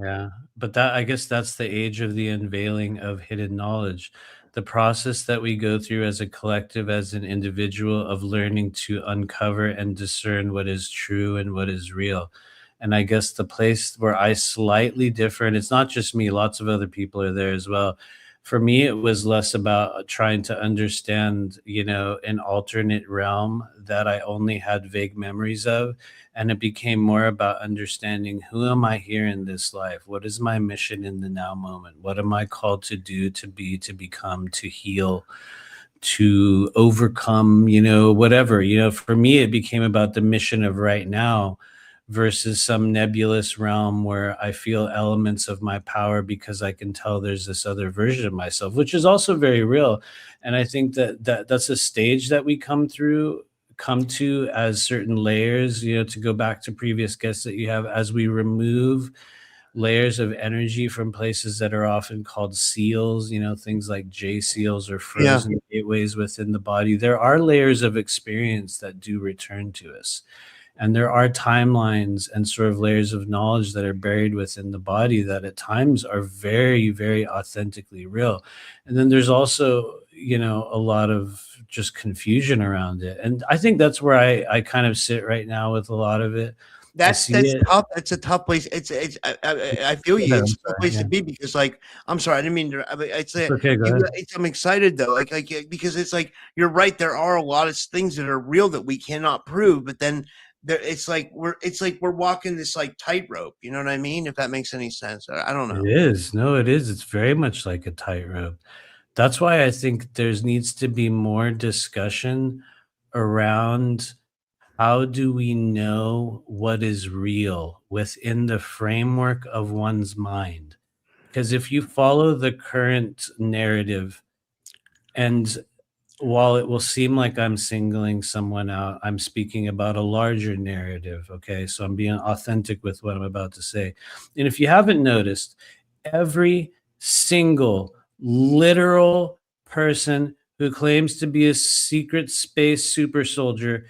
But I guess that's the age of the unveiling of hidden knowledge. The process that we go through as a collective, as an individual, of learning to uncover and discern what is true and what is real. And I guess the place where I slightly differ, and it's not just me, lots of other people are there as well. For me, it was less about trying to understand, an alternate realm that I only had vague memories of. And it became more about understanding, who am I here in this life? What is my mission in the now moment? What am I called to do, to be, to become, to heal, to overcome, whatever. For me, it became about the mission of right now versus some nebulous realm where I feel elements of my power because I can tell there's this other version of myself, which is also very real. And I think that's a stage that we come to as certain layers, to go back to previous guests that you have, as we remove layers of energy from places that are often called seals, things like J seals or frozen gateways within the body. There are layers of experience that do return to us. And there are timelines and sort of layers of knowledge that are buried within the body that at times are very, very authentically real. And then there's also, a lot of just confusion around it. And I think that's where I kind of sit right now with a lot of it. That's see it. tough. It's a tough place. I feel you. Yeah, It's I'm a tough sorry, place yeah. to be because, like, I'm sorry, I didn't mean to. It's Okay, go ahead. I'm excited though, because it's like you're right. There are a lot of things that are real that we cannot prove, but then it's like we're walking this like tightrope. You know what I mean? If that makes any sense, I don't know. It is. No, it is. It's very much like a tightrope. That's why I think there's needs to be more discussion around how do we know what is real within the framework of one's mind? Because if you follow the current narrative, and while it will seem like I'm singling someone out, I'm speaking about a larger narrative. Okay. So I'm being authentic with what I'm about to say. And if you haven't noticed, every single literal person who claims to be a secret space super soldier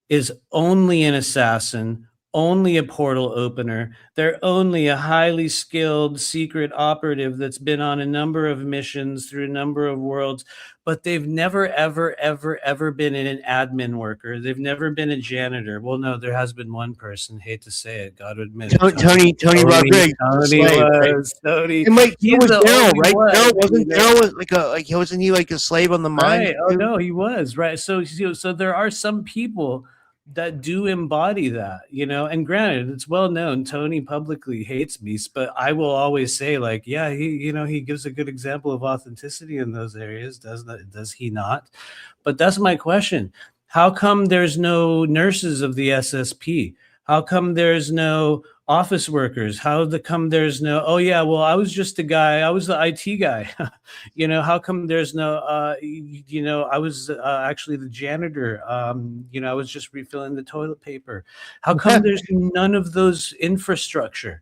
is only an assassin, only a portal opener. They're only a highly skilled secret operative that's been on a number of missions through a number of worlds, but they've never, ever, ever, ever been an admin worker. They've never been a janitor. Well, no, there has been one person. Hate to say it, got to admit it. Tony Rodriguez, Tony was. Tony. And like he He's was the Daryl, only right? one, Daryl wasn't you know? Daryl was wasn't he like a slave on the mine? Right. Oh no, he was right. So there are some people that do embody that, and granted, it's well known Tony publicly hates me, but I will always say, like, yeah, he gives a good example of authenticity in those areas, does he not? But that's my question. How come there's no nurses of the SSP? How come there's no office workers? Come there's no, oh yeah, well, I was just a guy, I was the IT guy. How come there's no, I was actually the janitor. I was just refilling the toilet paper. How come there's none of those infrastructure?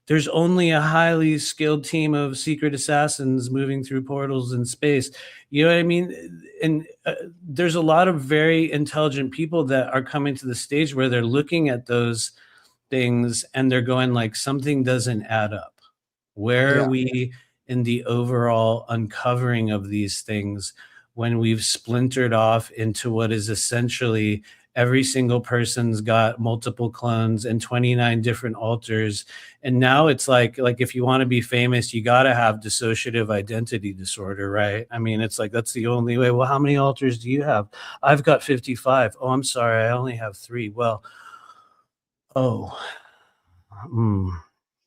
There's only a highly skilled team of secret assassins moving through portals in space. You know what I mean? And there's a lot of very intelligent people that are coming to the stage where they're looking at those things and they're going like, something doesn't add up. Where are we in the overall uncovering of these things when we've splintered off into what is essentially every single person's got multiple clones and 29 different alters. And now it's like if you want to be famous, you got to have dissociative identity disorder, right? I mean, it's like, that's the only way. Well, how many alters do you have? I've got 55. Oh, I'm sorry, I only have 3. Well,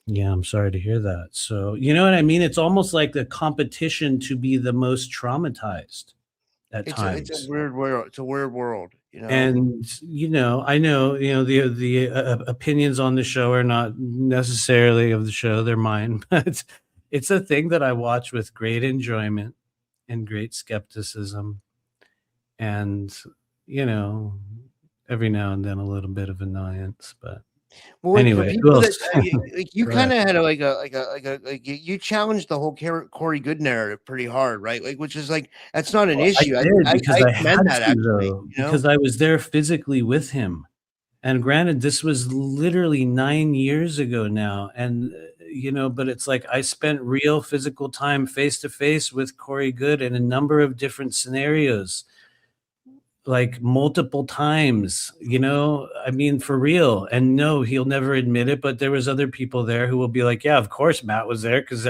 yeah, I'm sorry to hear that. So, you know what I mean? It's almost like the competition to be the most traumatized at times. It's a weird world. It's a weird world, And, I know, the opinions on the show are not necessarily of the show, they're mine, but it's a thing that I watch with great enjoyment and great skepticism. And, every now and then a little bit of annoyance, but anyway, who else? You kind of had you challenged the whole Corey Good narrative pretty hard, right? Like, which is like, that's not an issue. I did because I commend had that, to, though, because I was there physically with him. And granted, this was literally 9 years ago now. And, but it's like I spent real physical time face to face with Corey Good in a number of different scenarios, like multiple times, I mean, for real. And no, he'll never admit it, but there was other people there who will be like, yeah, of course Matt was there because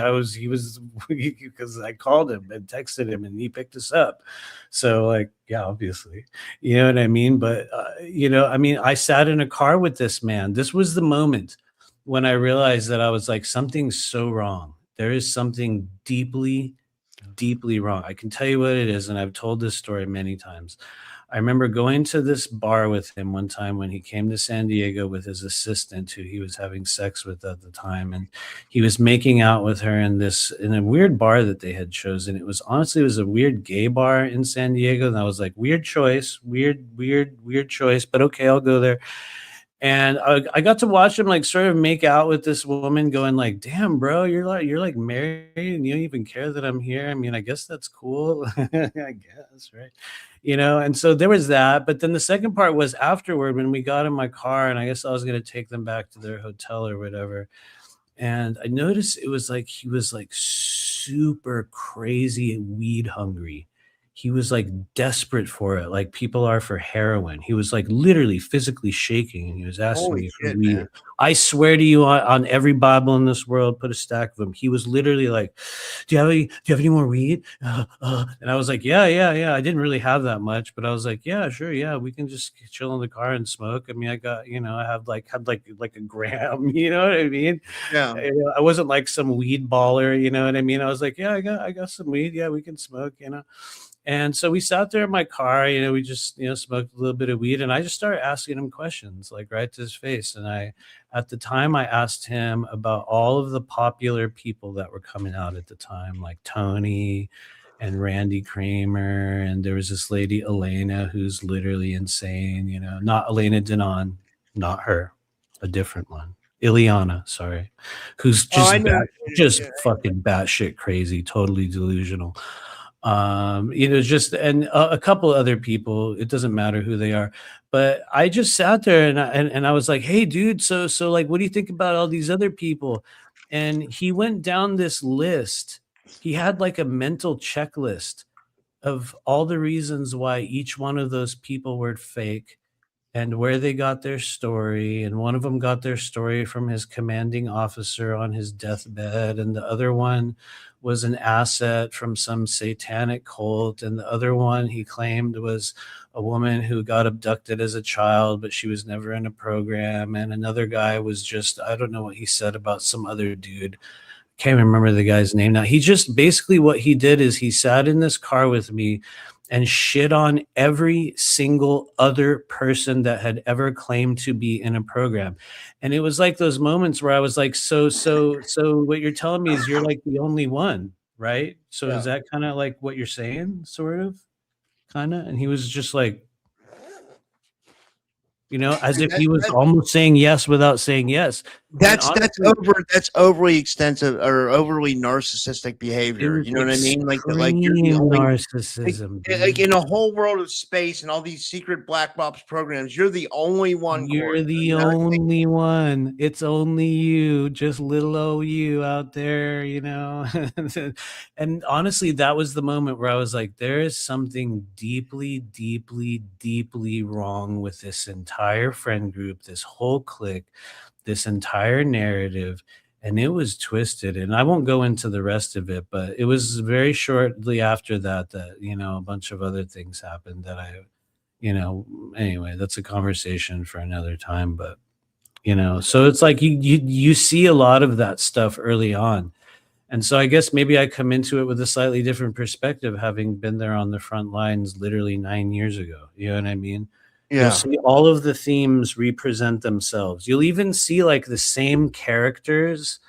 because I called him and texted him and he picked us up. So like, yeah, obviously, you know what I mean? But, I sat in a car with this man. This was the moment when I realized that I was like, something's so wrong. There is something deeply, deeply wrong. I can tell you what it is. And I've told this story many times. I remember going to this bar with him one time when he came to San Diego with his assistant who he was having sex with at the time. And he was making out with her in a weird bar that they had chosen. It was a weird gay bar in San Diego. And I was like, weird choice, weird choice, but okay, I'll go there. And I got to watch him like sort of make out with this woman going like, damn, bro, you're like married and you don't even care that I'm here. I mean, I guess that's cool. I guess, right? And so there was that. But then the second part was afterward when we got in my car and I guess I was going to take them back to their hotel or whatever. And I noticed it was like he was like super crazy weed hungry. he was like desperate for it, like people are for heroin. He was like literally physically shaking, and he was asking Holy me for shit, weed. man. I swear to you, on every Bible in this world, put a stack of them. He was literally like, "Do you have any more weed?" And I was like, "Yeah, yeah, yeah." I didn't really have that much, but I was like, "Yeah, sure, yeah, we can just chill in the car and smoke." I mean, I got, I had like a gram, you know what I mean? Yeah. I wasn't like some weed baller, you know what I mean? I was like, "Yeah, I got some weed. Yeah, we can smoke," you know. And so we sat there in my car, we just, smoked a little bit of weed, and I just started asking him questions, like right to his face. And at the time, I asked him about all of the popular people that were coming out at the time, like Tony and Randy Kramer. And there was this lady, Elena, who's literally insane, not Elena Denon, not her, a different one. Ileana, sorry, who's just, just fucking batshit crazy, totally delusional. Just and a couple other people. It doesn't matter who they are, but I just sat there and I was like, "Hey, dude, so like, what do you think about all these other people?" And he went down this list. He had like a mental checklist of all the reasons why each one of those people were fake and where they got their story. And one of them got their story from his commanding officer on his deathbed, and the other one was an asset from some satanic cult, and the other one he claimed was a woman who got abducted as a child, but she was never in a program. And another guy was just, I don't know what he said about some other dude. Can't remember the guy's name now. He just basically, what he did is he sat in this car with me and shit on every single other person that had ever claimed to be in a program. And it was like those moments where I was like, so what you're telling me is you're like the only one, right? So is that kind of like what you're saying, sort of, kind of? And he was just like, as if he was almost saying yes without saying yes. That's overly extensive or overly narcissistic behavior. You know what I mean? Like you're the only narcissism. like in a whole world of space and all these secret black ops programs, you're the only one. You're the only one. It's only you, just little old you out there, And honestly, that was the moment where I was like, there is something deeply, deeply, deeply wrong with this entire friend group, this whole clique, this entire narrative. And it was twisted. And I won't go into the rest of it, but it was very shortly after that, a bunch of other things happened that anyway, that's a conversation for another time. But, so it's like you see a lot of that stuff early on. And so I guess maybe I come into it with a slightly different perspective, having been there on the front lines literally 9 years ago. You know what I mean? Yeah. You'll see all of the themes represent themselves. You'll even see like the same characters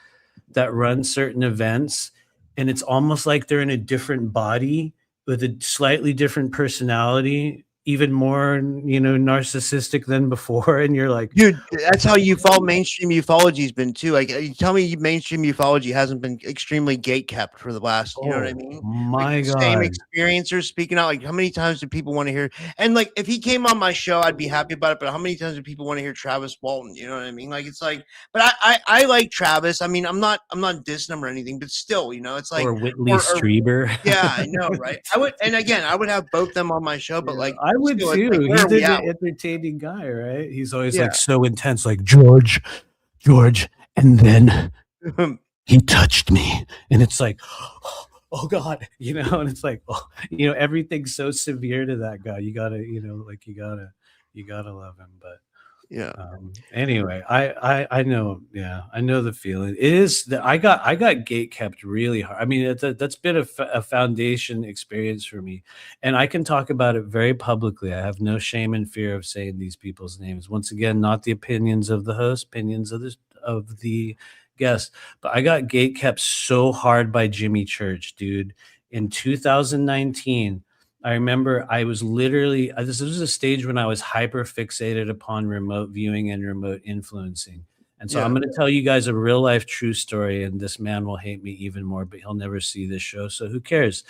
that run certain events, and it's almost like they're in a different body with a slightly different personality, even more, narcissistic than before. And you're like, dude, that's how mainstream ufology's been too. Like, you tell me mainstream ufology hasn't been extremely gate kept for the last, you know what I mean? My God. Same experiencers speaking out. Like, how many times do people want to hear? And like, if he came on my show, I'd be happy about it. But how many times do people want to hear Travis Walton? You know what I mean? Like, it's like, but I like Travis. I mean, I'm not dissing him or anything, but still, it's like, or Whitley Strieber. Yeah, I know, right? I would have both them on my show, but like, I would still, too. Like, he's an entertaining guy, right? He's always like so intense, like George, and then he touched me, and it's like, oh God, and it's like, everything's so severe to that guy. You gotta, you gotta love him. But yeah. Anyway, I know, I know the feeling. It is that I got gate kept really hard. I mean, that's been a foundation experience for me, and I can talk about it very publicly. I have no shame and fear of saying these people's names. Once again, not the opinions of the host, opinions of the guest. But I got gate kept so hard by Jimmy Church, dude. In 2019. I remember I was literally, this was a stage when I was hyper fixated upon remote viewing and remote influencing. And so I'm going to tell you guys a real life true story, and this man will hate me even more, but he'll never see this show. So who cares?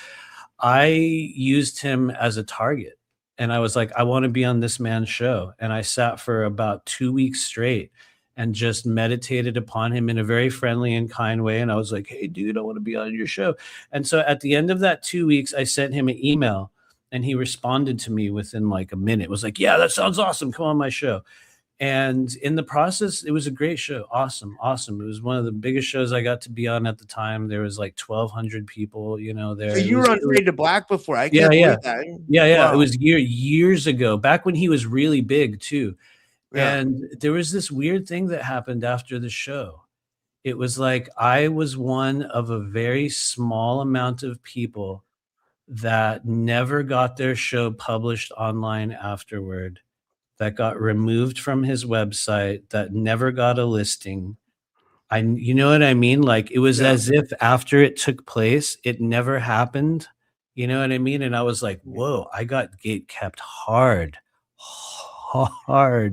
I used him as a target, and I was like, I want to be on this man's show. And I sat for about 2 weeks straight and just meditated upon him in a very friendly and kind way. And I was like, hey dude, I want to be on your show. And so at the end of that 2 weeks, I sent him an email. and he responded to me within like a minute. Was like, yeah, that sounds awesome, come on my show. And in the process, it was a great show. Awesome. It was one of the biggest shows I got to be on at the time. There was like 1,200 people, there. So you were on Fade to Black before. I Yeah, can't yeah. believe that. Yeah. Wow. It was years ago, back when he was really big too. Yeah. And there was this weird thing that happened after the show. It was like I was one of a very small amount of people that never got their show published online afterward, that got removed from his website, that never got a listing. You know what I mean? Like it was as if after it took place, it never happened. You know what I mean? And I was like, whoa, I got gate kept hard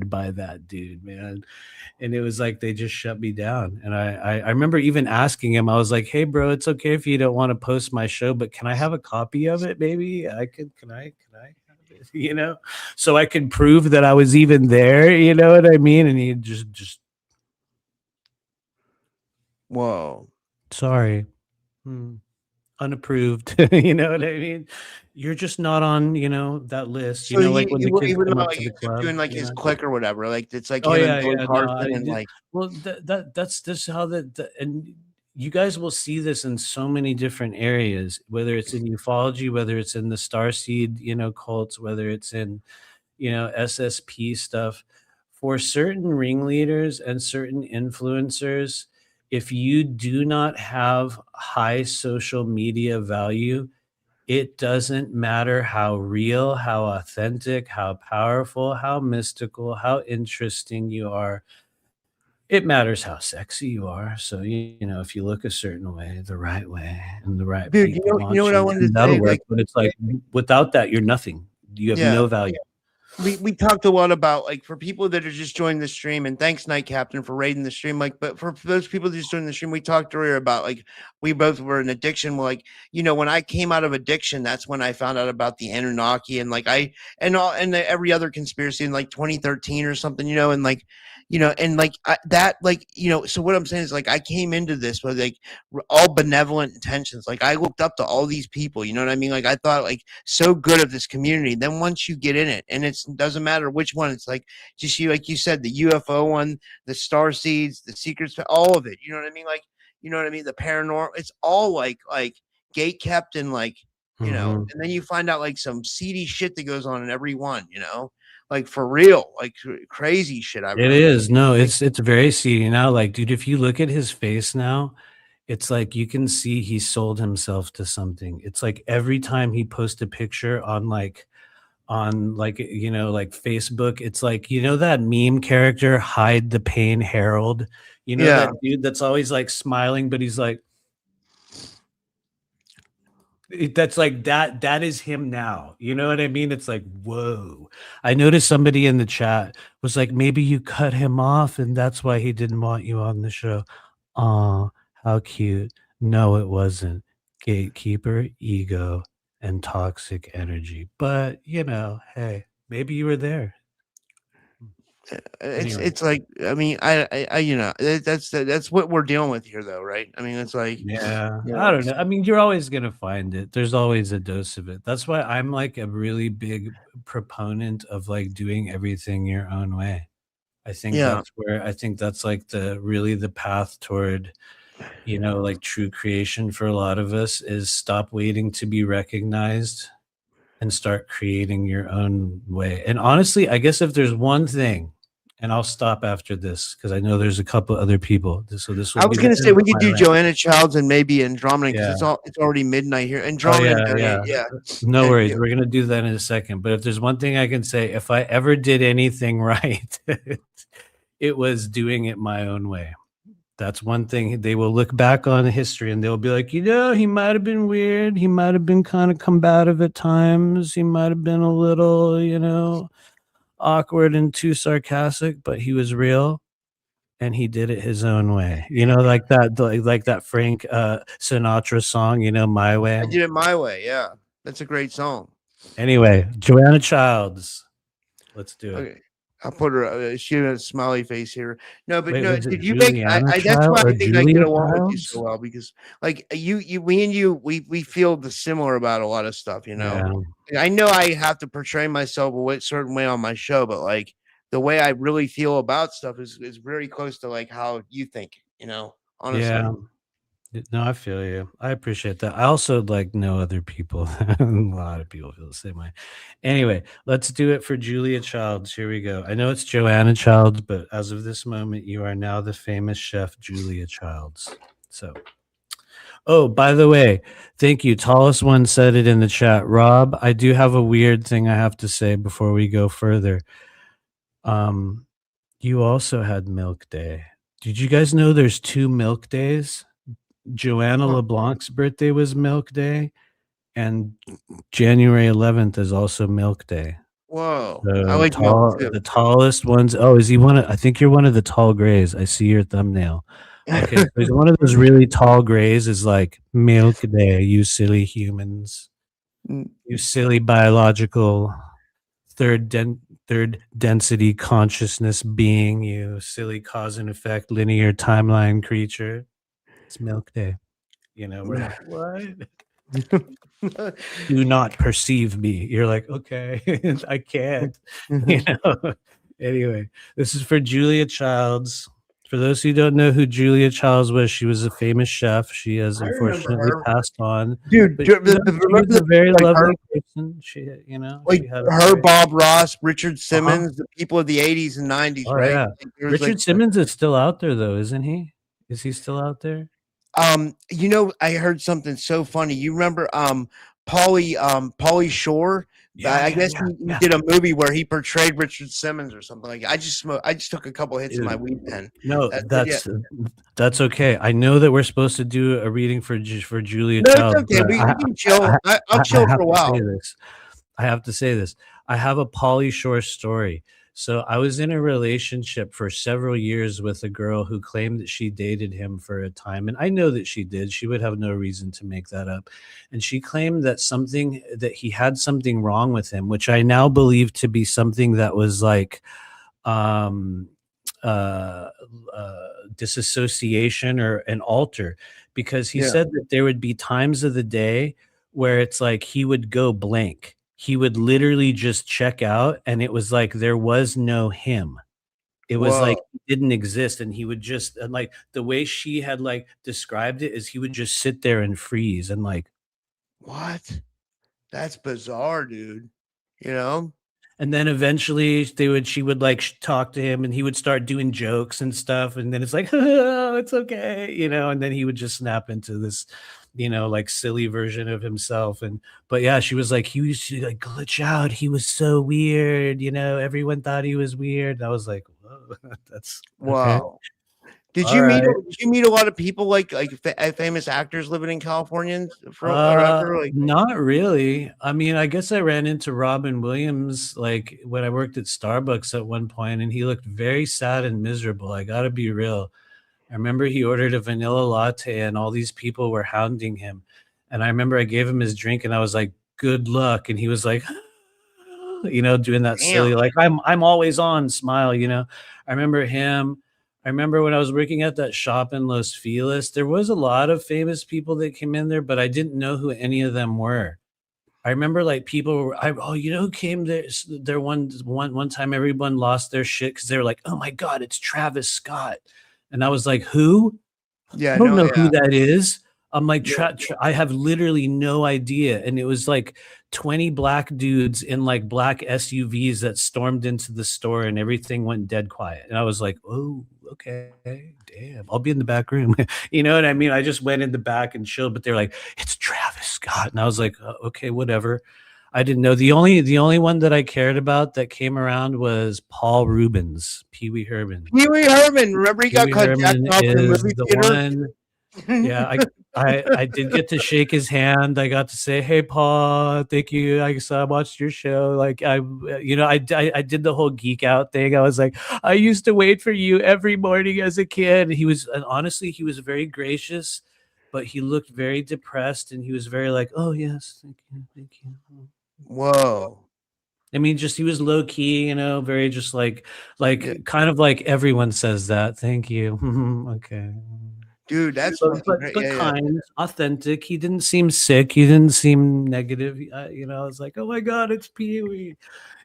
by that dude, man. And it was like they just shut me down. And I remember even asking him, I was like, hey bro, it's okay if you don't want to post my show, but can I have a copy of it? Maybe can I have it, so I could prove that I was even there, you know what I mean? And he just Whoa. sorry. Unapproved. You know what I mean? You're just not on, that list. So Like when the kids even come though up like to the you club, doing like his know? click or whatever, like it's like Oh him yeah, and Billy yeah. Carson and like Well, that's how and you guys will see this in so many different areas, whether it's in ufology, whether it's in the starseed, cults, whether it's in, SSP stuff. For certain ringleaders and certain influencers, if you do not have high social media value, it doesn't matter how real, how authentic, how powerful, how mystical, how interesting you are. It matters how sexy you are. So, if you look a certain way, the right way, and the right dude, people you know what I wanted to that'll say? work. Like, But it's like without that, you're nothing. You have yeah. no value. We talked a lot about like for people that are just joining the stream, and thanks Night Captain for raiding the stream. Like, but for those people that just joining the stream, we talked earlier about like we both were in addiction. Like, when I came out of addiction, that's when I found out about the Anunnaki and like every other conspiracy in like 2013 or something, and like and like so what I'm saying is like I came into this with like all benevolent intentions. Like I looked up to all these people, you know what I mean? Like I thought like so good of this community. Then once you get in it, and it doesn't matter which one, it's like just like you said, the UFO one, the star seeds, the secrets, all of it. You know what I mean? Like, you know what I mean? The paranormal, it's all like gate kept and like, and then you find out like some seedy shit that goes on in every one, like for real, like crazy shit. It is. No, it's very seedy now. Like, dude, if you look at his face now, it's like you can see he sold himself to something. It's like every time he posts a picture on like Facebook, it's like, that meme character, Hide the Pain Harold, that dude that's always like smiling, but he's like, that's like that is him now. You know what I mean? It's like, whoa. I noticed somebody in the chat was like, maybe you cut him off and that's why he didn't want you on the show. Oh, how cute. No, it wasn't. Gatekeeper, ego, and toxic energy. But hey, maybe you were there. It's like, I mean, I that's what we're dealing with here though, right? I mean, it's like, yeah, I don't know. I mean, you're always gonna find it. There's always a dose of it. That's why I'm like a really big proponent of like doing everything your own way. I think that's like the path toward, like true creation for a lot of us is stop waiting to be recognized and start creating your own way. And honestly, I guess if there's one thing, and I'll stop after this because I know there's a couple other people. So this I was going to say we could do Joanna Childs and maybe Andromeda because it's already midnight here. Andromeda, yeah. No worries, we're gonna do that in a second. But if there's one thing I can say, if I ever did anything right, it was doing it my own way. That's one thing. They will look back on history and they'll be like, he might have been weird. He might have been kind of combative at times. He might have been a little, awkward and too sarcastic, but he was real and he did it his own way. Like that Frank Sinatra song, My Way. I did it my way. Yeah. That's a great song. Anyway, Joanna Childs. Let's do it. Okay. I'll put her. She had a smiley face here. No, but Wait, no. was it Did you make? Juliana That's why Child or I think I get Julia along with you Childs? so well because, like, we and you, we feel the similar about a lot of stuff. You know, Yeah. I know I have to portray myself a certain way on my show, but like the way I really feel about stuff is very close to like how you think. You know, honestly. Yeah. No, I feel you. I appreciate that. I also like know other people. A lot of people feel the same way. Anyway, let's do it for Julia Childs. Here we go. I know it's Joanna Childs, but as of this moment, you are now the famous chef Julia Childs. So, oh, by the way, thank you. Tallest one said it in the chat. Rob, I do have a weird thing I have to say before we go further. You also had Milk Day. Did you guys know there's 2 Milk Days? Joanna LeBlanc's birthday was Milk Day, and January 11th is also Milk Day. Whoa, I So like milk too. the tallest ones. Oh, is he one of? I think you're one of the tall grays. I see your thumbnail. Okay, so he's one of those really tall grays. Is like Milk Day. You silly humans. You silly biological third density consciousness being. You silly cause and effect linear timeline creature. It's Milk Day. You know, we're like, what? Do not perceive me. You're like, okay, I can't. You know. Anyway, this is for Julia Childs. For those who don't know who Julia Childs was, she was a famous chef. She has unfortunately passed on. Dude, But, you know, she was a very like lovely her, person. She, you know, like she had her, Bob Ross, Richard Simmons, the people of the 80s and 90s, Oh right? yeah, Like, Richard Simmons is still out there though, isn't he? Is he still out there? You know, I heard something so funny. You remember Pauly Shore? I guess he did a movie where he portrayed Richard Simmons or something like that. I just took a couple hits of my weed pen. No, that's okay. I know that we're supposed to do a reading for Julia No, Child. it's okay. We can chill. I'll chill for a while. I have to say this. I have a Pauly Shore story. So I was in a relationship for several years with a girl who claimed that she dated him for a time. And I know that she did. She would have no reason to make that up. And she claimed that he had something wrong with him, which I now believe to be something that was like disassociation or an alter, because he said that there would be times of the day where it's like he would go blank. He would literally just check out, and it was like there was no him. It was like he didn't exist, and he would just, and like the way she had like described it is he would just sit there and freeze and like, what? That's bizarre, dude. You know? and then eventually she would like talk to him, and he would start doing jokes and stuff, and then it's like, oh, it's okay, you know, and then he would just snap into this, you know, like silly version of himself. But yeah, she was like, he used to like glitch out. He was so weird, you know, everyone thought he was weird. And I was like, whoa, that's wow. Okay. Did you meet a lot of people like famous actors living in California forever? Like, not really. I mean, I guess I ran into Robin Williams like when I worked at Starbucks at one point, and he looked very sad and miserable. I gotta be real. I remember he ordered a vanilla latte and all these people were hounding him. And I remember I gave him his drink and I was like, good luck. And he was like, you know, doing that silly, like, I'm always on smile, you know. I remember him. I remember when I was working at that shop in Los Feliz, there was a lot of famous people that came in there, but I didn't know who any of them were. I remember like people were, you know, who came there one time, everyone lost their shit because they were like, oh my God, it's Travis Scott. And I was like, who? Yeah, I don't know who that is. I'm like, I have literally no idea. And it was like 20 black dudes in like black SUVs that stormed into the store and everything went dead quiet. And I was like, oh, okay, damn, I'll be in the back room. You know what I mean? I just went in the back and chilled, but they're like, it's Travis Scott. And I was like, okay, whatever. I didn't know. The only one that I cared about that came around was Paul Rubens, Pee Wee Herman. Remember he got cut jacked off in the movie theater? Yeah, I did get to shake his hand. I got to say, "Hey, Paul, thank you. I watched your show." Like I did the whole geek out thing. I was like, I used to wait for you every morning as a kid. Honestly, he was very gracious, but he looked very depressed, and he was very like, "Oh yes, thank you." Whoa. I mean, just he was low key, you know, very just like Yeah. kind of like everyone says that. Thank you. Okay. Dude, that's But fucking great. but Yeah, yeah. kind, authentic. He didn't seem sick. He didn't seem negative. You know, I was like, oh my god, it's Pee Wee.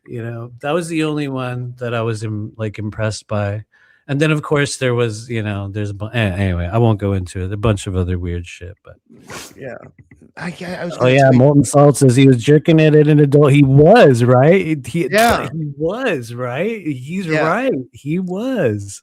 You know, that was the only one that I was like impressed by. And then of course there was, you know, anyway, I won't go into it. A bunch of other weird shit, but Yeah. I was oh gonna yeah, say, Molten Salt says he was jerking it at an adult. He was right. Yeah. He was right. He's Yeah. right. He was.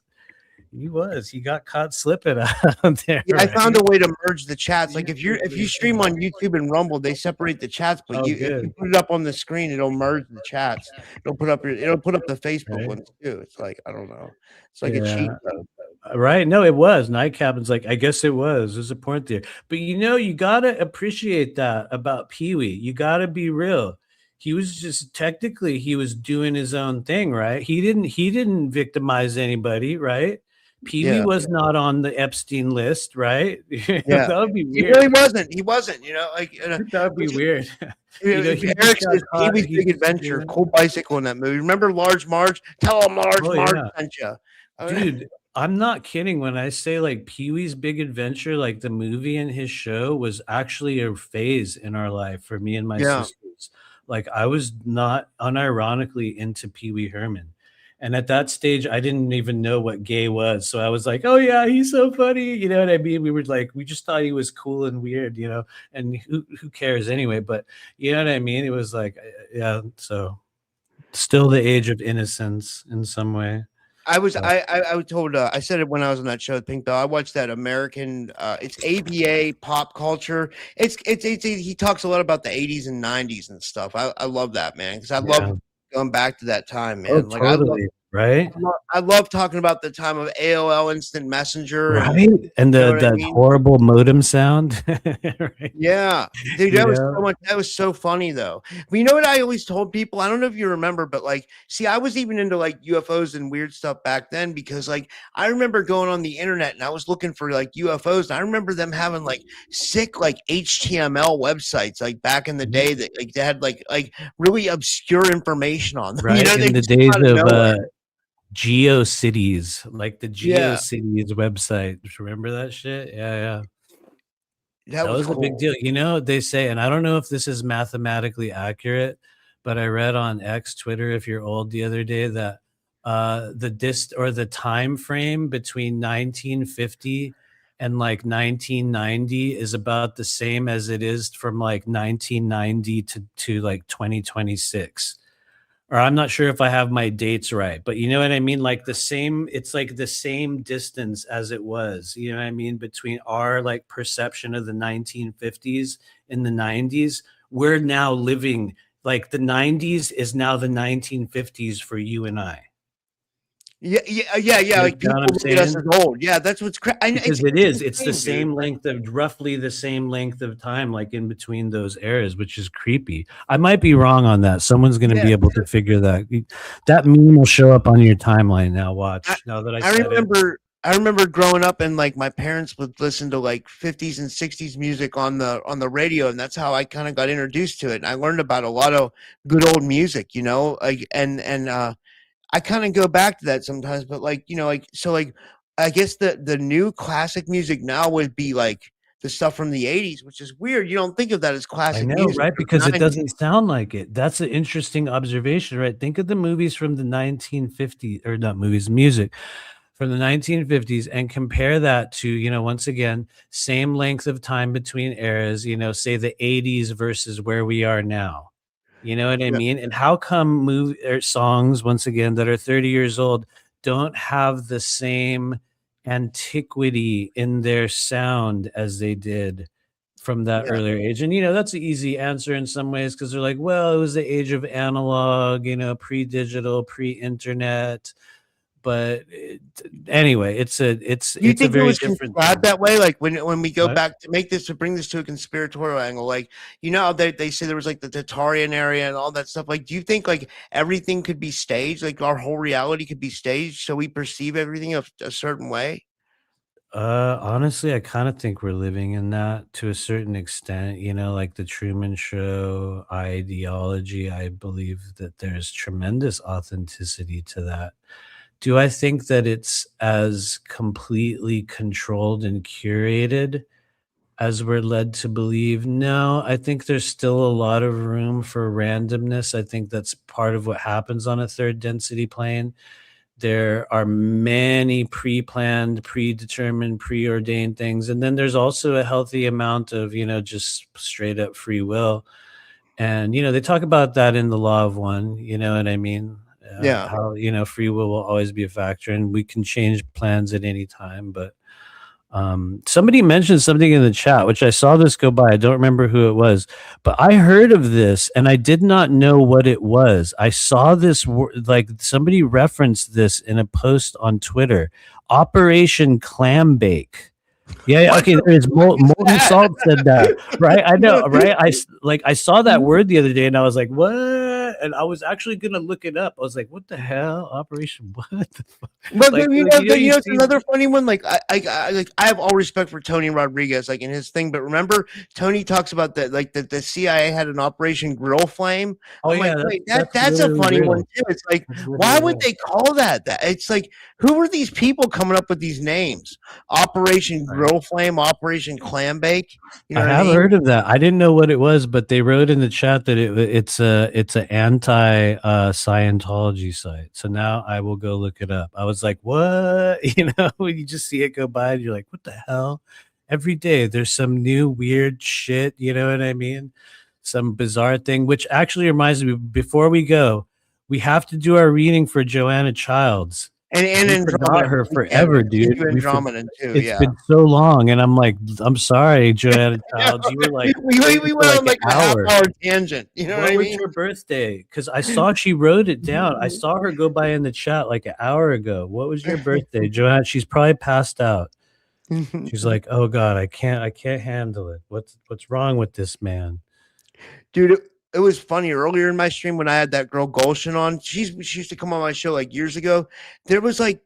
He was. He got caught slipping out there. Yeah, I right? found a way to merge the chats. Like if you stream on YouTube and Rumble, they separate the chats, but Oh, if you good. put it up on the screen, it'll merge the chats. It'll put up the Facebook Right. ones too. It's like I don't know. It's like a cheat Yeah. code. Right. No, it was. Night Cabin's like, I guess it was. There's a point there. But you know, you gotta appreciate that about Pee Wee. You gotta be real. He was just technically he was doing his own thing, right? He didn't victimize anybody, right? Pee Wee Yeah. was not on the Epstein list, right? Yeah. That would be He weird. really wasn't. He wasn't, you know, like That would be weird. You know, he Eric just got says Pee caught. Wee's Big Adventure, cool bicycle in that movie. Remember Large Marge? Tell him Large Oh, Marge yeah. sent you. Dude, I'm not kidding when I say like Pee-wee's Big Adventure, like the movie and his show was actually a phase in our life for me and my Yeah. sisters. Like I was not unironically into Pee-wee Herman. And at that stage, I didn't even know what gay was. So I was like, oh yeah, he's so funny. You know what I mean? We were like, we just thought he was cool and weird, you know, and who cares anyway? But you know what I mean? It was like, yeah, so still the age of innocence in some way. I was told I said it when I was on that show with Pink Bell. I watched that American it's ABA pop culture. It's he talks a lot about the 80s and 90s and stuff. I love that, man, because I love going back to that time, man. Oh, Like totally. Right? I love talking about the time of AOL Instant Messenger and Right? And you know the what I that mean? horrible modem sound. Right? Yeah, dude, You that was know? so much. That was so funny, though. But you know what I always told people? I don't know if you remember, but like, see, I was even into like UFOs and weird stuff back then because, like, I remember going on the internet and I was looking for like UFOs. And I remember them having like sick like HTML websites like back in the day that like they had like really obscure information on them. Right? You know, In the just come days out of of nowhere. GeoCities, like the Yeah, GeoCities website. Remember that shit? Yeah. that That was was a big cool. deal. You know, they say, and I don't know if this is mathematically accurate, but I read on X Twitter, if you're old, the other day that the time frame between 1950 and like 1990 is about the same as it is from like 1990 to like 2026. Or I'm not sure if I have my dates right, but you know what I mean? Like it's like the same distance as it was, you know what I mean? Between our like perception of the 1950s and the 90s, we're now living like the 90s is now the 1950s for you and I. Yeah. You Like know people what I'm look at us saying? as old. Yeah, that's what's Because it's the insane, dude. same length of roughly the same length of time, like in between those eras, which is creepy. I might be wrong on that. Someone's going to be Yeah. able to figure that. That meme will show up on your timeline now. Watch. Now that I said it. I remember growing up and like my parents would listen to like 50s and 60s music on the radio, and that's how I kind of got introduced to it. And I learned about a lot of good old music, you know, like and I kind of go back to that sometimes, but like, you know, like so like I guess the new classic music now would be like the stuff from the 80s, which is weird. You don't think of that as I classic know, music. right? or Because it 90s. doesn't sound like it. That's an interesting observation, right? Think of the movies from the 1950s, or not movies, music from the 1950s, and compare that to, you know, once again, same length of time between eras, you know, say the 80s versus where we are now. You know what I Yeah. mean? And how come movie or songs, once again, that are 30 years old don't have the same antiquity in their sound as they did from that Yeah. earlier age? And, you know, that's an easy answer in some ways because they're like, well, it was the age of analog, you know, pre-digital, pre-internet. But anyway, it's Do you a think it very was different described thing. that way? Like when we go What? back to bring this to a conspiratorial angle, like you know how they say there was like the Tatarian area and all that stuff. Like, do you think like everything could be staged? Like our whole reality could be staged, so we perceive everything a certain way? Honestly, I kind of think we're living in that to a certain extent, like the Truman Show ideology. I believe that there's tremendous authenticity to that. Do I think that it's as completely controlled and curated as we're led to believe? No, I think there's still a lot of room for randomness. I think that's part of what happens on a third density plane. There are many pre-planned, predetermined, preordained things. And then there's also a healthy amount of, just straight up free will. And, they talk about that in the law of one, you know what I mean? Yeah. How, free will always be a factor and we can change plans at any time. But somebody mentioned something in the chat, which I saw this go by. I don't remember who it was, but I heard of this and I did not know what it was. I saw this, like somebody referenced this in a post on Twitter, Operation Clam Bake. Yeah, okay. There's Molten Salt said that, right? I know, right? I saw that word the other day, and I was like, "What?" And I was actually gonna look it up. I was like, "What the hell? Operation what?" The fuck? But Like, it's another funny one. Like I have all respect for Tony Rodriguez, like in his thing. But remember, Tony talks about that, like the CIA had an Operation Grill Flame. Oh, I'm yeah, like, wait, that's a literally funny real. one too. It's like, why would they call that? That it's like, who are these people coming up with these names? Operation Grill Flame, Operation Clam Bake. You know I what have I mean? heard of that. I didn't know what it was, but they wrote in the chat that it's an anti Scientology site. So now I will go look it up. I was like, what? When you just see it go by, and you're like, what the hell? Every day there's some new weird shit. You know what I mean? Some bizarre thing. Which actually reminds me, before we go, we have to do our reading for Joanna Childs. And We forgot her forever, dude. Andromeda too. It's Yeah. been so long, and I'm like, I'm sorry, Joanna Childs. You were like, we went on like a half-hour tangent. You know what I was mean? your birthday? Because I saw she wrote it down. I saw her go by in the chat like an hour ago. What was your birthday, Joanna? She's probably passed out. She's like, oh God, I can't handle it. What's wrong with this man? Dude, it was funny earlier in my stream when I had that girl Gulshan on. She used to come on my show like years ago. There was like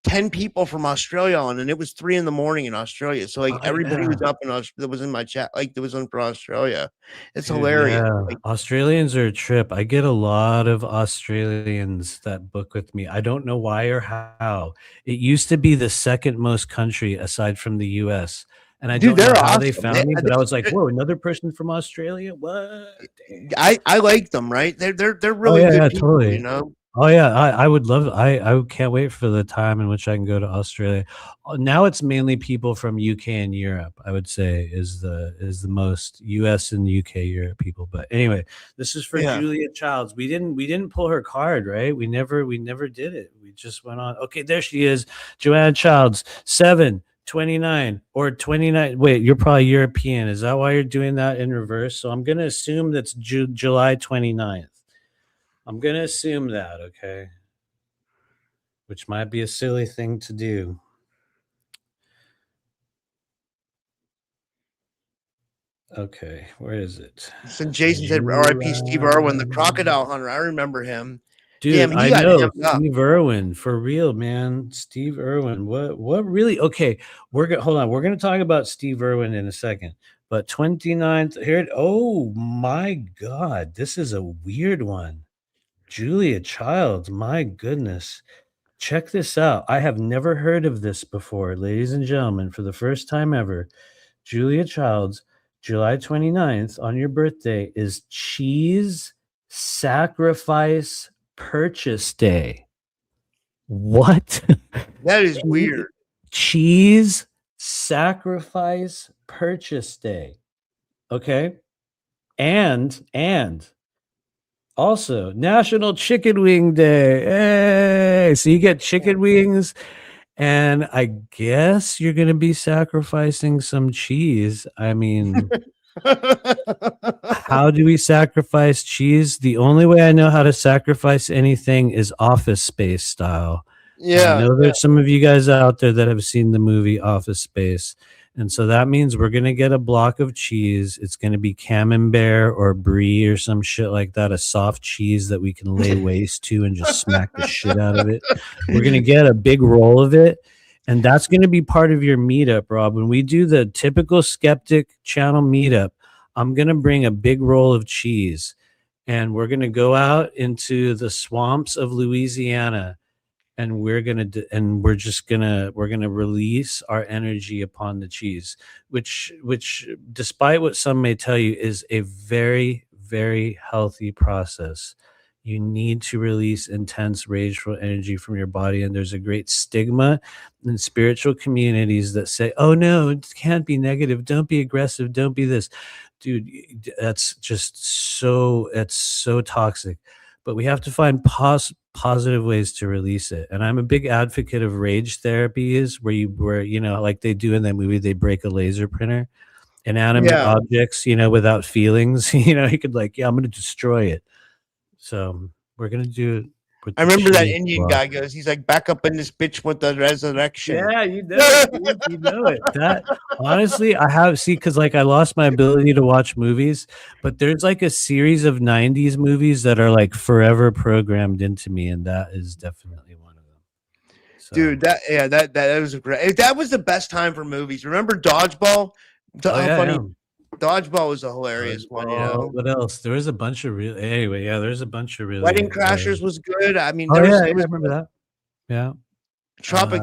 10 people from Australia on, and it was 3 a.m. in Australia. So like everybody was up that was in my chat, like there was on for Australia. It's Dude, hilarious. yeah. Like, Australians are a trip. I get a lot of Australians that book with me. I don't know why or how. It used to be the second most country aside from the US. And I don't know how they found me, but I was like, whoa, another person from Australia? What? I like them, right? They're really good people, totally. you know. Oh yeah, I would love. I can't wait for the time in which I can go to Australia. Now it's mainly people from UK and Europe. I would say is the most US and UK Europe people. But anyway, this is for Julia Childs. We didn't pull her card, right? We never did it. We just went on. Okay, there she is, Joanna Childs, 7/29 or 29. Wait, you're probably European. Is that why you're doing that in reverse? So I'm gonna assume that's July 29th. I'm going to assume that, okay? Which might be a silly thing to do. Okay, where is it? So Jason said, R.I.P. Steve Irwin, the crocodile hunter. I remember him. Dude, damn, I know Steve Irwin, for real, man. Steve Irwin. What really? Okay, hold on. We're going to talk about Steve Irwin in a second. But 29th here. Oh my God, this is a weird one. Julia Childs, my goodness. Check this out. I have never heard of this before, ladies and gentlemen. For the first time ever, Julia Childs, July 29th, on your birthday, is Cheese Sacrifice Purchase Day. What? That is weird. Cheese Sacrifice Purchase Day. Okay. And also, National Chicken Wing Day. Hey, so you get chicken wings, and I guess you're going to be sacrificing some cheese. I mean, how do we sacrifice cheese? The only way I know how to sacrifice anything is Office Space style. Yeah. I know there's some of you guys out there that have seen the movie Office Space. And so that means we're going to get a block of cheese. It's going to be camembert or brie or some shit like that, a soft cheese that we can lay waste to and just smack the shit out of it. We're going to get a big roll of it, And that's going to be part of your meetup, Rob. When we do the Typical Skeptic channel meetup, I'm going to bring a big roll of cheese, and we're going to go out into the swamps of Louisiana, and we're just we're gonna release our energy upon the cheese, which despite what some may tell you, is a very, very healthy process. You need to release intense rageful energy from your body, and there's a great stigma in spiritual communities that say, oh no, it can't be negative, don't be aggressive, don't be this. Dude, that's just it's so toxic. But we have to find positive ways to release it. And I'm a big advocate of rage therapies, where like they do in that movie, they break a laser printer, inanimate Yeah. objects, without feelings. You could yeah, I'm going to destroy it. So we're going to do it with I the remember that cheese Indian block. guy goes, he's like, back up in this bitch with the resurrection. Yeah, you know it, dude. You know it. That honestly, I have because I lost my ability to watch movies, but there's like a series of 90s movies that are like forever programmed into me, and that is definitely one of them. So, Dude, that was great. That was the best time for movies. Remember Dodgeball? yeah. Dodgeball was a hilarious one, What else? There was a bunch of there's a bunch of really Wedding Crashers was good. I mean, I it was remember that. Yeah. Tropic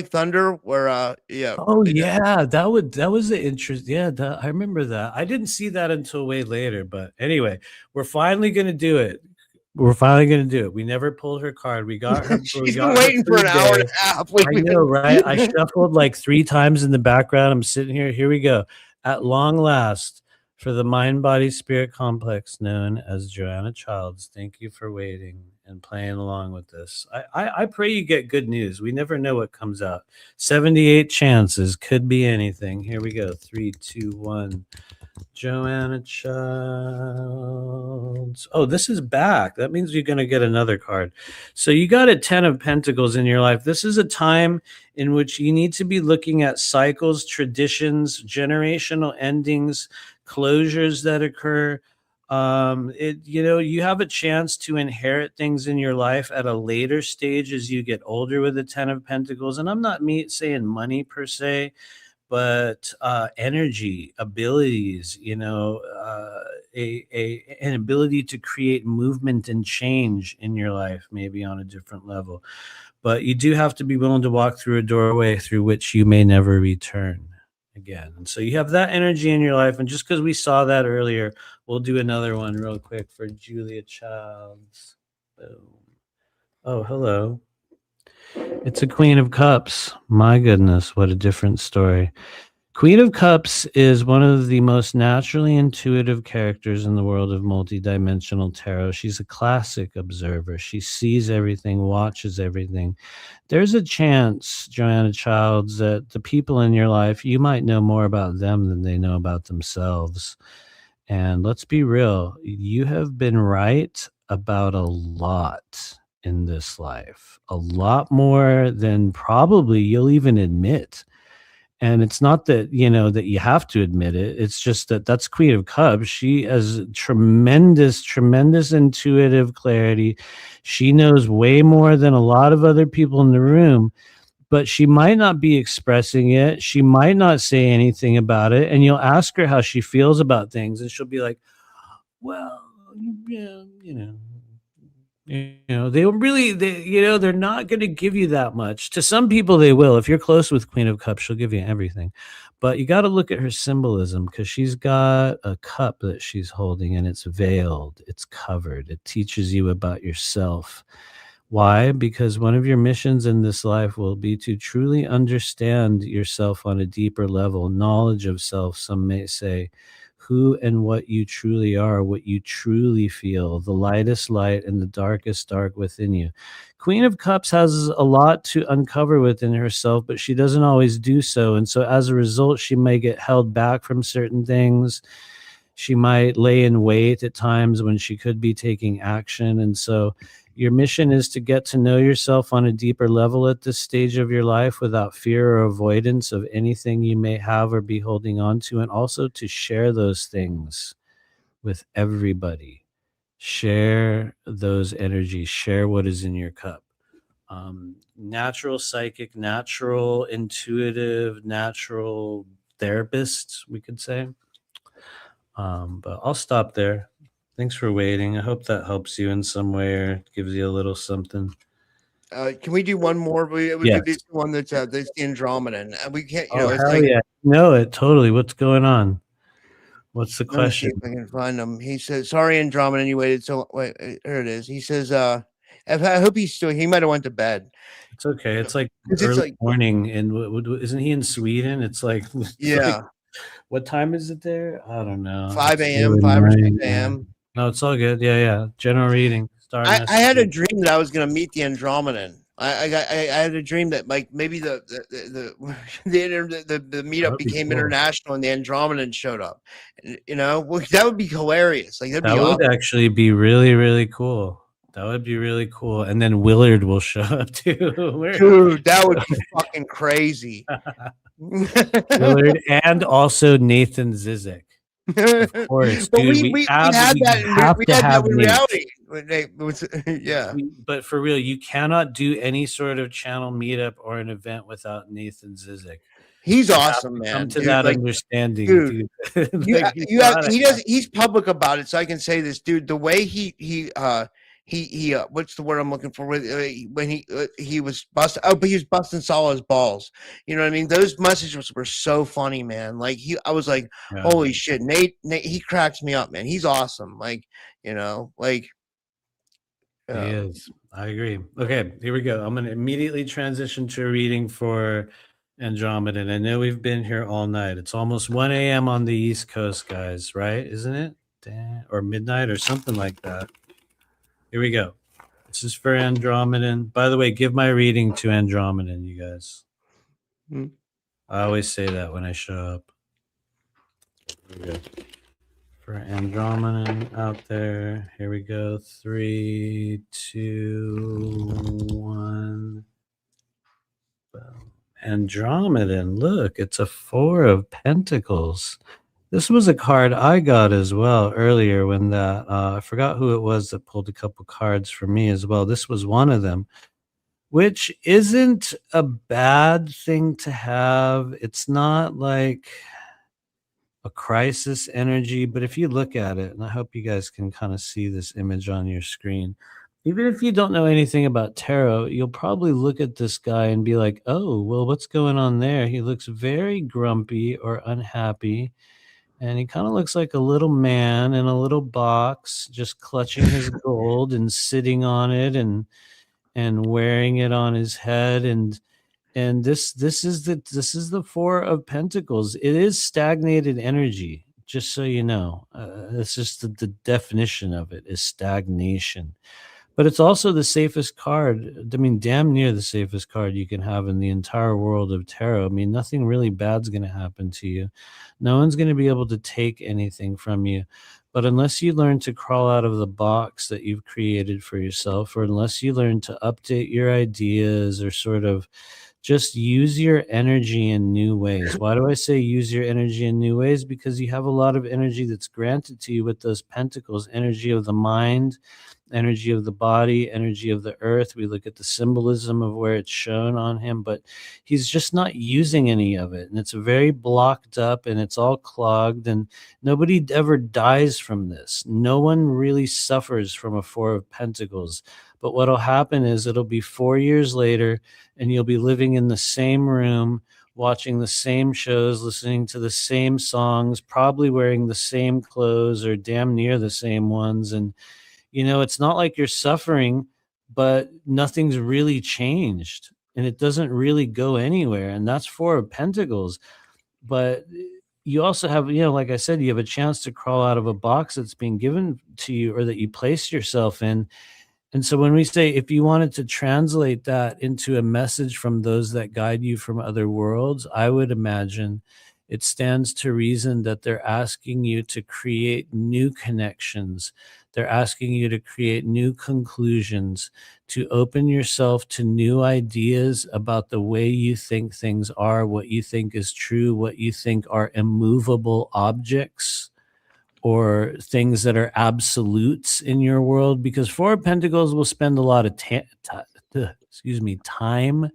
Thunder, where yeah. Oh yeah, that was the interest. Yeah, I remember that. I didn't see that until way later, but anyway, we're finally gonna do it. We never pulled her card. We got her. She's been waiting for an hour and a half. I know, right? I shuffled like 3 times in the background. I'm sitting here. Here we go. At long last, for the mind, body, spirit complex known as Joanna Childs. Thank you for waiting and playing along with this. I pray you get good news. We never know what comes out. 78 chances, could be anything. Here we go. 3, 2, 1. Joanna Childs. Oh, this is back. That means you're going to get another card. So you got a 10 of Pentacles in your life. This is a time in which you need to be looking at cycles, traditions, generational endings, closures that occur. You have a chance to inherit things in your life at a later stage as you get older with the 10 of Pentacles. And I'm not saying money per se, but energy, abilities, an ability to create movement and change in your life, maybe on a different level. But you do have to be willing to walk through a doorway through which you may never return again. And so you have that energy in your life. And just because we saw that earlier, we'll do another one real quick for Julia Childs. Boom. Oh, hello. It's a Queen of Cups. My goodness, what a different story. Queen of Cups is one of the most naturally intuitive characters in the world of multidimensional tarot. She's a classic observer. She sees everything, watches everything. There's a chance, Joanna Childs, that the people in your life, you might know more about them than they know about themselves. And let's be real, you have been right about a lot in this life, a lot more than probably you'll even admit. And it's not that, that you have to admit it. It's just that's Queen of Cups. She has tremendous, tremendous intuitive clarity. She knows way more than a lot of other people in the room, but she might not be expressing it. She might not say anything about it. And you'll ask her how she feels about things, and she'll be like, well, yeah, they're not going to give you that much. To some people, they will. If you're close with Queen of Cups, she'll give you everything. But you got to look at her symbolism, because she's got a cup that she's holding, and it's veiled. It's covered. It teaches you about yourself. Why? Because one of your missions in this life will be to truly understand yourself on a deeper level, knowledge of self, some may say, who and what you truly are, what you truly feel, the lightest light and the darkest dark within you. Queen of Cups has a lot to uncover within herself, but she doesn't always do so. And so as a result, she may get held back from certain things. She might lay in wait at times when she could be taking action. And so your mission is to get to know yourself on a deeper level at this stage of your life without fear or avoidance of anything you may have or be holding on to, and also to share those things with everybody. Share those energies. Share what is in your cup. natural psychic, natural intuitive, natural therapists, we could say. But I'll stop there. Thanks for waiting. I hope that helps you in some way or gives you a little something. Can we do one more? We Yes. could do the one that's the Andromedan. We can't, you know, Oh, it's hell like, yeah. No, it totally. What's going on? What's the let me see question? if I can find him. He says, "Sorry, Andromedan, you waited so." Wait, here it is. He says, "I hope he's still. He might have went to bed." It's okay. It's like It's early like, morning, and isn't he in Sweden? It's like, yeah, what time is it there? I don't know. 5 It's a.m., really 5 or 6 morning, a.m. No, it's all good. Yeah. General reading. Star I had a messaging. dream that I was going to meet the Andromedan. I had a dream that like maybe the meetup That'd be became cool. international and the Andromedan showed up. You know, well, that would be hilarious. Like that'd That be would awesome. actually be really, really cool. That would be really cool. And then Willard will show up too. Dude, that would be fucking crazy. Willard and also Nathan Zizek. Of course, But dude. we had that. We had that with reality. Yeah. But for real, you cannot do any sort of channel meetup or an event without Nathan Zizek. He's You have awesome, to man. come to Dude, that like, understanding, dude. dude. He's public about it, so I can say this, dude. The way he what's the word I'm looking for? When he was busting. Oh, but he was busting Salah's balls. You know what I mean? Those messages were so funny, man. Like I was like, holy shit, Nate, he cracks me up, man. He's awesome. Like, you know, like. He is. I agree. Okay, here we go. I'm going to immediately transition to a reading for Andromeda. And I know we've been here all night. It's almost 1 a.m. on the East Coast, guys, right? Isn't it? Or midnight or something like that. Here we go. This is for Andromedan. By the way, give my reading to Andromedan, you guys. I always say that when I show up. Here we go. For Andromedan out there. Here we go. 3, 2, 1. Boom. Andromedan, look, it's a 4 of Pentacles. This was a card I got as well earlier when that I forgot who it was that pulled a couple cards for me as well. This was one of them, which isn't a bad thing to have. It's not like a crisis energy, but if you look at it, and I hope you guys can kind of see this image on your screen, even if you don't know anything about tarot, you'll probably look at this guy and be like, oh, well, what's going on there? He looks very grumpy or unhappy. And he kind of looks like a little man in a little box, just clutching his gold and sitting on it and wearing it on his head. And this is the 4 of Pentacles. It is stagnated energy, just so you know. It's just the definition of it is stagnation. But it's also the safest card. I mean, damn near the safest card you can have in the entire world of tarot. I mean, nothing really bad's going to happen to you. No one's going to be able to take anything from you. But unless you learn to crawl out of the box that you've created for yourself, or unless you learn to update your ideas or sort of just use your energy in new ways. Why do I say use your energy in new ways? Because you have a lot of energy that's granted to you with those pentacles, energy of the mind, energy of the body, energy of the earth. We look at the symbolism of where it's shown on him, but he's just not using any of it. And it's very blocked up and it's all clogged, and nobody ever dies from this. No one really suffers from a 4 of Pentacles. But what'll happen is it'll be 4 years later and you'll be living in the same room, watching the same shows, listening to the same songs, probably wearing the same clothes or damn near the same ones. And you know, it's not like you're suffering, but nothing's really changed and it doesn't really go anywhere. And that's 4 of Pentacles. But you also have, you know, like I said, you have a chance to crawl out of a box that's being given to you or that you placed yourself in. And so when we say, if you wanted to translate that into a message from those that guide you from other worlds, I would imagine it stands to reason that they're asking you to create new connections. They're asking you to create new conclusions, to open yourself to new ideas about the way you think things are, what you think is true, what you think are immovable objects or things that are absolutes in your world. Because 4 of Pentacles will spend a lot of time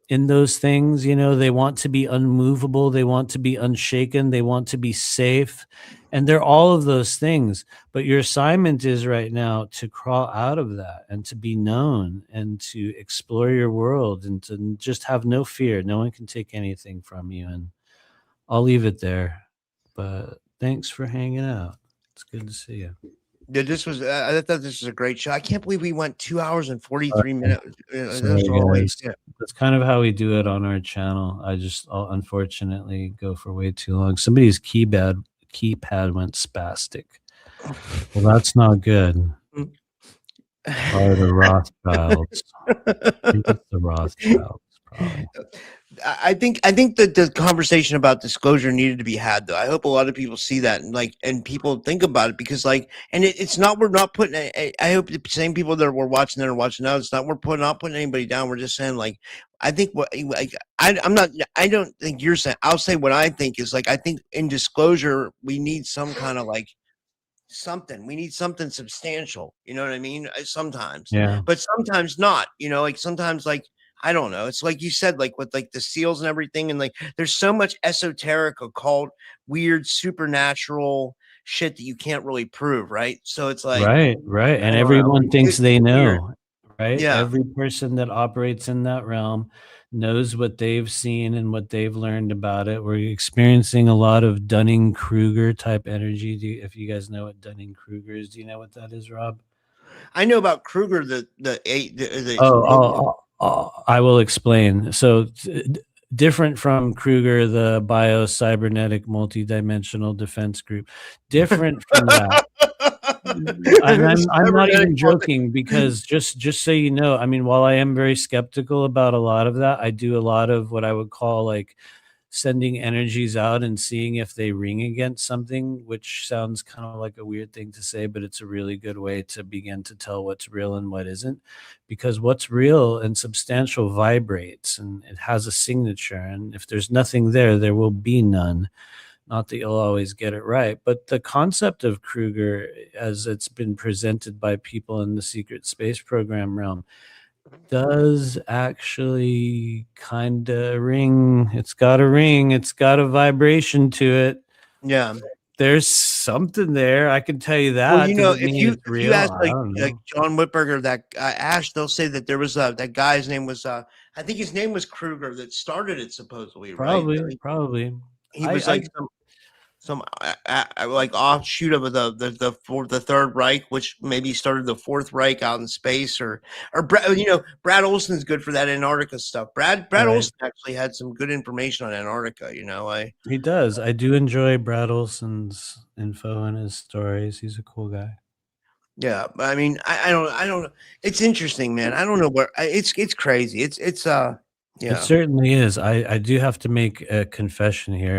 in those things. They want to be unmovable, they want to be unshaken, they want to be safe, and they're all of those things. But your assignment is right now to crawl out of that and to be known and to explore your world and to just have no fear. No one can take anything from you, and I'll leave it there. But thanks for hanging out. It's good to see you. Yeah, this was. I thought this was a great show. I can't believe we went 2 hours and 43 minutes. Sorry, That's always. guys. That's kind of how we do it on our channel. I'll unfortunately go for way too long. Somebody's keypad went spastic. Well, that's not good. Or the Rothschilds. I think it's the Rothschilds, probably. I think that the conversation about disclosure needed to be had, though. I hope a lot of people see that and people think about it, because it's not, we're not putting, I hope the same people that were watching that are watching now, it's not, we're not putting anybody down. We're just saying, I think I don't think you're saying, I'll say what I think is, I think in disclosure, we need some kind of something. We need something substantial. You know what I mean? Sometimes, yeah, but sometimes not. Sometimes I don't know. It's like you said, with the seals and everything, and there's so much esoteric, occult, weird, supernatural shit that you can't really prove, right? So it's right, and everyone thinks they know, right? Yeah. Every person that operates in that realm knows what they've seen and what they've learned about it. We're experiencing a lot of Dunning-Kruger type energy. If you guys know what Dunning-Kruger is, do you know what that is, Rob? I know about Kruger. I will explain. So different from Kruger, the bio-cybernetic multidimensional defense group, different from that. I'm not even joking, because just so you know, I mean, while I am very skeptical about a lot of that, I do a lot of what I would call sending energies out and seeing if they ring against something, which sounds kind of like a weird thing to say, but it's a really good way to begin to tell what's real and what isn't, because what's real and substantial vibrates and it has a signature. And if there's nothing there, there will be none. Not that you'll always get it right, but the concept of Kruger, as it's been presented by people in the secret space program realm, does actually kind of ring. It's got a ring. It's got a vibration to it. Yeah. There's something there. I can tell you that. Well, if you ask John Whitberger, that Ash, they'll say that there was that guy's name was I think his name was Kruger that started it, supposedly. Probably. He was some offshoot of the Third Reich, which maybe started the Fourth Reich out in space, or Brad Olson's good for that Antarctica stuff. Brad Olson actually had some good information on Antarctica. He does. I do enjoy Brad Olson's info and his stories. He's a cool guy. Yeah, but I mean, I don't. It's interesting, man. I don't know where it's crazy. Yeah. It certainly is. I do have to make a confession here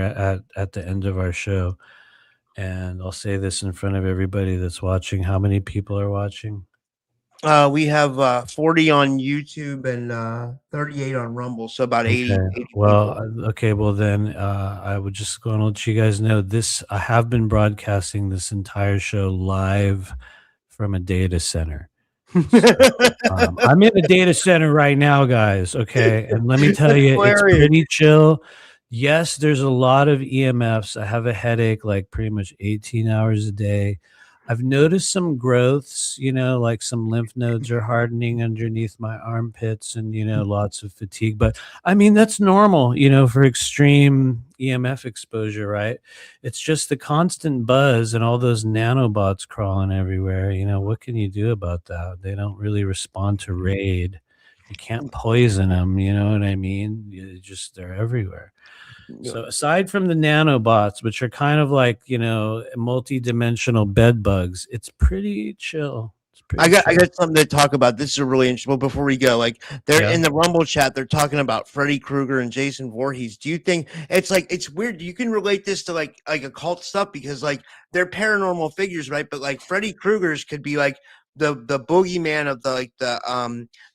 at the end of our show, and I'll say this in front of everybody that's watching. How many people are watching? We have 40 on YouTube and 38 on Rumble, so about 80. Well, okay. Well, then I would just go and let you guys know this. I have been broadcasting this entire show live from a data center. So, I'm in a data center right now, guys. Okay, and let me tell you, it's pretty chill. Yes, there's a lot of EMFs. I have a headache pretty much 18 hours a day. I've noticed some growths, some lymph nodes are hardening underneath my armpits and, lots of fatigue. But I mean, that's normal, for extreme EMF exposure, right? It's just the constant buzz and all those nanobots crawling everywhere. What can you do about that? They don't really respond to raid. You can't poison them. You know what I mean? They're everywhere. So aside from the nanobots, which are kind of multi-dimensional bed bugs, it's pretty chill. I got something to talk about. This is really interesting. Well, before we go, they're in the Rumble chat, they're talking about Freddy Krueger and Jason Voorhees. Do you think it's weird? You can relate this to occult stuff because they're paranormal figures, right? But Freddy Krueger's could be the boogeyman of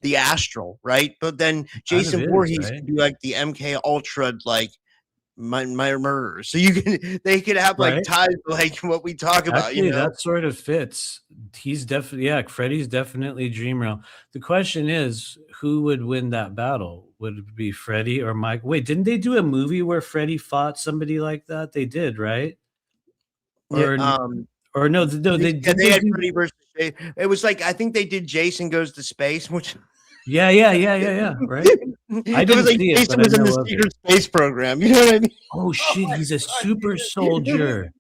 the astral, right? But then Jason Voorhees could be the MK Ultra my murderers. So they could have like Right. ties to like what we talk about, Actually, that sort of fits. He's definitely, yeah, Freddy's definitely Dream Realm. The question is, who would win that battle? Would it be Freddy or Mike? Wait, didn't they do a movie where Freddy fought somebody like that? They did, right? Yeah, Or no, they did. They had Freddy versus Jason. It was like I think they did Jason Goes to Space, which Yeah, right. I it didn't was like see it, Jason but I was in know the of it. secret space program. You know what I mean? Oh shit, my he's a God, super soldier.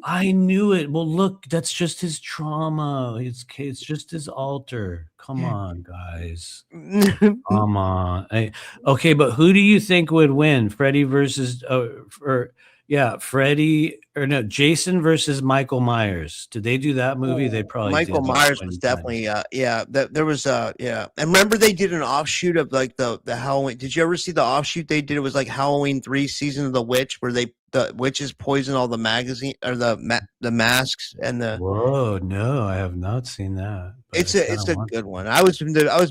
I knew it. Well, look, that's just his trauma. It's just his altar. Come on, guys. Come on. Okay, but who do you think would win? Freddy versus Freddy or no, Jason versus Michael Myers. Did they do that movie? They probably Michael did. Myers was definitely there was and remember they did an offshoot of like the Halloween. Did you ever see the offshoot they did? It was like Halloween 3 Season of the Witch, where the witches poison all the magazine or the masks and the Whoa, no, I have not seen that. it's a good one. I was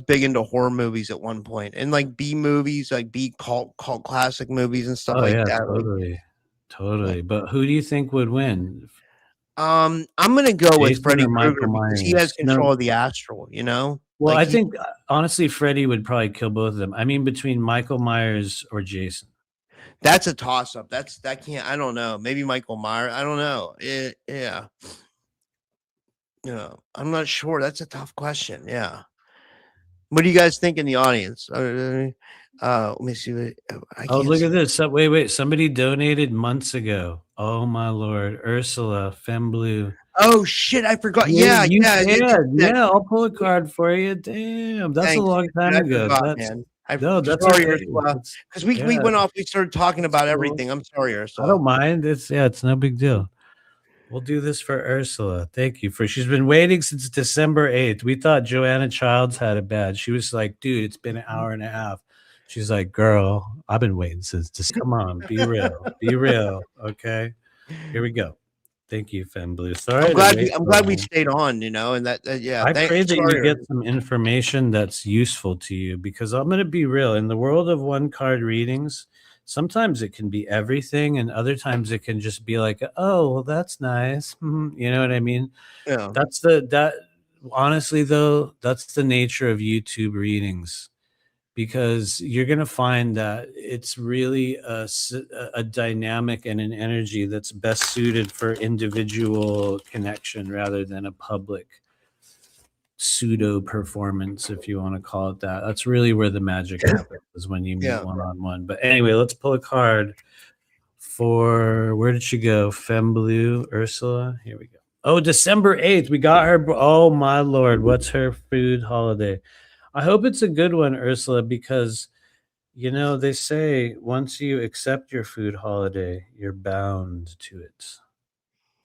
big into horror movies at one point, and like B movies, like B cult classic movies and stuff like that. Totally. But who do you think would win? I'm gonna go with Jason Freddy or Michael Krueger because he Myers? has control No. of the astral, you know? Well, Like I think honestly, Freddy would probably kill both of them. I mean, between Michael Myers or Jason. that's a toss up. That can't. I don't know. Maybe Michael Myers. I don't know. Yeah. You know, I'm not sure. That's a tough question. Yeah. What do you guys think in the audience? Let me see. Look at this. Wait. Somebody donated months ago. Oh my lord, Ursula Femblue. Oh shit! I forgot. Yeah. Yeah. I'll pull a card for you. Damn, that's a long time ago. Man. That's sorry, okay. Ursula. Because we went off. We started talking about everything. I'm sorry, Ursula. I don't mind. It's no big deal. We'll do this for Ursula. Thank you she's been waiting since December 8th. We thought Joanna Childs had it bad. She was like, dude, it's been an hour and a half. She's like, girl, I've been waiting since come on, be real. Okay. Here we go. Thank you, Femblue. Sorry. I'm glad we stayed on, and that yeah. I pray that you get some information that's useful to you, because I'm gonna be real. In the world of one card readings, sometimes it can be everything, and other times it can just be like, oh, well, that's nice. You know what I mean? Yeah. Honestly though, that's the nature of YouTube readings, because you're going to find that it's really a dynamic and an energy that's best suited for individual connection rather than a public pseudo performance, if you want to call it that. That's really where the magic happens, is when you meet one-on-one. But anyway, let's pull a card for, where did she go? Femblue, Ursula. Here we go. Oh, December 8th. We got her. Oh my lord. What's her food holiday? I hope it's a good one, Ursula, because they say once you accept your food holiday, you're bound to it.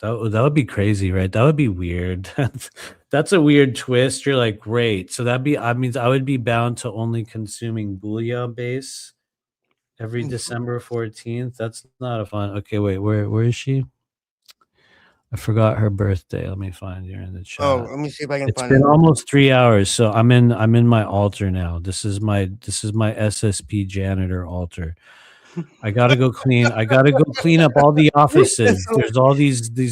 That would be crazy, right? That would be weird. That's a weird twist. You're like, great. So I means I would be bound to only consuming bouillon base every December 14th. That's not a fun. Okay, wait, where is she? I forgot her birthday. Let me find her in the chat. Oh, let me see if I can find it. It's been almost 3 hours, so I'm in my altar now. This is my SSP janitor altar. I gotta go clean. I gotta go clean up all the offices. There's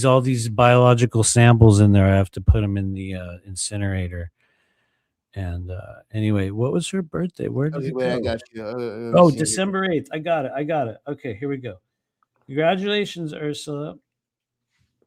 all these biological samples in there. I have to put them in the incinerator. And anyway, what was her birthday? Where did it go? I got you. Oh, December 8th. I got it. Okay, here we go. Congratulations, Ursula.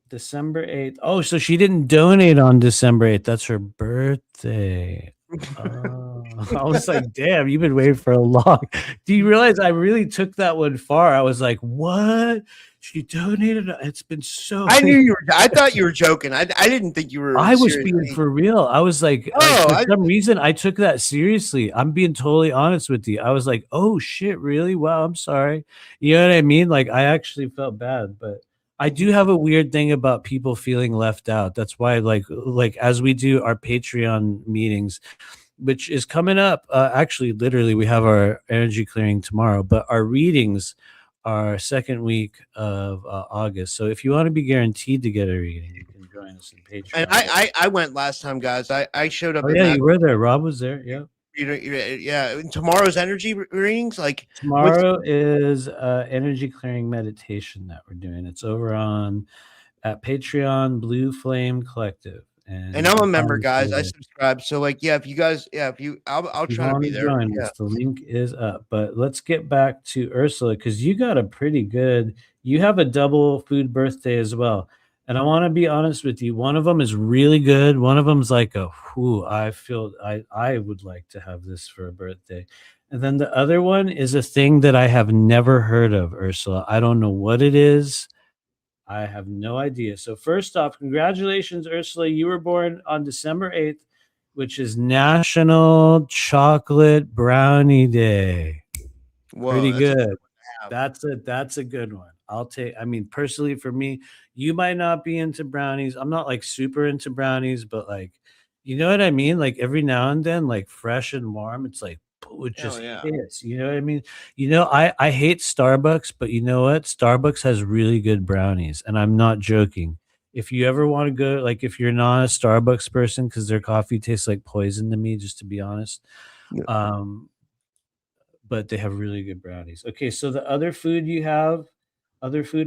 December 8th. Oh, so she didn't donate on December 8th. That's her birthday. I was like, damn, you've been waiting for a long. Do you realize I really took that one far? I was like, what? She donated. It's been so. I knew you were. I thought you were joking. I didn't think you were. I was being for real. I was like, for some reason, I took that seriously. I'm being totally honest with you. I was like, oh shit, really? Wow, I'm sorry. You know what I mean? Like, I actually felt bad, but I do have a weird thing about people feeling left out. That's why, like as we do our Patreon meetings, which is coming up. Actually, literally, we have our energy clearing tomorrow, but our readings are second week of August. So if you want to be guaranteed to get a reading, you can join us in Patreon. And I went last time, guys. I showed up. Oh, yeah, you were there. Rob was there. Yeah. Yeah. And tomorrow's energy readings, like Tomorrow is energy clearing meditation that we're doing. It's over on at Patreon Blue Flame Collective. and I'm a member, guys. I subscribe. So like, yeah, if you guys, yeah, if you, I'll you try to want be to there. join Yeah. us, the link is up. But let's get back to Ursula, because you got a pretty good, you have a double food birthday as well. And I want to be honest with you. One of them is really good. One of them's like I feel I would like to have this for a birthday. And then the other one is a thing that I have never heard of, Ursula. I don't know what it is. I have no idea. So first off, congratulations, Ursula. You were born on December 8th, which is National Chocolate Brownie Day. Whoa, Pretty that's good. That's a good one. I mean, personally for me, you might not be into brownies. I'm not like super into brownies, but like, you know what I mean? Like every now and then, like fresh and warm, it's like, it just hits. You know what I mean? You know, I hate Starbucks, but you know what? Starbucks has really good brownies, and I'm not joking. If you ever want to go, like if you're not a Starbucks person, because their coffee tastes like poison to me, just to be honest. Yeah. But they have really good brownies. Okay, so the other food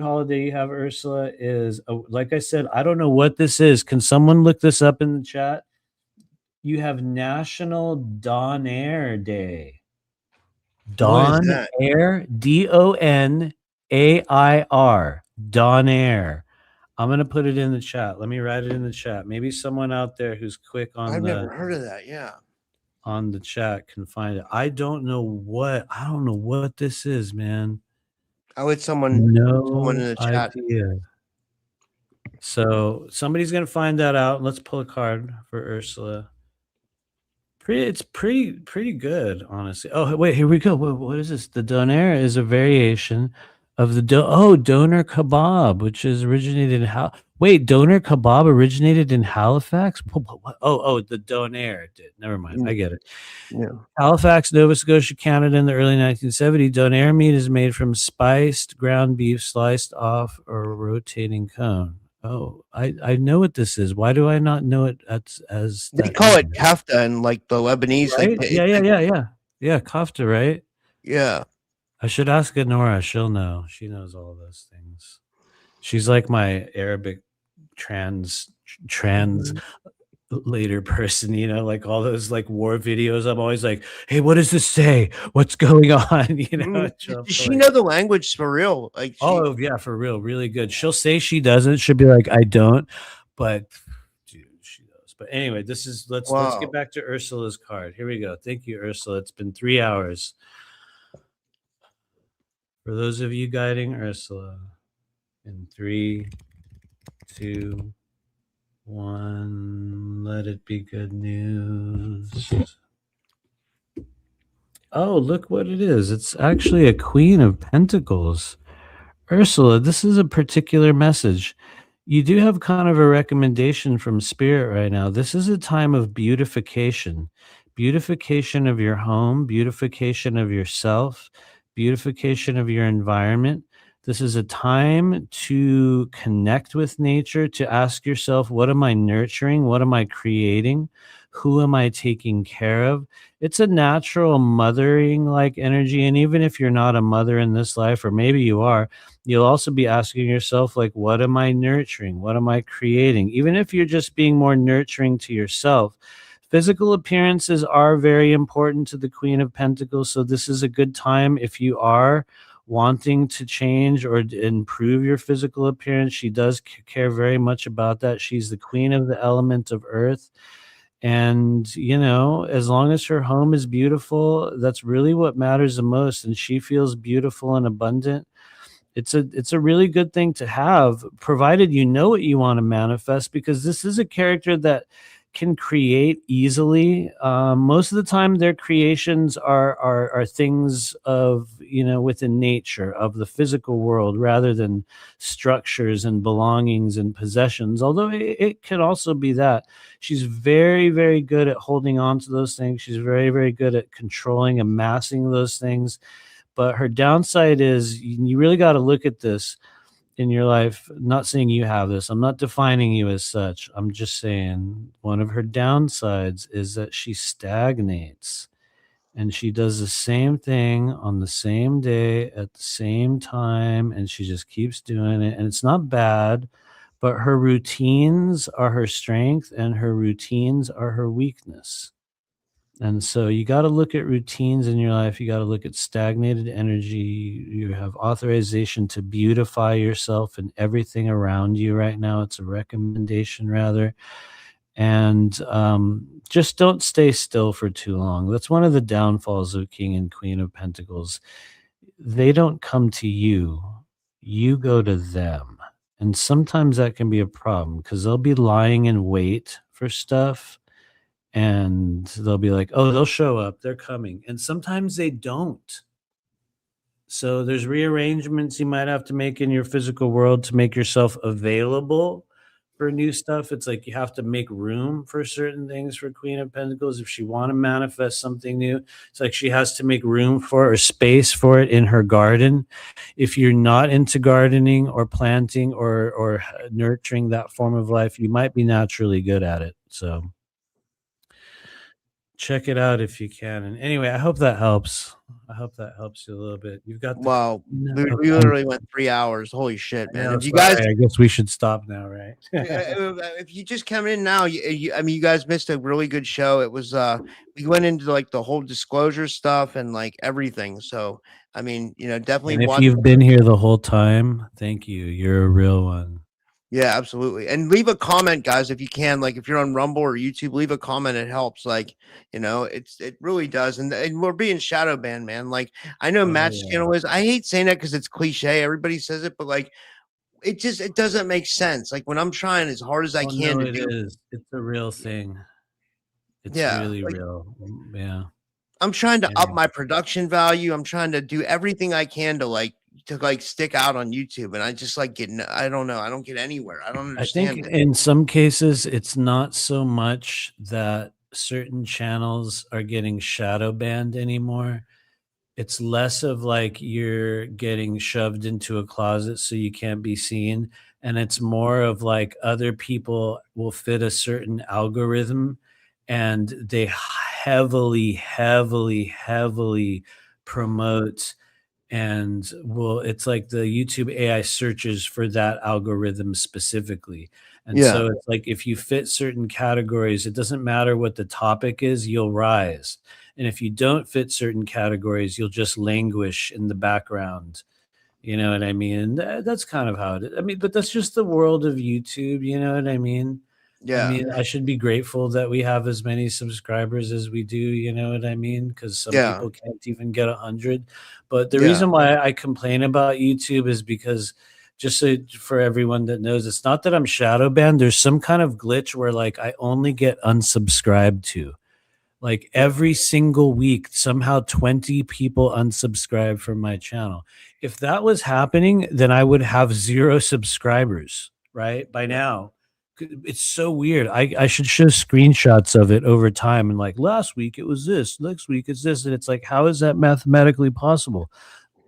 holiday you have, Ursula, is like I said, I don't know what this is. Can someone look this up in the chat? You have National Donair Day. Donair, Donair, Donair. I'm gonna put it in the chat. Let me write it in the chat. Maybe someone out there who's quick on I've never heard of that. Yeah. On the chat can find it. I don't know what this is, man. I'll let someone in the chat. Idea. So somebody's gonna find that out. Let's pull a card for Ursula. It's pretty good, honestly. Oh wait, here we go. What is this? The donair is a variation of the doner kebab, which is originated in doner kebab originated in Halifax. What? Oh, the donair did. Never mind. I get it. Yeah. Halifax, Nova Scotia, Canada, in the early 1970s. Donair meat is made from spiced ground beef sliced off a rotating cone. Oh, I know what this is. Why do I not know it as they call it kafta in like the Lebanese, right? like Yeah, kafta, right? Yeah. I should ask Nora. She'll know. She knows all those things. She's like my Arabic translator person, you know, like all those like war videos. I'm always like, hey, what does this say? What's going on? You know, does she know the language for real? Like, oh yeah, for real, really good. She'll say she doesn't. She'll be like, I don't, but dude, she knows. But anyway, let's get back to Ursula's card. Here we go. Thank you, Ursula. It's been 3 hours. For those of you guiding Ursula, in 3, 2, 1, let it be good news. Oh, look what it is. It's actually a Queen of Pentacles. Ursula, this is a particular message. You do have kind of a recommendation from Spirit right now. This is a time of beautification. Beautification of your home, beautification of yourself, beautification of your environment. This is a time to connect with nature, to ask yourself, what am I nurturing? What am I creating? Who am I taking care of? It's a natural mothering like energy. And even if you're not a mother in this life, or maybe you are, you'll also be asking yourself, like, what am I nurturing? What am I creating? Even if you're just being more nurturing to yourself. Physical appearances are very important to the Queen of Pentacles. So this is a good time if you are wanting to change or improve your physical appearance. She does care very much about that. She's the queen of the element of earth. And, you know, as long as her home is beautiful, that's really what matters the most. And she feels beautiful and abundant. It's a really good thing to have, provided you know what you want to manifest, because this is a character that can create easily. Most of the time their creations are things of, you know, within nature of the physical world, rather than structures and belongings and possessions, although it can also be that. She's very, very good at holding on to those things. She's very, very good at controlling, amassing those things. But her downside is, you really got to look at this in your life. I'm not saying you have this. I'm not defining you as such. I'm just saying one of her downsides is that she stagnates. and she does the same thing on the same day at the same time, and she just keeps doing it, and it's not bad, but her routines are her strength and her routines are her weakness. And so you got to look at routines in your life. You got to look at stagnated energy. You have authorization to beautify yourself and everything around you right now. It's a recommendation, rather. And just don't stay still for too long. That's one of the downfalls of King and Queen of Pentacles. They don't come to you, you go to them. And sometimes that can be a problem because they'll be lying in wait for stuff. And they'll be like, oh, they'll show up, they're coming. And sometimes they don't. So there's rearrangements you might have to make in your physical world to make yourself available for new stuff. It's like you have to make room for certain things for Queen of Pentacles. If she want to manifest something new, it's like she has to make room for or space for it in her garden. If you're not into gardening or planting or nurturing that form of life, you might be naturally good at it. So check it out if you can. And anyway, I hope that helps. I hope that helps you a little bit. You've got the Wow, we literally went 3 hours. Holy shit, man! If you guys, I guess we should stop now, right? if you just come in now, I mean, you guys missed a really good show. It was we went into like the whole disclosure stuff and like everything. So I mean, definitely. And if you've been here the whole time, thank you. You're a real one. Yeah, absolutely. And leave a comment, guys, if you can. Like if you're on Rumble or YouTube, leave a comment. It helps. Like, it really does. And we're being shadow banned, man. Like I know Matt's channel is. I hate saying that because it's cliche. Everybody says it, but like it doesn't make sense. Like when I'm trying as hard as I can to do. It's a real thing. It's really real. Yeah. I'm trying to up my production value. I'm trying to do everything I can to stick out on YouTube, and I just I don't know. I don't get anywhere. I don't understand. I think in some cases it's not so much that certain channels are getting shadow banned anymore. It's less of like you're getting shoved into a closet so you can't be seen. And it's more of like other people will fit a certain algorithm and they heavily promote. And it's like the YouTube AI searches for that algorithm specifically. And so it's like if you fit certain categories, it doesn't matter what the topic is, you'll rise. And if you don't fit certain categories, you'll just languish in the background. You know what I mean? That's kind of how it is. I mean, but that's just the world of YouTube. You know what I mean? Yeah. I mean, I should be grateful that we have as many subscribers as we do. You know what I mean? Because some people can't even get 100. But the reason why I complain about YouTube is because just so for everyone that knows, it's not that I'm shadow banned. There's some kind of glitch where like I only get unsubscribed to. Like every single week, somehow 20 people unsubscribe from my channel. If that was happening, then I would have 0 subscribers, right? By now. It's so weird. I should show screenshots of it over time and like last week it was this, next week it's this, and it's like, how is that mathematically possible?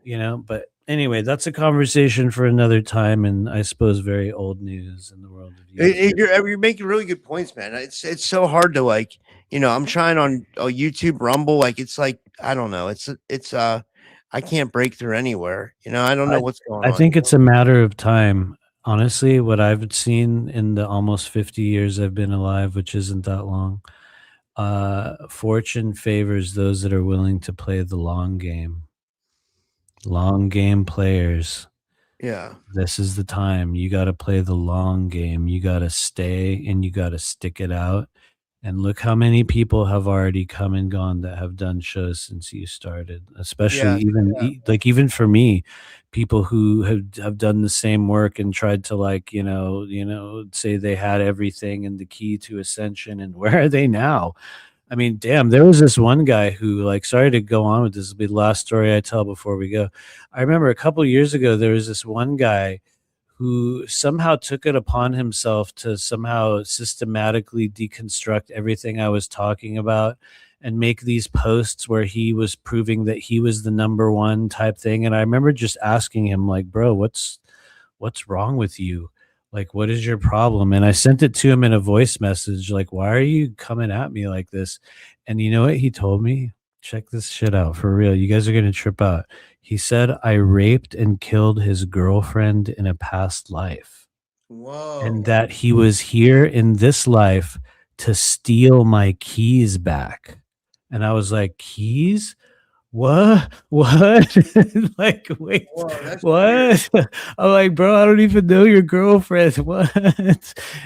But anyway, that's a conversation for another time, and I suppose very old news in the world of YouTube. You're making really good points, man. It's so hard to I'm trying on YouTube, Rumble, like it's like I don't know. It's I can't break through anywhere. I don't know what's going on. I think it's a matter of time. Honestly, what I've seen in the almost 50 years I've been alive, which isn't that long, fortune favors those that are willing to play the long game. Long game players. Yeah. This is the time. You got to play the long game. You got to stay and you got to stick it out. And look how many people have already come and gone that have done shows since you started, especially even for me, people who have done the same work and tried to say they had everything and the key to ascension, and where are they now? I mean, damn, there was this one guy who sorry to go on with this, will be the last story I tell before we go. I remember a couple of years ago, there was this one guy who somehow took it upon himself to somehow systematically deconstruct everything I was talking about and make these posts where he was proving that he was the number one type thing. And I remember just asking him like, bro, what's wrong with you? Like, what is your problem? And I sent it to him in a voice message. Like, why are you coming at me like this? And you know what he told me? check this shit out for real. You guys are gonna trip out. He said, I raped and killed his girlfriend in a past life, Whoa. and that he was here in this life to steal my keys back. And I was like, keys? What? Like, wait, Whoa, that's what? I'm like, bro, I don't even know your girlfriend. What?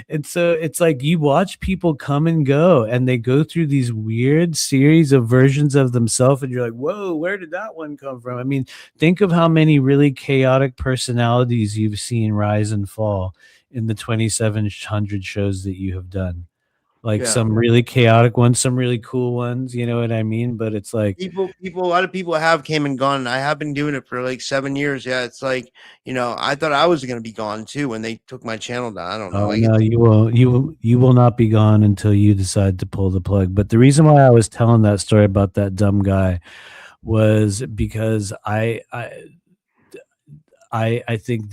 And so it's like you watch people come and go, and they go through these weird series of versions of themselves, and you're like, whoa, where did that one come from? I mean, think of how many really chaotic personalities you've seen rise and fall in the 2,700 shows that you have done. Like some really chaotic ones, some really cool ones, you know what I mean? But it's like people, a lot of people have came and gone. I have been doing it for like 7 years. Yeah, it's like, I thought I was going to be gone too when they took my channel down. I don't know. oh no, you will not be gone until you decide to pull the plug. But the reason why I was telling that story about that dumb guy was because I think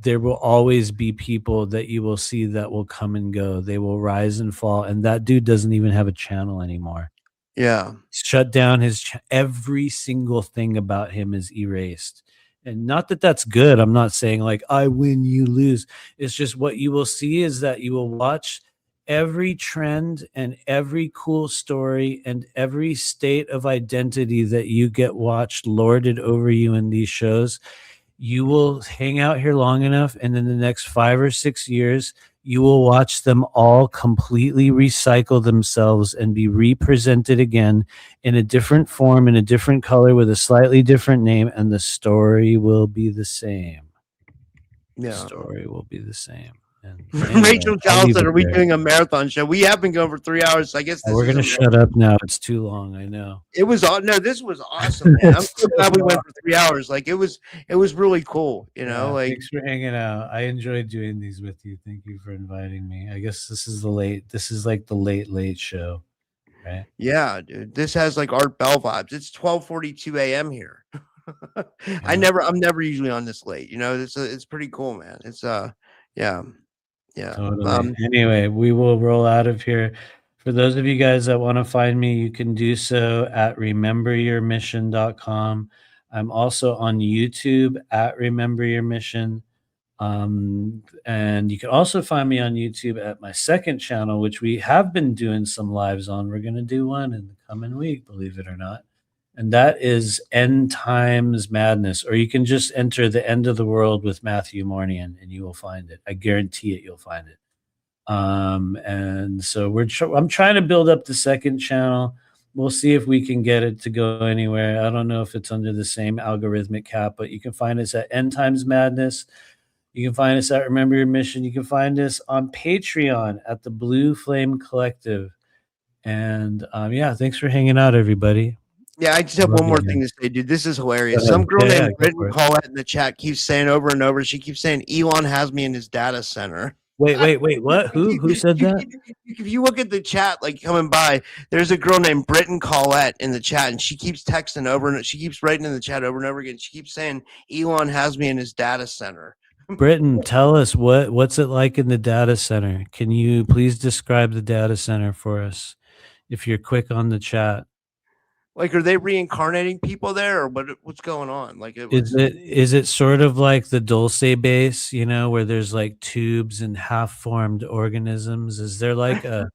there will always be people that you will see that will come and go. They will rise and fall. And that dude doesn't even have a channel anymore. Yeah. Shut down every single thing about him is erased. And not that that's good. I'm not saying like I win, you lose. It's just what you will see is that you will watch every trend and every cool story and every state of identity that you get watched lorded over you in these shows. You will hang out here long enough, and in the next 5 or 6 years, you will watch them all completely recycle themselves and be represented again in a different form, in a different color, with a slightly different name, and the story will be the same. Yeah. The story will be the same. And Rachel Cal said, are we doing a marathon show? We have been going for 3 hours. I guess we're going to shut up now. It's too long. I know. It was this was awesome, man. I'm so glad we went for 3 hours. Like it was really cool, like thanks for hanging out. I enjoyed doing these with you. Thank you for inviting me. I guess this is like the late show, right? Yeah, dude. This has like Art Bell vibes. It's 12:42 a.m. here. I'm never usually on this late, it's pretty cool, man. It's yeah. Totally. Anyway, we will roll out of here. For those of you guys that want to find me, you can do so at rememberyourmission.com. I'm also on YouTube at Remember Your Mission. And you can also find me on YouTube at my second channel, which we have been doing some lives on. We're going to do one in the coming week, believe it or not. And that is End Times Madness, or you can just enter The End of the World with Matthew Mournian and you will find it. I guarantee it, you'll find it. And so I'm trying to build up the second channel. We'll see if we can get it to go anywhere. I don't know if it's under the same algorithmic cap, but you can find us at End Times Madness. You can find us at Remember Your Mission. You can find us on Patreon at the Blue Flame Collective. And thanks for hanging out, everybody. Yeah, I just have one more thing to say, dude. This is hilarious. Some girl named Britton Collette in the chat keeps saying over and over, she keeps saying Elon has me in his data center. Wait, what? Who said that? If you look at the chat, like coming by, there's a girl named Britton Collette in the chat, and she keeps texting over, and she keeps writing in the chat over and over again. She keeps saying Elon has me in his data center. Britton, tell us what's it like in the data center. Can you please describe the data center for us if you're quick on the chat? Like, are they reincarnating people there, or what's going on? Like, is it sort of like the Dulce base, where there's like tubes and half-formed organisms? Is there like a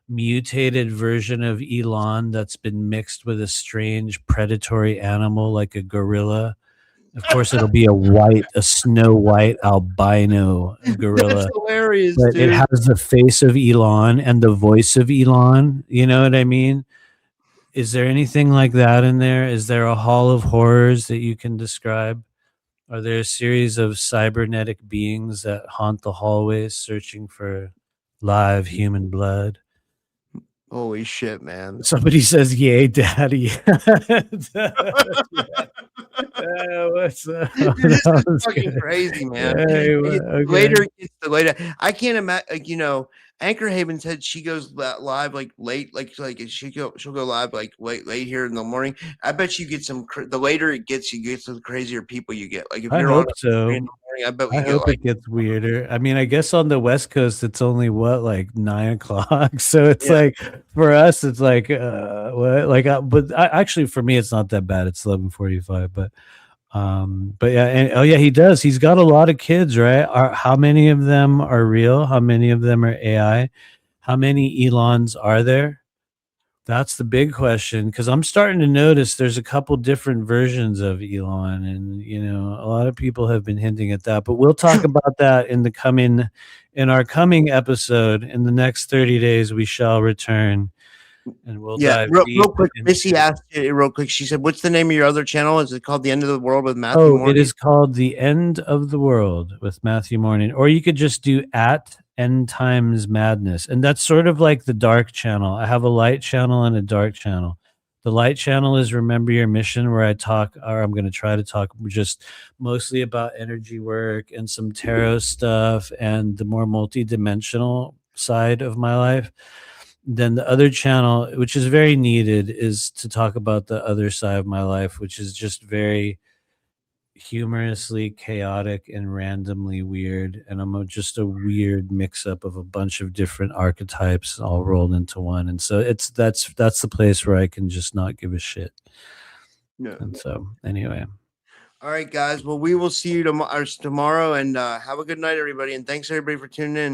mutated version of Elon that's been mixed with a strange predatory animal like a gorilla? Of course, it'll be a snow white albino gorilla. That's hilarious, but dude. It has the face of Elon and the voice of Elon. You know what I mean? Is there anything like that in there? Is there a hall of horrors that you can describe? Are there a series of cybernetic beings that haunt the hallways searching for live human blood? Holy shit, man. Somebody says, yay, daddy. What's up? Dude, this is fucking crazy, man. Hey, okay. Later, I can't imagine, Anchor Haven said she goes live like late, like she'll go live like late here in the morning. I bet you get the later it gets, you get the crazier people you get. Like if I you're on hope so. in the morning, I bet I you get hope like it gets weirder. I mean, I guess on the West Coast it's only what, like 9 o'clock. So it's Yeah. like for us, it's like what, like but actually for me it's not that bad. It's 11:45, but yeah, and oh yeah, he does. He's got a lot of kids, right? How many of them are real? How many of them are AI? How many Elons are there? That's the big question, because I'm starting to notice there's a couple different versions of Elon, and a lot of people have been hinting at that. But we'll talk about that in our coming episode. In the next 30 days, we shall return, and we'll dive real deep quick. into. Missy asked it real quick. She said, "What's the name of your other channel? Is it called The End of the World with Matthew Mournian?" It is called The End of the World with Matthew Mournian, or you could just do at End Times Madness, and that's sort of like the dark channel. I have a light channel and a dark channel. The light channel is Remember Your Mission, where I'm going to try to talk just mostly about energy work and some tarot stuff and the more multidimensional side of my life. Then the other channel, which is very needed, is to talk about the other side of my life, which is just very humorously chaotic and randomly weird, and I'm just a weird mix-up of a bunch of different archetypes all rolled into one. And so that's the place where I can just not give a shit. Yeah. And so anyway, all right, guys. Well, we will see you tomorrow, and have a good night, everybody. And thanks everybody for tuning in.